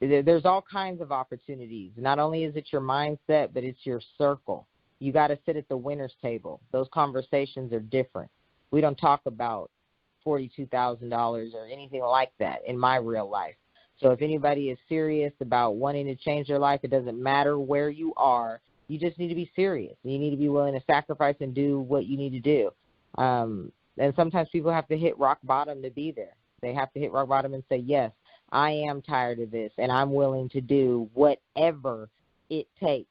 There's all kinds of opportunities. Not only is it your mindset, but it's your circle. You got to sit at the winner's table. Those conversations are different. We don't talk about $42,000 or anything like that in my real life. So if anybody is serious about wanting to change their life, it doesn't matter where you are. You just need to be serious. You need to be willing to sacrifice and do what you need to do. And sometimes people have to hit rock bottom to be there. They have to hit rock bottom and say, yes, I am tired of this, and I'm willing to do whatever it takes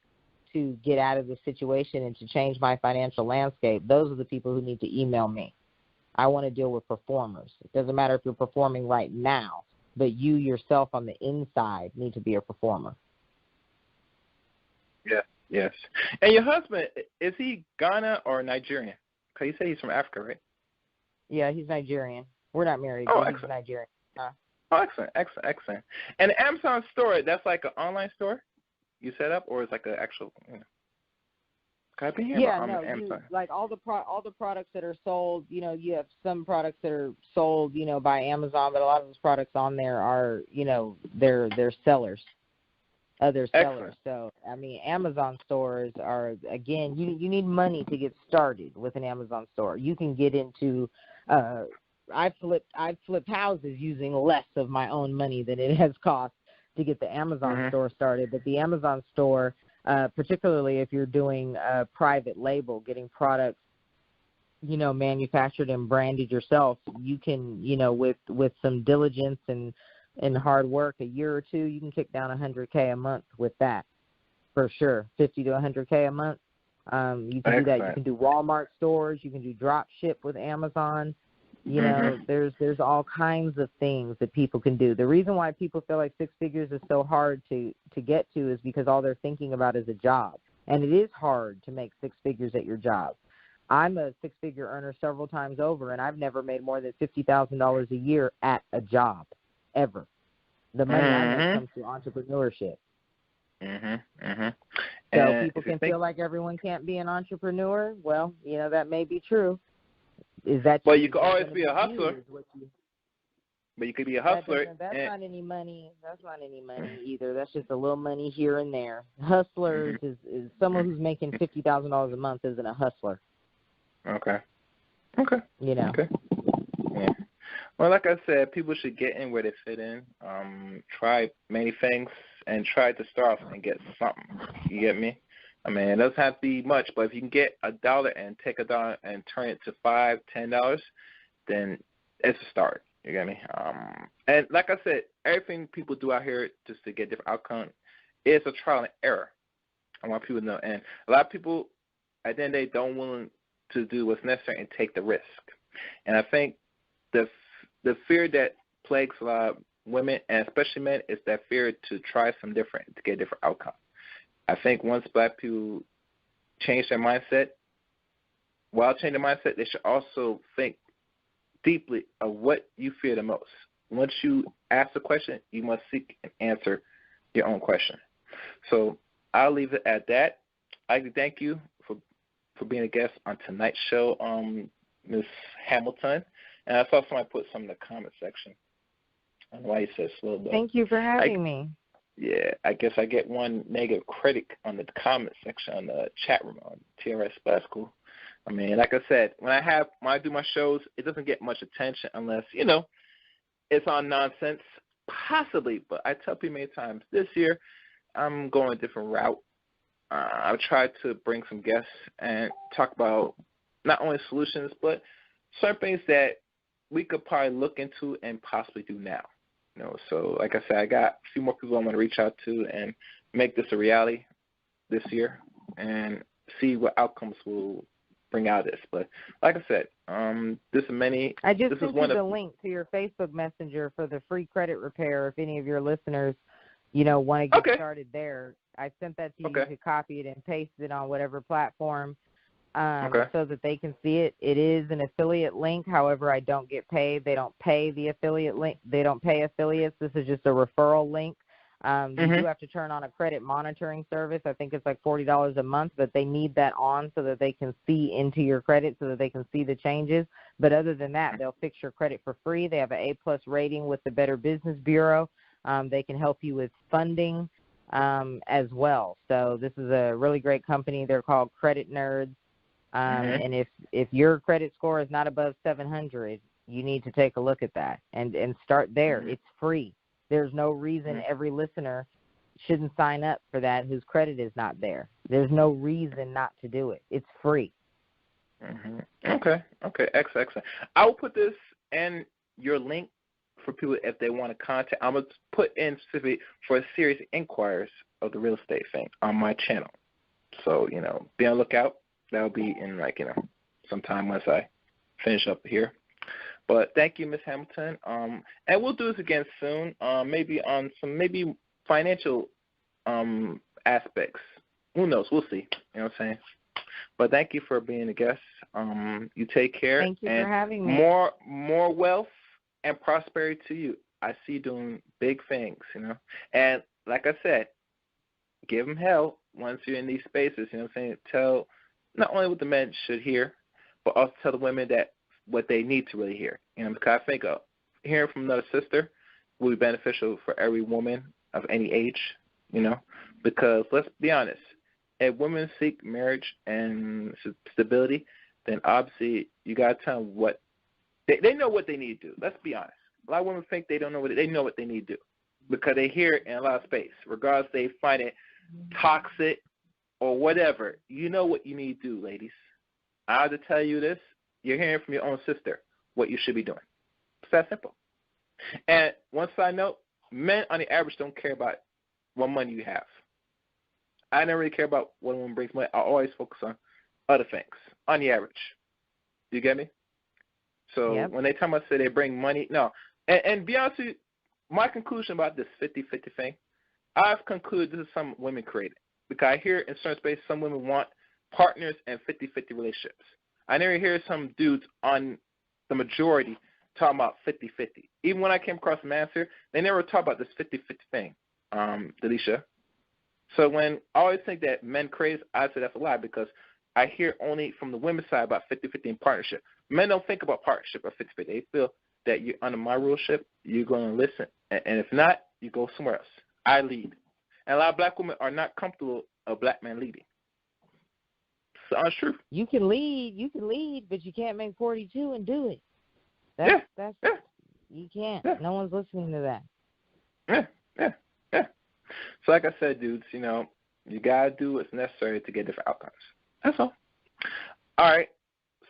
to get out of the situation and to change my financial landscape. Those are the people who need to email me. I want to deal with performers. It doesn't matter if you're performing right now, but you yourself on the inside need to be a performer. Yeah, yes. And your husband, is he Ghana or Nigerian? Because you say he's from Africa, right? Yeah, he's Nigerian. We're not married, but he's Nigerian. Oh, excellent. And the Amazon store, that's like an online store you set up, or it's like an actual, I've been hearing about Amazon. Like all the products that are sold, you have some products that are sold, by Amazon, but a lot of those products on there are, they're sellers, other sellers. So, Amazon stores are, again, you need money to get started with an Amazon store. You can get into, I've flipped houses using less of my own money than it has cost to get the Amazon store started. But the Amazon store, particularly if you're doing a private label, getting products, manufactured and branded yourself, you can, with some diligence and hard work, a year or two, you can kick down $100K a month with that, for sure. $50 to $100K a month. You can do that. You can do Walmart stores. You can do drop ship with Amazon. There's all kinds of things that people can do. The reason why people feel like six figures is so hard to get to is because all they're thinking about is a job. And it is hard to make six figures at your job. I'm a six-figure earner several times over, and I've never made more than $50,000 a year at a job, ever. The money I make comes through entrepreneurship. So people can feel like everyone can't be an entrepreneur. Well, that may be true. Well, you could always be a hustler. But you could be a hustler. That's not any money. That's not any money either. That's just a little money here and there. Hustlers is someone who's making $50,000 a month isn't a hustler. Okay. Okay. Okay. Yeah. Well, like I said, people should get in where they fit in. Try many things and try to start off and get something. You get me? It doesn't have to be much, but if you can get $1 and take $1 and turn it to $5, $10, then it's a start. You get me? And like I said, everything people do out here just to get different outcome is a trial and error. I want people to know. And a lot of people, at the end of the day, don't willing to do what's necessary and take the risk. And I think the fear that plagues a lot of women, and especially men, is that fear to try something different, to get a different outcome. I think once black people change their mindset, while changing their mindset, they should also think deeply of what you fear the most. Once you ask a question, you must seek and answer your own question. So I'll leave it at that. I'd like to thank you for being a guest on tonight's show, Ms. Hamilton. And I saw somebody put some in the comment section. I don't know why you said slow, but thank you for having me. Yeah, I guess I get one negative critic on the comment section on the chat room on T.R.S. But that's cool. Like I said, when I do my shows, it doesn't get much attention unless, it's on nonsense, possibly. But I tell people many times, this year I'm going a different route. I've tried to bring some guests and talk about not only solutions, but certain things that we could probably look into and possibly do now. So like I said, I got a few more people I'm going to reach out to and make this a reality this year and see what outcomes will bring out of this. But like I said, this is many. I just this sent is one you the of, link to your Facebook Messenger for the free credit repair. If any of your listeners, want to get started there, I sent that to you. You could copy it and paste it on whatever platform so that they can see it. It is an affiliate link. However, I don't get paid. They don't pay the affiliate link. They don't pay affiliates. This is just a referral link. You do have to turn on a credit monitoring service. I think it's like $40 a month, but they need that on so that they can see into your credit, so that they can see the changes. But other than that, they'll fix your credit for free. They have an A+ rating with the Better Business Bureau. They can help you with funding as well. So this is a really great company. They're called Credit Nerds. And if your credit score is not above 700, you need to take a look at that and start there. It's free. There's no reason every listener shouldn't sign up for that whose credit is not there. There's no reason not to do it. It's free. Okay, excellent. I will put this in your link for people if they want to contact. I'm going to put in specifically for serious inquiries of the real estate thing on my channel. So, be on the lookout. That'll be in sometime once I finish up here. But thank you, Ms. Hamilton. And we'll do this again soon, maybe on some financial aspects. Who knows? We'll see. You know what I'm saying? But thank you for being a guest. You take care. Thank you for having me. More wealth and prosperity to you. I see you doing big things, And like I said, give them hell once you're in these spaces. You know what I'm saying? Tell not only what the men should hear, but also tell the women that what they need to really hear. Because I think hearing from another sister will be beneficial for every woman of any age, because let's be honest, if women seek marriage and stability, then obviously you got to tell them what they know what they need to do. Let's be honest. A lot of women think they don't know they know what they need to do because they hear it in a lot of space, regardless if they find it toxic or whatever. You know what you need to do, ladies. I have to tell you this. You're hearing from your own sister what you should be doing. It's that simple. And one side note, men on the average don't care about what money you have. I never really care about what a woman brings money. I always focus on other things on the average. Do you get me? So when they tell me they bring money, no. And be honest with you, my conclusion about this 50-50 thing, I've concluded this is some women created. Because I hear in certain spaces some women want partners and 50-50 relationships. I never hear some dudes on the majority talking about 50-50. Even when I came across the man here, they never talk about this 50-50 thing, Delisha. So when I always think that men crazy, I say that's a lie because I hear only from the women's side about 50-50 in partnership. Men don't think about partnership or 50-50. They feel that you're under my ruleship, you're going to listen. And if not, you go somewhere else. I lead. And a lot of black women are not comfortable a black man leading. It's the honest truth. You can lead, but you can't make 42 and do it. You can't. No one's listening to that. Yeah. So like I said, dudes, you got to do what's necessary to get different outcomes. That's all. All right.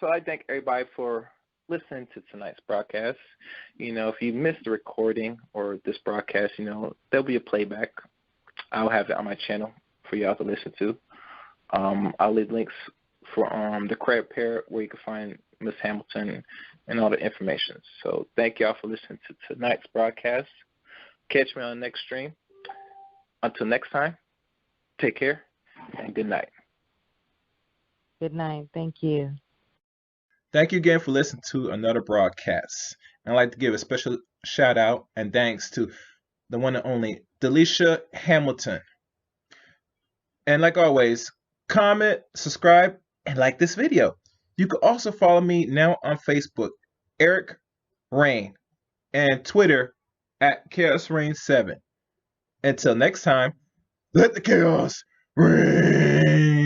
So I thank everybody for listening to tonight's broadcast. If you missed the recording or this broadcast, there'll be a playback. I'll have it on my channel for y'all to listen to. I'll leave links for the credit pair where you can find Miss Hamilton and all the information. So thank y'all for listening to tonight's broadcast. Catch me on the next stream. Until next time, take care and good night. Good night. Thank you. Thank you again for listening to another broadcast. I'd like to give a special shout out and thanks to the one and only Delisha Hamilton. And like always, comment, subscribe, and like this video. You can also follow me now on Facebook, Eric Rain, and Twitter at ChaosRain7. Until next time, let the chaos reign.